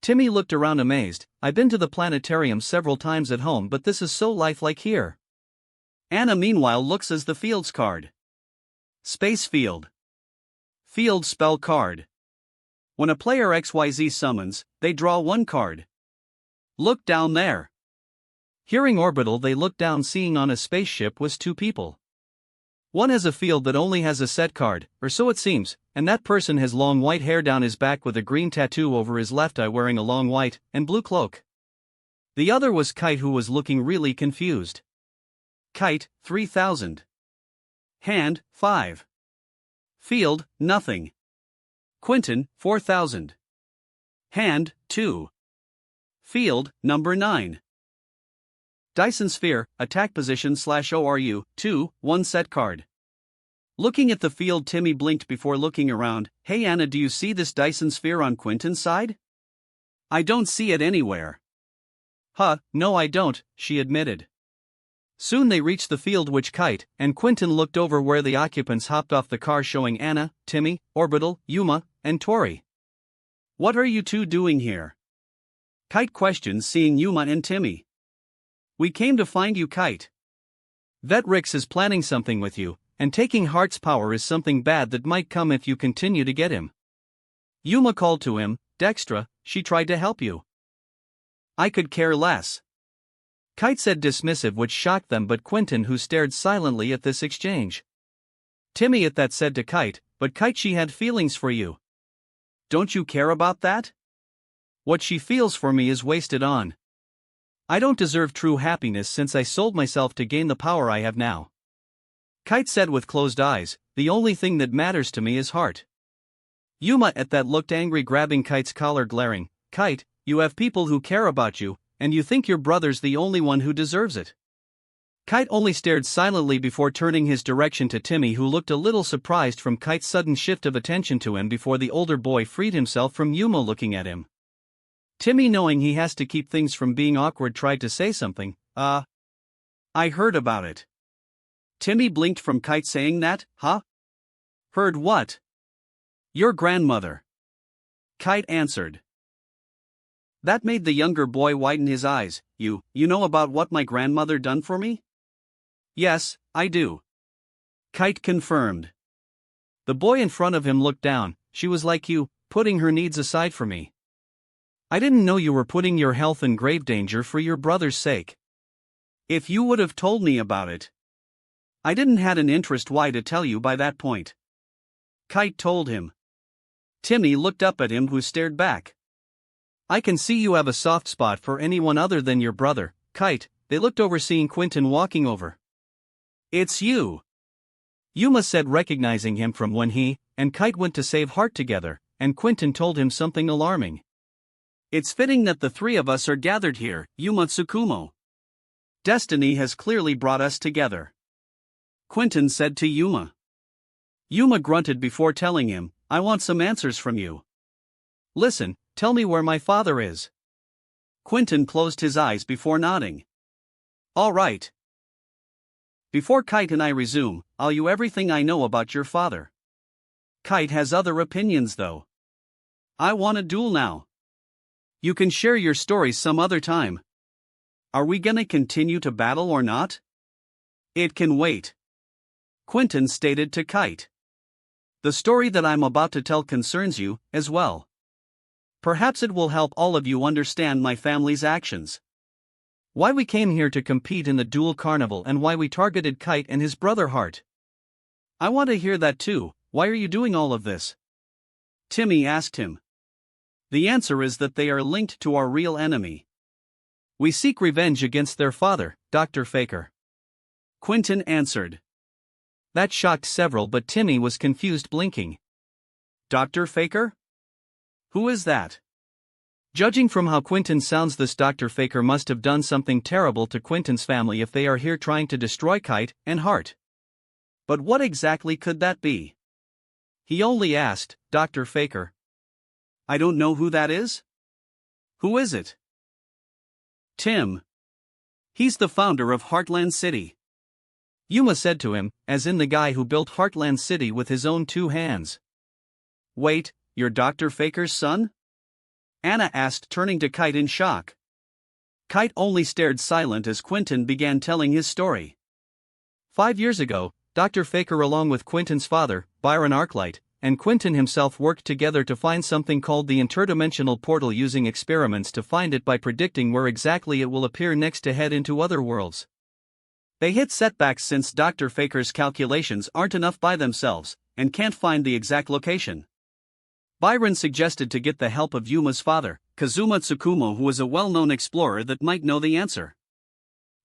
Timmy looked around amazed. "I've been to the planetarium several times at home, but this is so lifelike here." Anna meanwhile looks as the field's card. Space field. Field spell card. When a player XYZ summons, they draw 1 card. Look down there. Hearing orbital, they looked down, seeing on a spaceship was 2 people. One has a field that only has a set card, or so it seems, and that person has long white hair down his back with a green tattoo over his left eye, wearing a long white and blue cloak. The other was Kite, who was looking really confused. Kite, 3000. Hand, 5. Field, nothing. Quentin, 4000. Hand, 2. Field, number 9. Dyson Sphere, attack position /ORU, 2, 1 set card. Looking at the field, Timmy blinked before looking around. "Hey Anna, do you see this Dyson Sphere on Quentin's side?" "I don't see it anywhere." "Huh, no I don't," she admitted. Soon they reached the field which Kite and Quentin looked over, where the occupants hopped off the car, showing Anna, Timmy, Orbital, Yuma, and Tori. "What are you 2 doing here?" Kite questioned, seeing Yuma and Timmy. "We came to find you, Kite. Vetrix is planning something with you, and taking Heart's power is something bad that might come if you continue to get him." Yuma called to him. "Dextra, she tried to help you." "I could care less," Kite said, dismissive, which shocked them but Quentin, who stared silently at this exchange. Timmy at that said to Kite, "But Kite, she had feelings for you. Don't you care about that? What she feels for me is wasted on. I don't deserve true happiness since I sold myself to gain the power I have now." Kite said with closed eyes, "The only thing that matters to me is Heart." Yuma at that looked angry, grabbing Kite's collar, glaring. "Kite, you have people who care about you, and you think your brother's the only one who deserves it." Kite only stared silently before turning his direction to Timmy, who looked a little surprised from Kite's sudden shift of attention to him before the older boy freed himself from Yuma looking at him. Timmy, knowing he has to keep things from being awkward, tried to say something. I heard about it." Timmy blinked from Kite saying that. "Huh? Heard what?" "Your grandmother," Kite answered. That made the younger boy widen his eyes. You know about what my grandmother done for me?" "Yes, I do," Kite confirmed. The boy in front of him looked down. "She was like you, putting her needs aside for me. I didn't know you were putting your health in grave danger for your brother's sake. If you would have told me about it. I didn't had an interest why to tell you by that point," Kite told him. Timmy looked up at him, who stared back. "I can see you have a soft spot for anyone other than your brother, Kite." They looked over, seeing Quentin walking over. "It's you," Yuma said, recognizing him from when he and Kite went to save Heart together, and Quentin told him something alarming. "It's fitting that the 3 of us are gathered here, Yuma Tsukumo. Destiny has clearly brought us together," Quentin said to Yuma. Yuma grunted before telling him, "I want some answers from you. Listen, tell me where my father is." Quentin closed his eyes before nodding. "All right. Before Kite and I resume, I'll you everything I know about your father. Kite has other opinions though. I want a duel now. You can share your stories some other time. Are we gonna continue to battle or not?" "It can wait," Quentin stated to Kite. "The story that I'm about to tell concerns you, as well. Perhaps it will help all of you understand my family's actions. Why we came here to compete in the duel carnival and why we targeted Kite and his brother Heart." "I want to hear that too. Why are you doing all of this?" Timmy asked him. "The answer is that they are linked to our real enemy. We seek revenge against their father, Dr. Faker." Quentin answered. That shocked several, but Timmy was confused, blinking. Dr. Faker? Who is that? Judging from how Quentin sounds, this Dr. Faker must have done something terrible to Quentin's family if they are here trying to destroy Kite and Hart. But what exactly could that be? He only asked, Dr. Faker. I don't know who that is. Who is it? Tim. He's the founder of Heartland City. Yuma said to him, as in the guy who built Heartland City with his own 2 hands. Wait, you're Dr. Faker's son? Anna asked, turning to Kite in shock. Kite only stared silent as Quentin began telling his story. 5 years ago, Dr. Faker, along with Quentin's father, Byron Arclight, and Quentin himself worked together to find something called the interdimensional portal, using experiments to find it by predicting where exactly it will appear next to head into other worlds. They hit setbacks since Dr. Faker's calculations aren't enough by themselves, and can't find the exact location. Byron suggested to get the help of Yuma's father, Kazuma Tsukumo, who was a well-known explorer that might know the answer.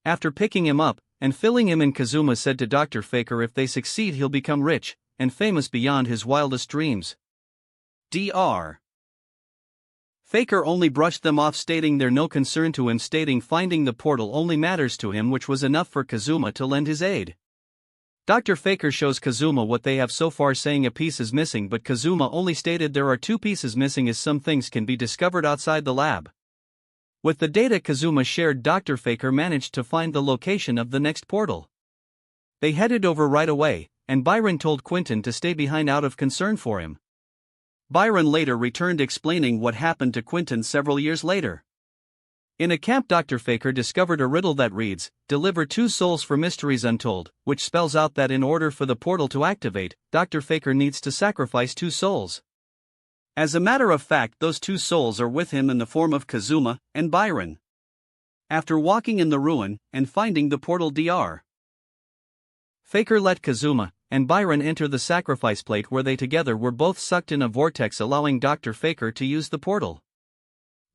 After picking him up and filling him in, Kazuma said to Dr. Faker if they succeed he'll become rich and famous beyond his wildest dreams. Dr. Faker only brushed them off, stating they're no concern to him, stating finding the portal only matters to him, which was enough for Kazuma to lend his aid. Dr. Faker shows Kazuma what they have so far, saying a piece is missing, but Kazuma only stated there are 2 pieces missing, as some things can be discovered outside the lab. With the data Kazuma shared, Dr. Faker managed to find the location of the next portal. They headed over right away, and Byron told Quentin to stay behind out of concern for him. Byron later returned, explaining what happened to Quentin several years later. In a camp, Dr. Faker discovered a riddle that reads, "Deliver 2 souls for mysteries untold," which spells out that in order for the portal to activate, Dr. Faker needs to sacrifice 2 souls. As a matter of fact, those 2 souls are with him in the form of Kazuma and Byron. After walking in the ruin and finding the portal, Dr. Faker let Kazuma and Byron enter the sacrifice plate, where they together were both sucked in a vortex, allowing Dr. Faker to use the portal.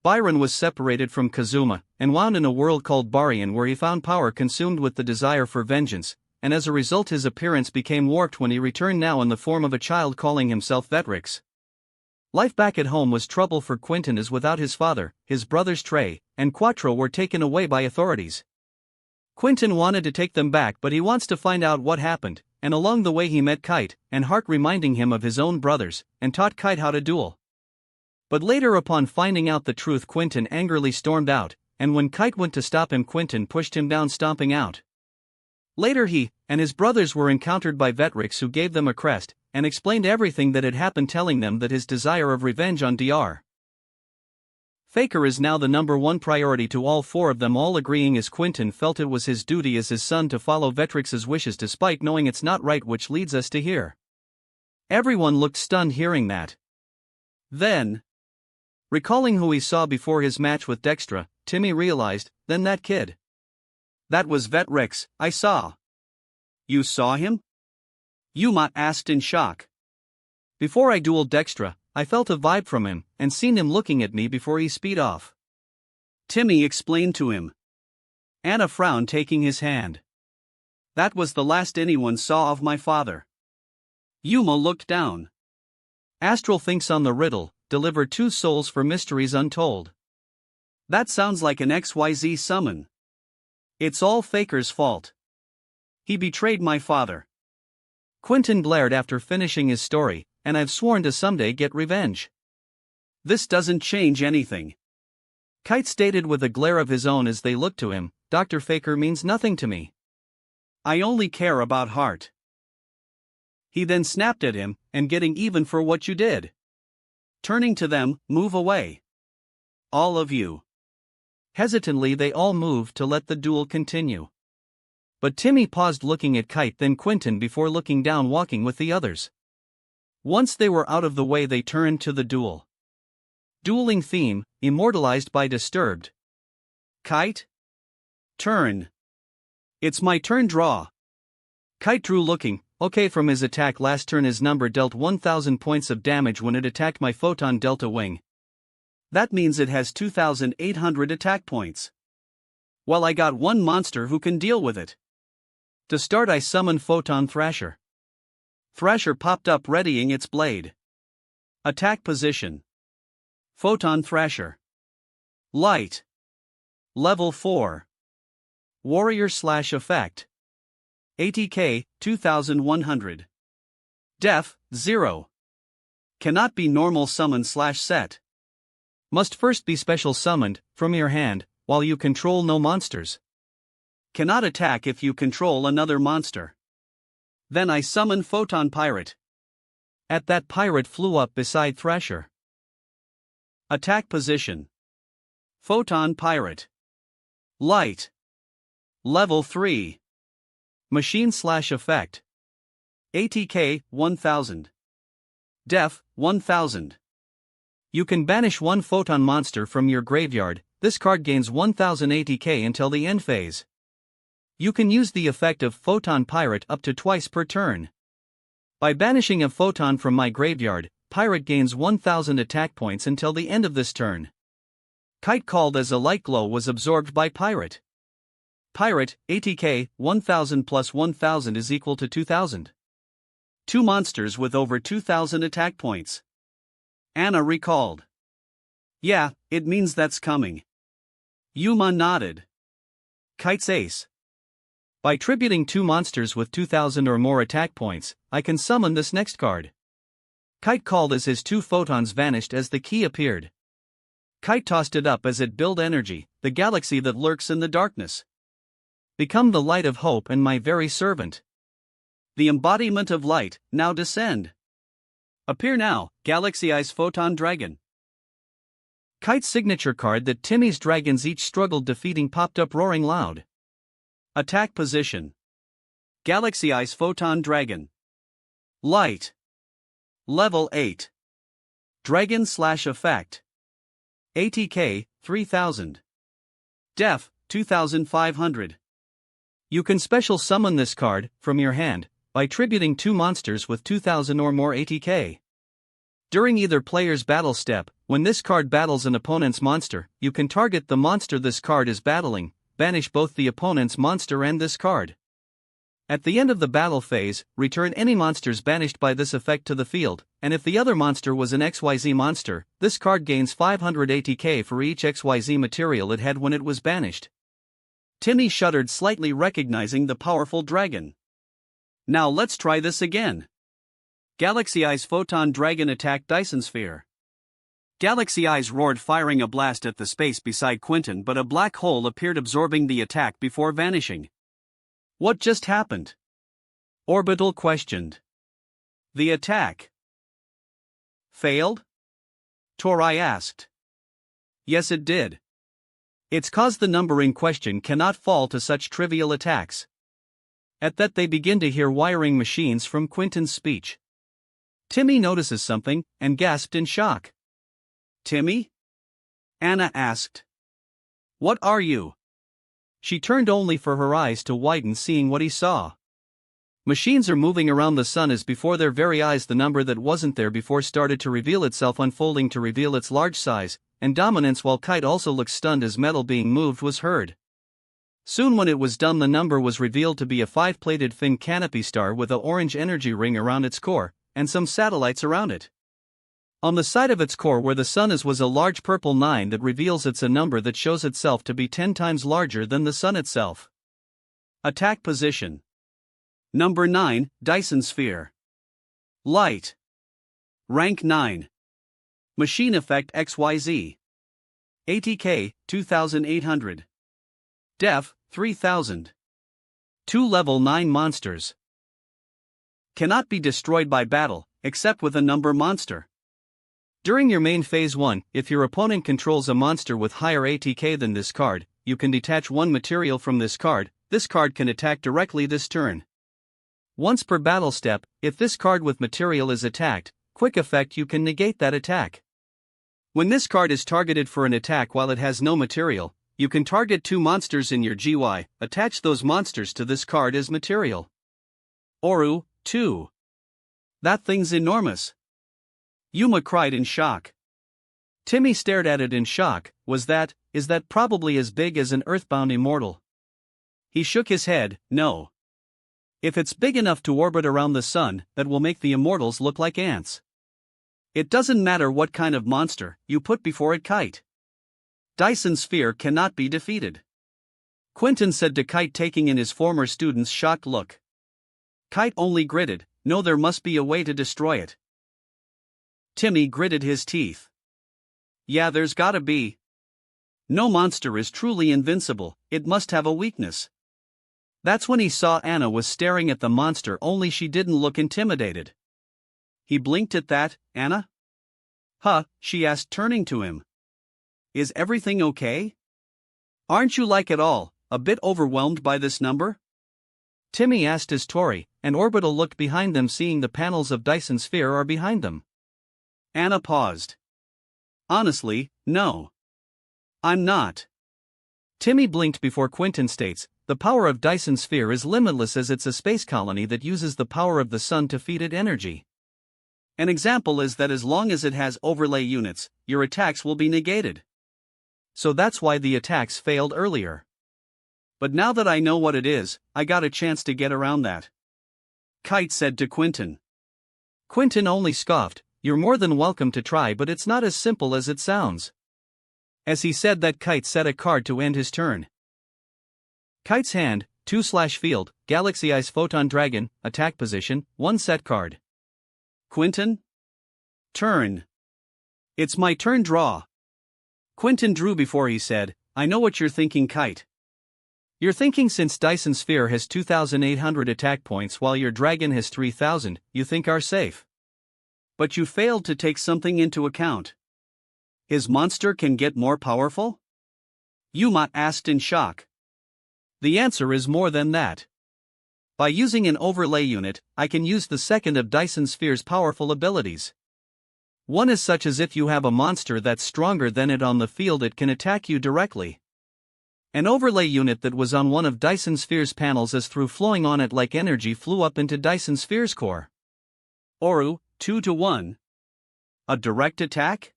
Byron was separated from Kazuma and wound in a world called Barian, where he found power consumed with the desire for vengeance, and as a result his appearance became warped when he returned, now in the form of a child calling himself Vetrix. Life back at home was trouble for Quentin, as without his father, his brothers Trey and Quattro were taken away by authorities. Quentin wanted to take them back, but he wants to find out what happened, and along the way he met Kite and Hart, reminding him of his own brothers, and taught Kite how to duel. But later, upon finding out the truth, Quentin angrily stormed out, and when Kite went to stop him, Quentin pushed him down, stomping out. Later he and his brothers were encountered by Vetrix, who gave them a crest and explained everything that had happened, telling them that his desire of revenge on Dr. Faker is now the #1 priority to all 4 of them, all agreeing as Quentin felt it was his duty as his son to follow Vetrix's wishes despite knowing it's not right, which leads us to here. Everyone looked stunned hearing that. Then, recalling who he saw before his match with Dextra, Timmy realized, then that kid. That was Vetrix I saw. You saw him? Yuma asked in shock. Before I dueled Dextra, I felt a vibe from him, and seen him looking at me before he speed off. Timmy explained to him. Anna frowned, taking his hand. That was the last anyone saw of my father. Yuma looked down. Astral thinks on the riddle, deliver 2 souls for mysteries untold. That sounds like an XYZ summon. It's all Faker's fault. He betrayed my father. Quentin blared after finishing his story, and I've sworn to someday get revenge. This doesn't change anything. Kite stated with a glare of his own as they looked to him, Dr. Faker means nothing to me. I only care about Hart. He then snapped at him, and getting even for what you did. Turning to them, move away. All of you. Hesitantly they all moved to let the duel continue. But Timmy paused, looking at Kite, then Quentin, before looking down, walking with the others. Once they were out of the way, they turned to the duel. Dueling theme, immortalized by Disturbed. Kite? Turn. It's my turn, draw. Kite drew, looking okay from his attack last turn. His number dealt 1000 points of damage when it attacked my Photon Delta Wing. That means it has 2800 attack points. Well, I got one monster who can deal with it. To start, I summon Photon Thrasher. Thrasher popped up readying its blade. Attack position. Photon Thrasher. Light. Level 4. Warrior/Effect. ATK, 2100. Def, 0. Cannot be normal summon/set. Must first be special summoned, from your hand, while you control no monsters. Cannot attack if you control another monster. Then I summon Photon Pirate. At that pirate flew up beside Thrasher. Attack position. Photon Pirate. Light. Level 3. Machine/Effect. ATK, 1000. Def, 1000. You can banish one Photon monster from your graveyard. This card gains 1000 ATK until the end phase. You can use the effect of Photon Pirate up to twice per turn. By banishing a Photon from my graveyard, Pirate gains 1000 attack points until the end of this turn. Kite called as a light glow was absorbed by Pirate. Pirate, ATK, 1000 plus 1000 is equal to 2000. Two monsters with over 2000 attack points. Anna recalled. Yeah, it means that's coming. Yuma nodded. Kite's ace. By tributing two monsters with 2000 or more attack points, I can summon this next card. Kite called as his two photons vanished as the key appeared. Kite tossed it up as it built energy, the galaxy that lurks in the darkness. Become the light of hope and my very servant. The embodiment of light, now descend. Appear now, Galaxy Eyes Photon Dragon. Kite's signature card that Timmy's dragons each struggled defeating popped up roaring loud. Attack position. Galaxy Eyes Photon Dragon. Light. Level 8. Dragon/Effect. ATK, 3000. Def, 2500. You can special summon this card, from your hand, by tributing two monsters with 2000 or more ATK. During either player's battle step, when this card battles an opponent's monster, you can target the monster this card is battling, banish both the opponent's monster and this card. At the end of the battle phase, return any monsters banished by this effect to the field, and if the other monster was an XYZ monster, this card gains 500 ATK for each XYZ material it had when it was banished. Timmy shuddered slightly, recognizing the powerful dragon. Now let's try this again. Galaxy Eyes Photon Dragon attacked Dyson Sphere. Galaxy Eyes roared, firing a blast at the space beside Quentin, but a black hole appeared, absorbing the attack before vanishing. What just happened? Orbital questioned. The attack failed? Torai asked. Yes, it did. It's cause the number in question cannot fall to such trivial attacks. At that they begin to hear wiring machines from Quentin's speech. Timmy notices something, and gasped in shock. Timmy? Anna asked. What are you? She turned only for her eyes to widen, seeing what he saw. Machines are moving around the sun as before their very eyes. The number that wasn't there before started to reveal itself, unfolding to reveal its large size and dominance, while Kite also looked stunned as metal being moved was heard. Soon when it was done, the number was revealed to be a 5-plated thin canopy star with an orange energy ring around its core, and some satellites around it. On the side of its core where the sun is was a large purple 9 that reveals it's a number that shows itself to be 10 times larger than the sun itself. Attack position. Number 9, Dyson Sphere. Light. Rank 9. Machine Effect XYZ. ATK, 2800. Def, 3000. 2 level 9 monsters. Cannot be destroyed by battle, except with a number monster. During your main phase 1, if your opponent controls a monster with higher ATK than this card, you can detach one material from this card. This card can attack directly this turn. Once per battle step, if this card with material is attacked, quick effect, you can negate that attack. When this card is targeted for an attack while it has no material, you can target 2 monsters in your GY, attach those monsters to this card as material. Oru, 2. That thing's enormous. Yuma cried in shock. Timmy stared at it in shock. Is that probably as big as an earthbound immortal? He shook his head, no. If it's big enough to orbit around the sun, that will make the immortals look like ants. It doesn't matter what kind of monster you put before it, Kite. Dyson Sphere cannot be defeated. Quentin said to Kite, taking in his former student's shocked look. Kite only gritted, no, there must be a way to destroy it. Timmy gritted his teeth. Yeah, there's gotta be. No monster is truly invincible, it must have a weakness. That's when he saw Anna was staring at the monster, only she didn't look intimidated. He blinked at that. Anna? Huh, she asked, turning to him. Is everything okay? Aren't you like at all, a bit overwhelmed by this number? Timmy asked as Tori and Orbital looked behind them, seeing the panels of Dyson Sphere are behind them. Anna paused. Honestly, no. I'm not. Timmy blinked before Quentin states, the power of Dyson Sphere is limitless as it's a space colony that uses the power of the sun to feed it energy. An example is that as long as it has overlay units, your attacks will be negated. So that's why the attacks failed earlier. But now that I know what it is, I got a chance to get around that. Kite said to Quentin. Quentin only scoffed, you're more than welcome to try, but it's not as simple as it sounds. As he said that, Kite set a card to end his turn. Kite's hand, 2/field, Galaxy Eyes Photon Dragon, attack position, 1 set card. Quentin? Turn. It's my turn, draw. Quentin drew before he said, I know what you're thinking, Kite. You're thinking since Dyson Sphere has 2,800 attack points while your dragon has 3,000, you think are safe. But you failed to take something into account. His monster can get more powerful? Yuma asked in shock. The answer is more than that. By using an overlay unit, I can use the second of Dyson Sphere's powerful abilities. One is such as if you have a monster that's stronger than it on the field, it can attack you directly. An overlay unit that was on one of Dyson Sphere's panels as through flowing on it like energy flew up into Dyson Sphere's core. Oru, 2-1. A direct attack?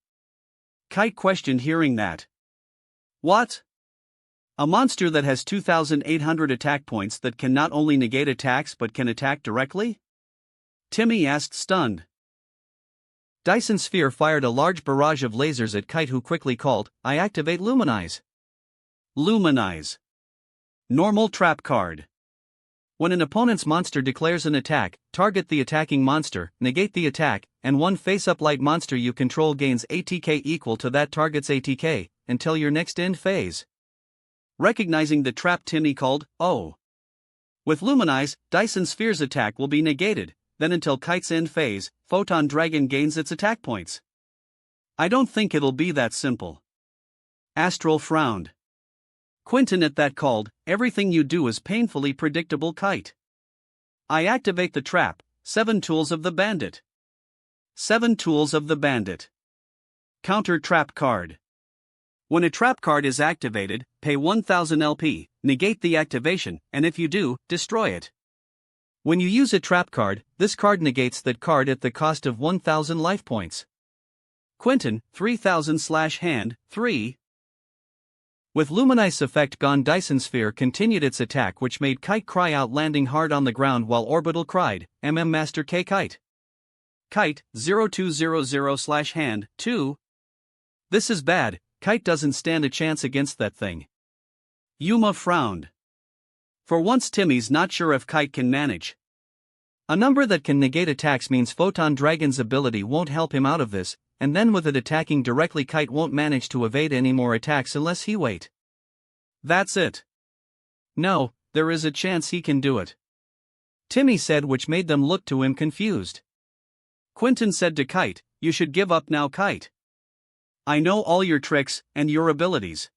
Kite questioned, hearing that. What? A monster that has 2,800 attack points that can not only negate attacks but can attack directly? Timmy asked, stunned. Dyson Sphere fired a large barrage of lasers at Kite, who quickly called, I activate Luminize. Luminize. Normal trap card. When an opponent's monster declares an attack, target the attacking monster, negate the attack, and one face-up light monster you control gains ATK equal to that target's ATK, until your next end phase. Recognizing the trap, Timmy called, oh. With Luminize, Dyson Sphere's attack will be negated, then until Kite's end phase, Photon Dragon gains its attack points. I don't think it'll be that simple. Astral frowned. Quentin at that called, everything you do is painfully predictable, Kite. I activate the trap, 7 Tools of the Bandit. 7 Tools of the Bandit. Counter trap card. When a trap card is activated, pay 1000 LP, negate the activation, and if you do, destroy it. When you use a trap card, this card negates that card at the cost of 1000 life points. Quentin, 3000/hand, 3. With Luminize effect gone, Dyson Sphere continued its attack, which made Kite cry out, landing hard on the ground while Orbital cried, Master K Kite. Kite, 0200/hand, 2. This is bad, Kite doesn't stand a chance against that thing. Yuma frowned. For once Timmy's not sure if Kite can manage. A number that can negate attacks means Photon Dragon's ability won't help him out of this, and then with it attacking directly, Kite won't manage to evade any more attacks unless he wait. That's it. No, there is a chance he can do it. Timmy said, which made them look to him confused. Quentin said to Kite, you should give up now, Kite. I know all your tricks and your abilities.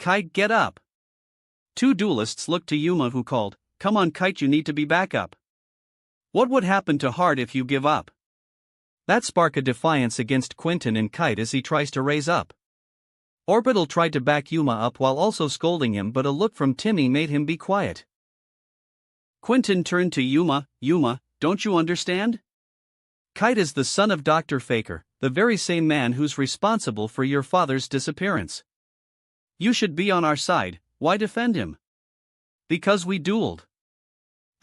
Kite, get up. 2 duelists looked to Yuma, who called, come on Kite, you need to be back up. What would happen to Heart if you give up? That spark a defiance against Quentin and Kite as he tries to raise up. Orbital tried to back Yuma up while also scolding him, but a look from Timmy made him be quiet. Quentin turned to Yuma, Yuma, don't you understand? Kite is the son of Dr. Faker, the very same man who's responsible for your father's disappearance. You should be on our side, why defend him? Because we dueled.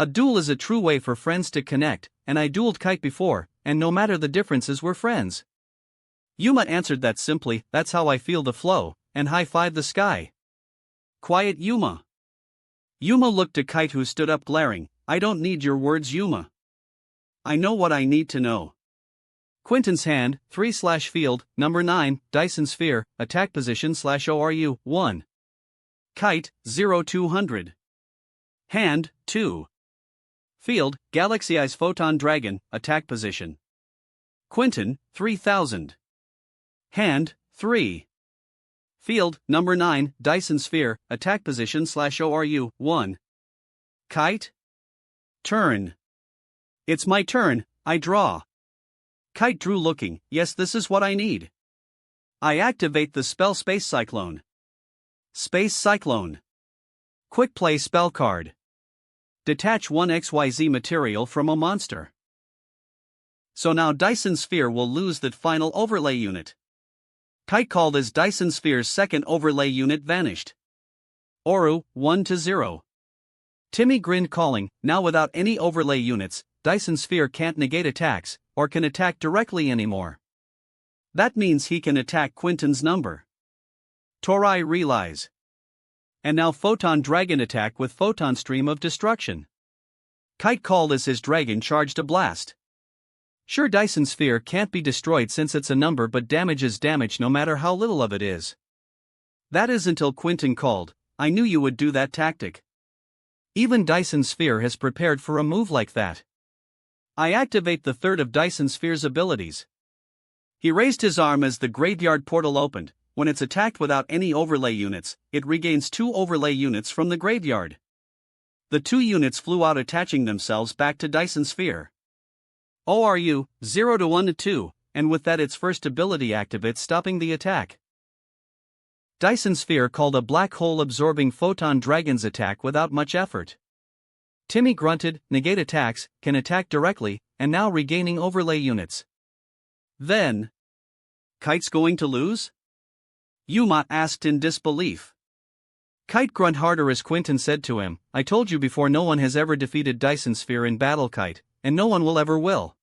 A duel is a true way for friends to connect, and I dueled Kite before, and no matter the differences we're friends. Yuma answered that simply, that's how I feel the flow, and high-fived the sky. Quiet Yuma. Yuma looked to Kite who stood up glaring, I don't need your words Yuma. I know what I need to know. Quentin's hand, 3/field, number 9, Dyson Sphere, attack position /ORU, 1. Kite, 0-200. Hand, 2. Field, Galaxy Eyes Photon Dragon, attack position. Quentin, 3000. Hand, 3. Field, number 9, Dyson Sphere, attack position /ORU, 1. Kite? Turn. It's my turn, I draw. Kite drew looking, yes this is what I need. I activate the spell Space Cyclone. Space Cyclone. Quick play spell card. Detach one XYZ material from a monster. So now Dyson Sphere will lose that final overlay unit. Kite called as Dyson Sphere's second overlay unit vanished. Oru, 1-0. Timmy grinned calling, now without any overlay units, Dyson Sphere can't negate attacks, or can attack directly anymore. That means he can attack Quentin's number. Torai realize. And now Photon Dragon attack with Photon Stream of Destruction. Kite called as his dragon charged a blast. Sure, Dyson Sphere can't be destroyed since it's a number, but damage is damage no matter how little of it is. That is until Quentin called, I knew you would do that tactic. Even Dyson Sphere has prepared for a move like that. I activate the third of Dyson Sphere's abilities. He raised his arm as the graveyard portal opened. When it's attacked without any overlay units, it regains 2 overlay units from the graveyard. The 2 units flew out attaching themselves back to Dyson Sphere. ORU, 0-1-2, and with that its first ability activates stopping the attack. Dyson Sphere called a black hole absorbing Photon Dragon's attack without much effort. Timmy grunted, negate attacks, can attack directly, and now regaining overlay units. Then, Kite's going to lose? Yuma asked in disbelief. Kite grunt harder as Quentin said to him, I told you before no one has ever defeated Dyson Sphere in battle Kite, and no one will ever will.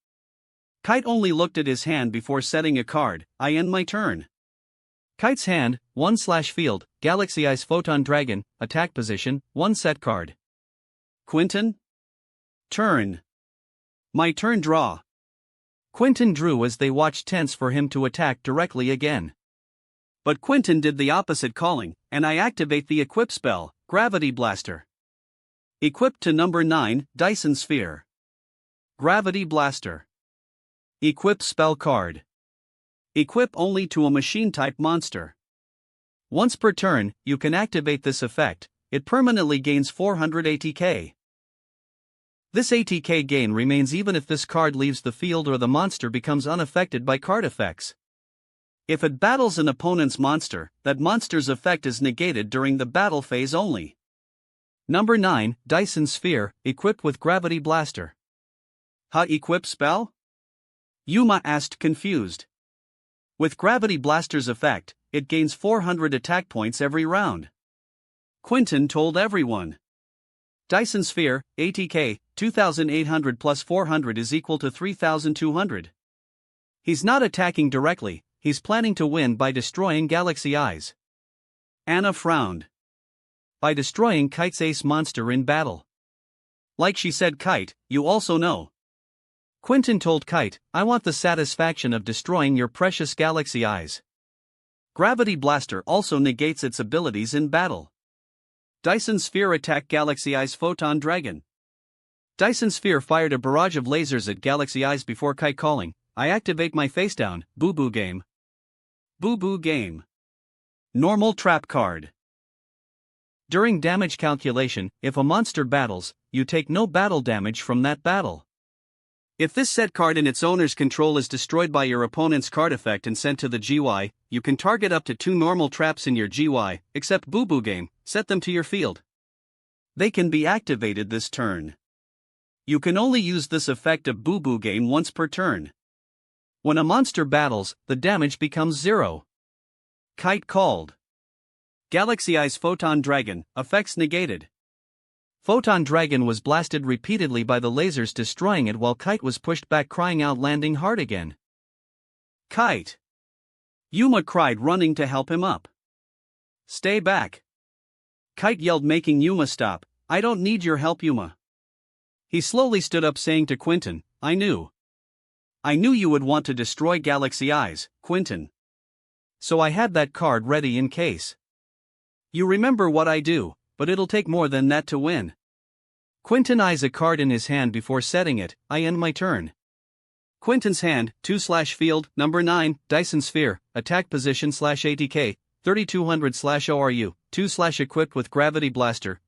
Kite only looked at his hand before setting a card, I end my turn. Kite's hand, 1/field, Galaxy Eyes Photon Dragon, attack position, 1 set card. Quentin? Turn. My turn draw. Quentin drew as they watched tense for him to attack directly again. But Quentin did the opposite calling, and I activate the equip spell, Gravity Blaster. Equipped to number 9, Dyson Sphere. Gravity Blaster. Equip spell card. Equip only to a machine-type monster. Once per turn, you can activate this effect, it permanently gains 400 ATK. This ATK gain remains even if this card leaves the field or the monster becomes unaffected by card effects. If it battles an opponent's monster, that monster's effect is negated during the battle phase only. Number 9, Dyson Sphere, equipped with Gravity Blaster. Equip spell? Yuma asked confused. With Gravity Blaster's effect, it gains 400 attack points every round. Quentin told everyone. Dyson Sphere, ATK, 2800 plus 400 is equal to 3200. He's not attacking directly. He's planning to win by destroying Galaxy Eyes. Anna frowned. By destroying Kite's ace monster in battle. Like she said Kite, you also know. Quentin told Kite, I want the satisfaction of destroying your precious Galaxy Eyes. Gravity Blaster also negates its abilities in battle. Dyson Sphere attack Galaxy Eyes Photon Dragon. Dyson Sphere fired a barrage of lasers at Galaxy Eyes before Kite calling, I activate my face down, Boo Boo Game. Boo Boo Game. Normal trap card. During damage calculation, if a monster battles, you take no battle damage from that battle. If this set card in its owner's control is destroyed by your opponent's card effect and sent to the GY, you can target up to 2 normal traps in your GY, except Boo Boo Game, set them to your field. They can be activated this turn. You can only use this effect of Boo Boo Game once per turn. When a monster battles, the damage becomes 0. Kite called. Galaxy Eyes Photon Dragon, effects negated. Photon Dragon was blasted repeatedly by the lasers, destroying it, while Kite was pushed back, crying out, landing hard again. Kite! Yuma cried, running to help him up. Stay back! Kite yelled, making Yuma stop. I don't need your help, Yuma. He slowly stood up, saying to Quentin, I knew you would want to destroy Galaxy Eyes, Quentin. So I had that card ready in case. You remember what I do, but it'll take more than that to win. Quentin eyes a card in his hand before setting it. I end my turn. Quentin's hand, 2/field, number 9, Dyson Sphere, attack position /ATK, 3200/ORU, 2/equipped with Gravity Blaster,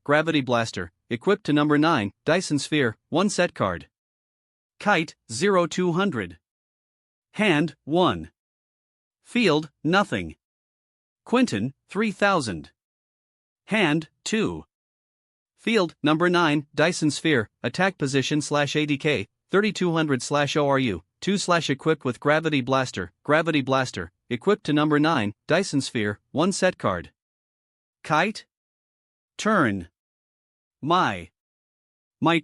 equipped to number 9, Dyson Sphere, 1 set card. Kite, 0/200. Hand, 1. Field, nothing. Quentin, 3000. Hand, 2. Field, number 9, Dyson Sphere, attack position /ATK, 3200/ORU, 2/equipped with Gravity Blaster, equipped to number 9, Dyson Sphere, 1 set card. Kite? Turn. My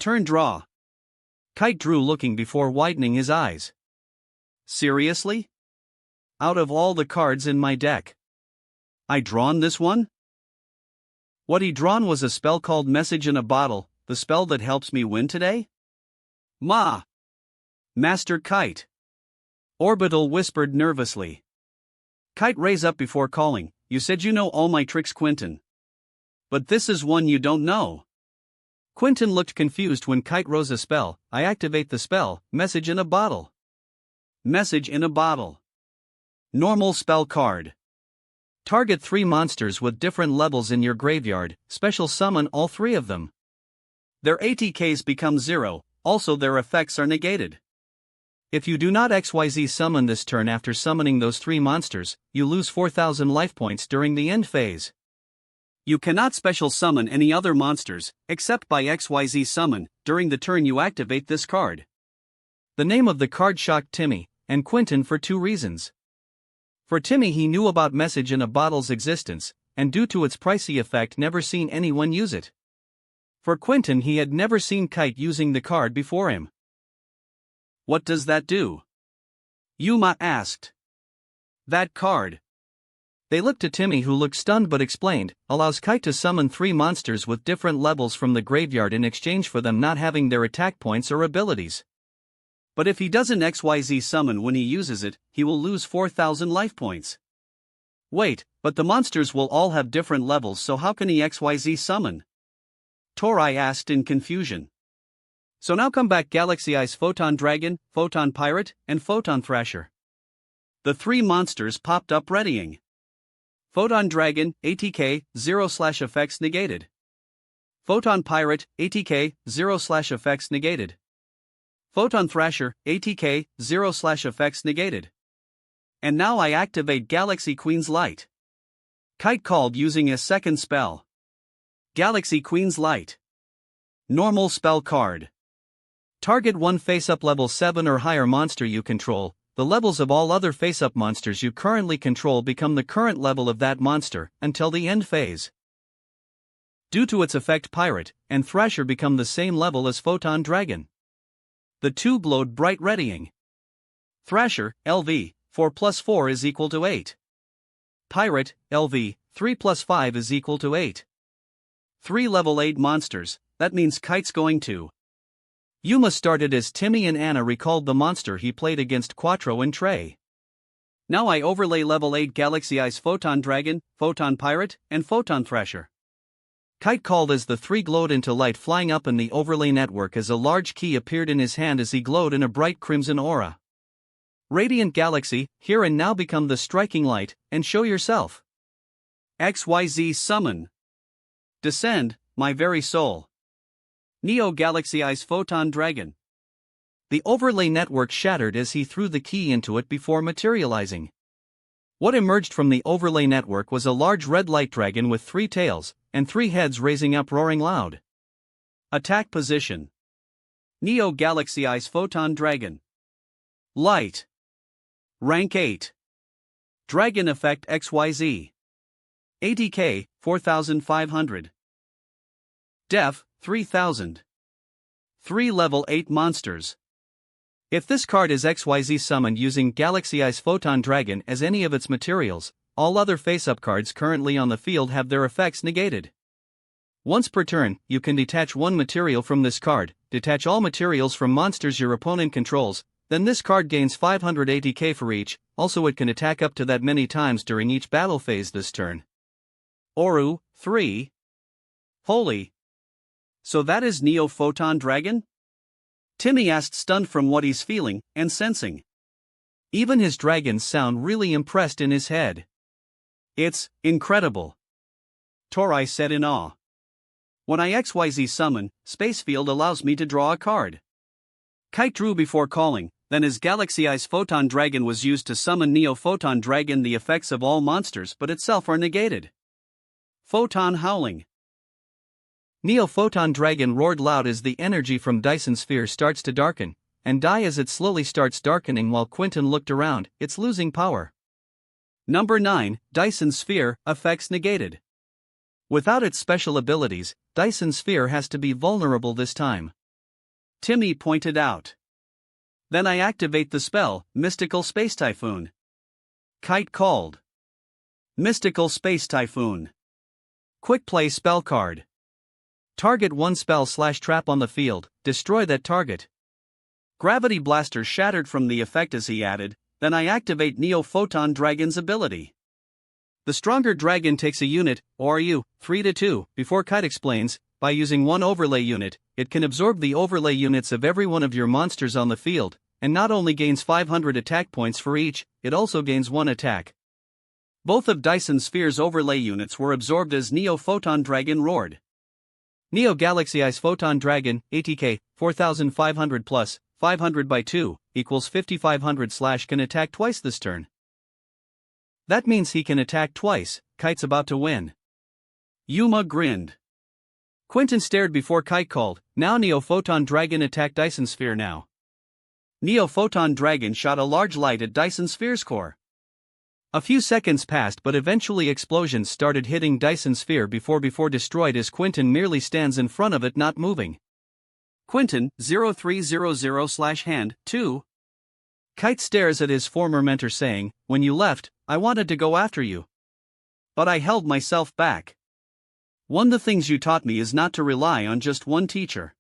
turn, draw. Kite drew, looking before widening his eyes. Seriously? Out of all the cards in my deck, I drawn this one? What he drawn was a spell called Message in a Bottle, the spell that helps me win today? Master Kite. Orbital whispered nervously. Kite raised up before calling, you said you know all my tricks, Quentin. But this is one you don't know. Quentin looked confused when Kite rose a spell. I activate the spell, Message in a Bottle. Message in a Bottle. Normal spell card. Target 3 monsters with different levels in your graveyard, special summon all 3 of them. Their ATKs become 0, also their effects are negated. If you do not XYZ summon this turn after summoning those 3 monsters, you lose 4000 life points during the end phase. You cannot special summon any other monsters, except by XYZ summon, during the turn you activate this card. The name of the card shocked Timmy and Quentin for 2 reasons. For Timmy, he knew about Message in a Bottle's existence, and due to its pricey effect never seen anyone use it. For Quentin, he had never seen Kite using the card before him. What does that do? Yuma asked. That card. They looked to Timmy, who looked stunned but explained, allows Kite to summon 3 monsters with different levels from the graveyard in exchange for them not having their attack points or abilities. But if he doesn't XYZ summon when he uses it, he will lose 4000 life points. Wait, but the monsters will all have different levels, so how can he XYZ summon? Torai asked in confusion. So now come back Galaxy Eyes Photon Dragon, Photon Pirate, and Photon Thrasher. The 3 monsters popped up readying. Photon Dragon, ATK, 0/effects negated. Photon Pirate, ATK, 0/effects negated. Photon Thrasher, ATK, 0/effects negated. And now I activate Galaxy Queen's Light. Kite called using a second spell. Galaxy Queen's Light. Normal spell card. Target 1 face-up level 7 or higher monster you control. The levels of all other face-up monsters you currently control become the current level of that monster until the end phase. Due to its effect, Pirate and Thrasher become the same level as Photon Dragon. The 2 glowed bright, readying. Thrasher, LV, 4+4 is equal to 8. Pirate, LV, 3+5 is equal to 8. 3 level 8 monsters, that means Kite's going to. Yuma started as Timmy and Anna recalled the monster he played against Quattro and Trey. Now I overlay level 8 Galaxy Eyes Photon Dragon, Photon Pirate, and Photon Thrasher. Kite called as the 3 glowed into light, flying up in the overlay network as a large key appeared in his hand as he glowed in a bright crimson aura. Radiant Galaxy, here and now become the striking light, and show yourself. XYZ summon. Descend, my very soul. Neo Galaxy Eyes Photon Dragon. The overlay network shattered as he threw the key into it before materializing. What emerged from the overlay network was a large red light dragon with 3 tails and 3 heads raising up, roaring loud. Attack position. Neo Galaxy Eyes Photon Dragon. Light. Rank 8. Dragon Effect XYZ. ATK, 4500. Def, 3000. 3 level 8 monsters. If this card is XYZ summoned using Galaxy Eyes Photon Dragon as any of its materials, all other face-up cards currently on the field have their effects negated. Once per turn, you can detach one material from this card, detach all materials from monsters your opponent controls, then this card gains 500 ATK for each. Also it can attack up to that many times during each battle phase this turn. Oru, 3. Holy. So that is Neo Photon Dragon? Timmy asked, stunned from what he's feeling and sensing. Even his dragons sound really impressed in his head. It's incredible. Torai said in awe. When I XYZ summon, Space Field allows me to draw a card. Kite drew before calling, then his Galaxy Eyes Photon Dragon was used to summon Neo Photon Dragon. The effects of all monsters but itself are negated. Photon Howling. Neo Photon Dragon roared loud as the energy from Dyson Sphere starts to darken, and die as it slowly starts darkening. While Quentin looked around, it's losing power. Number 9, Dyson Sphere, effects negated. Without its special abilities, Dyson Sphere has to be vulnerable this time. Timmy pointed out. Then I activate the spell, Mystical Space Typhoon. Kite called. Mystical Space Typhoon. Quick play spell card. Target one spell/trap on the field, destroy that target. Gravity Blaster shattered from the effect as he added, then I activate Neo Photon Dragon's ability. The stronger dragon takes a unit, ORU, 3/2, before Kite explains, by using one overlay unit, it can absorb the overlay units of every one of your monsters on the field, and not only gains 500 attack points for each, it also gains 1 attack. Both of Dyson Sphere's overlay units were absorbed as Neo Photon Dragon roared. Neo Galaxy Eyes Photon Dragon, ATK, 4500 plus, 500 by 2, equals 5500/ can attack twice this turn. That means he can attack twice. Kite's about to win. Yuma grinned. Quentin stared before Kite called, now Neo Photon Dragon attack Dyson Sphere now. Neo Photon Dragon shot a large light at Dyson Sphere's core. A few seconds passed but eventually explosions started hitting Dyson Sphere before destroyed as Quentin merely stands in front of it not moving. Quentin, 0300/hand, 2. Kite stares at his former mentor saying, when you left, I wanted to go after you. But I held myself back. One of the things you taught me is not to rely on just one teacher.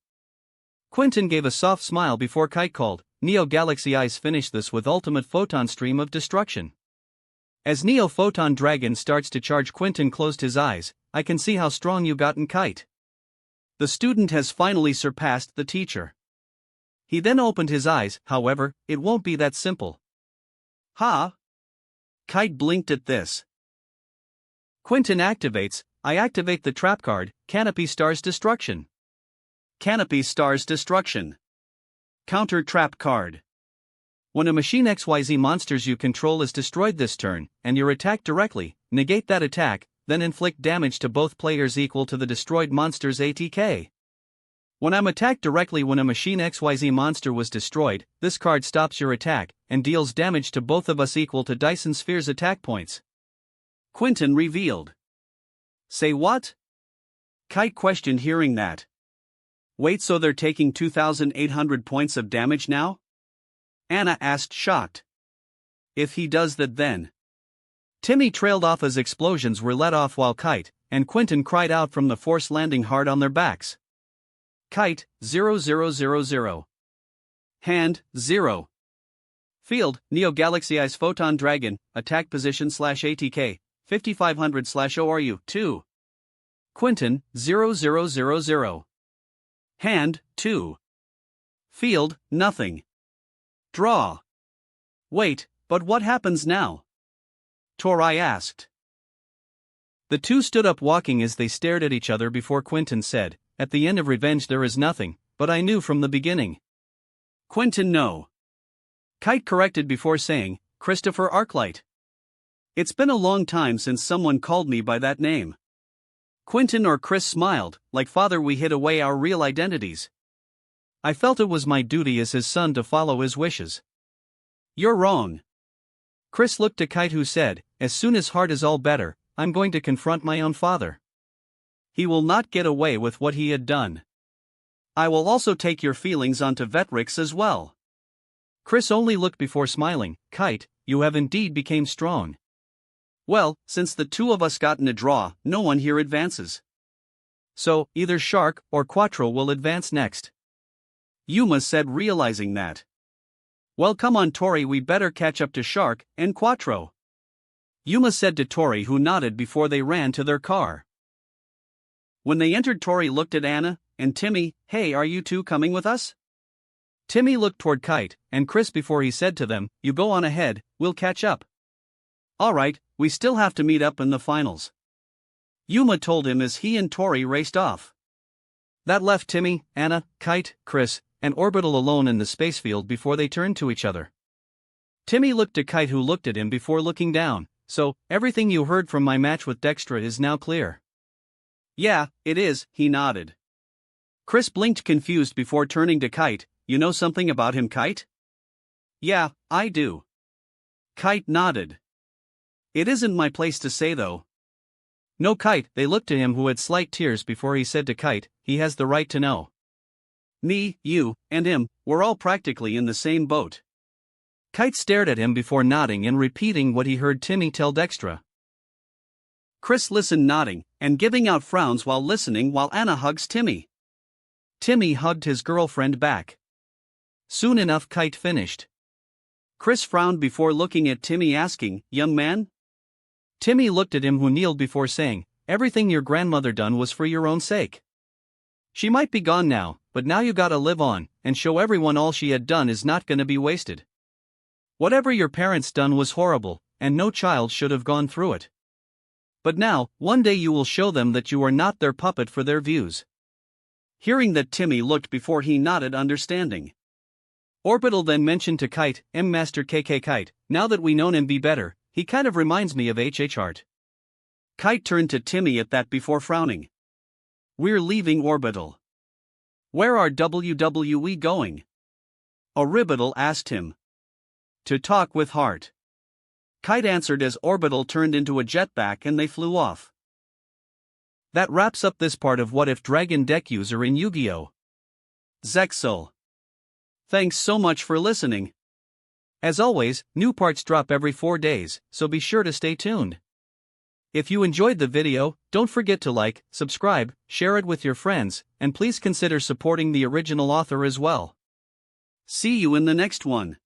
Quentin gave a soft smile before Kite called, Neo Galaxy Eyes finish this with ultimate photon stream of destruction. As Neo Photon Dragon starts to charge, Quentin closed his eyes, I can see how strong you got in Kite. The student has finally surpassed the teacher. He then opened his eyes, however, it won't be that simple. Ha! Kite blinked at this. Quentin activates, I activate the trap card, Canopy Stars Destruction. Canopy Stars Destruction. Counter trap card. When a machine XYZ monsters you control is destroyed this turn, and you're attacked directly, negate that attack, then inflict damage to both players equal to the destroyed monster's ATK. When I'm attacked directly when a machine XYZ monster was destroyed, this card stops your attack, and deals damage to both of us equal to Dyson Sphere's attack points. Quentin revealed. Say what? Kite questioned hearing that. Wait, so they're taking 2,800 points of damage now? Anna asked, shocked. If he does that then. Timmy trailed off as explosions were let off while Kite and Quentin cried out from the force landing hard on their backs. Kite, 0000. Hand, 0. Field, Neo Galaxy Eyes Photon Dragon, attack position/ATK, 5500/ORU, 2. Quentin, 0000. Hand, 2. Field, nothing. Draw. Wait, but what happens now? Torai asked. The two stood up walking as they stared at each other before Quentin said, at the end of revenge there is nothing, but I knew from the beginning. Quentin, no. Kite corrected before saying, Christopher Arclight. It's been a long time since someone called me by that name. Quentin or Chris smiled, like father we hid away our real identities. I felt it was my duty as his son to follow his wishes. You're wrong. Chris looked to Kite who said, as soon as Heart is all better, I'm going to confront my own father. He will not get away with what he had done. I will also take your feelings onto Vetrix as well. Chris only looked before smiling. Kite, you have indeed become strong. Well, since the two of us got in a draw, no one here advances. So, either Shark or Quattro will advance next. Yuma said, realizing that. Well, come on Tori, we better catch up to Shark and Quattro. Yuma said to Tori, who nodded before they ran to their car. When they entered, Tori looked at Anna and Timmy. Hey, are you two coming with us? Timmy looked toward Kite and Chris before he said to them, you go on ahead, we'll catch up. Alright, we still have to meet up in the finals. Yuma told him as he and Tori raced off. That left Timmy, Anna, Kite, Chris, and Orbital alone in the space field before they turned to each other. Timmy looked to Kite, who looked at him before looking down. So, everything you heard from my match with Dextra is now clear? Yeah, it is, he nodded. Chris blinked confused before turning to Kite. You know something about him, Kite? Yeah, I do. Kite nodded. It isn't my place to say though. No, Kite. They looked to him, who had slight tears before he said to Kite, he has the right to know. Me, you, and him, we're all practically in the same boat. Kite stared at him before nodding and repeating what he heard Timmy tell Dextra. Chris listened, nodding and giving out frowns while listening, while Anna hugs Timmy. Timmy hugged his girlfriend back. Soon enough, Kite finished. Chris frowned before looking at Timmy, asking, young man? Timmy looked at him, who kneeled before saying, everything your grandmother done was for your own sake. She might be gone now, but now you gotta live on, and show everyone all she had done is not gonna be wasted. Whatever your parents done was horrible, and no child should have gone through it. But now, one day you will show them that you are not their puppet for their views. Hearing that, Timmy looked before he nodded, understanding. Orbital then mentioned to Kite, Master KK Kite, now that we known him be better, he kind of reminds me of HH Art. Kite turned to Timmy at that before frowning. We're leaving Orbital. Where are WWE going? Orbital asked him. To talk with Heart. Kite answered as Orbital turned into a jetpack and they flew off. That wraps up this part of What If Dragon Deck User in Yu-Gi-Oh! Zexal. Thanks so much for listening. As always, new parts drop every 4 days, so be sure to stay tuned. If you enjoyed the video, don't forget to like, subscribe, share it with your friends, and please consider supporting the original author as well. See you in the next one.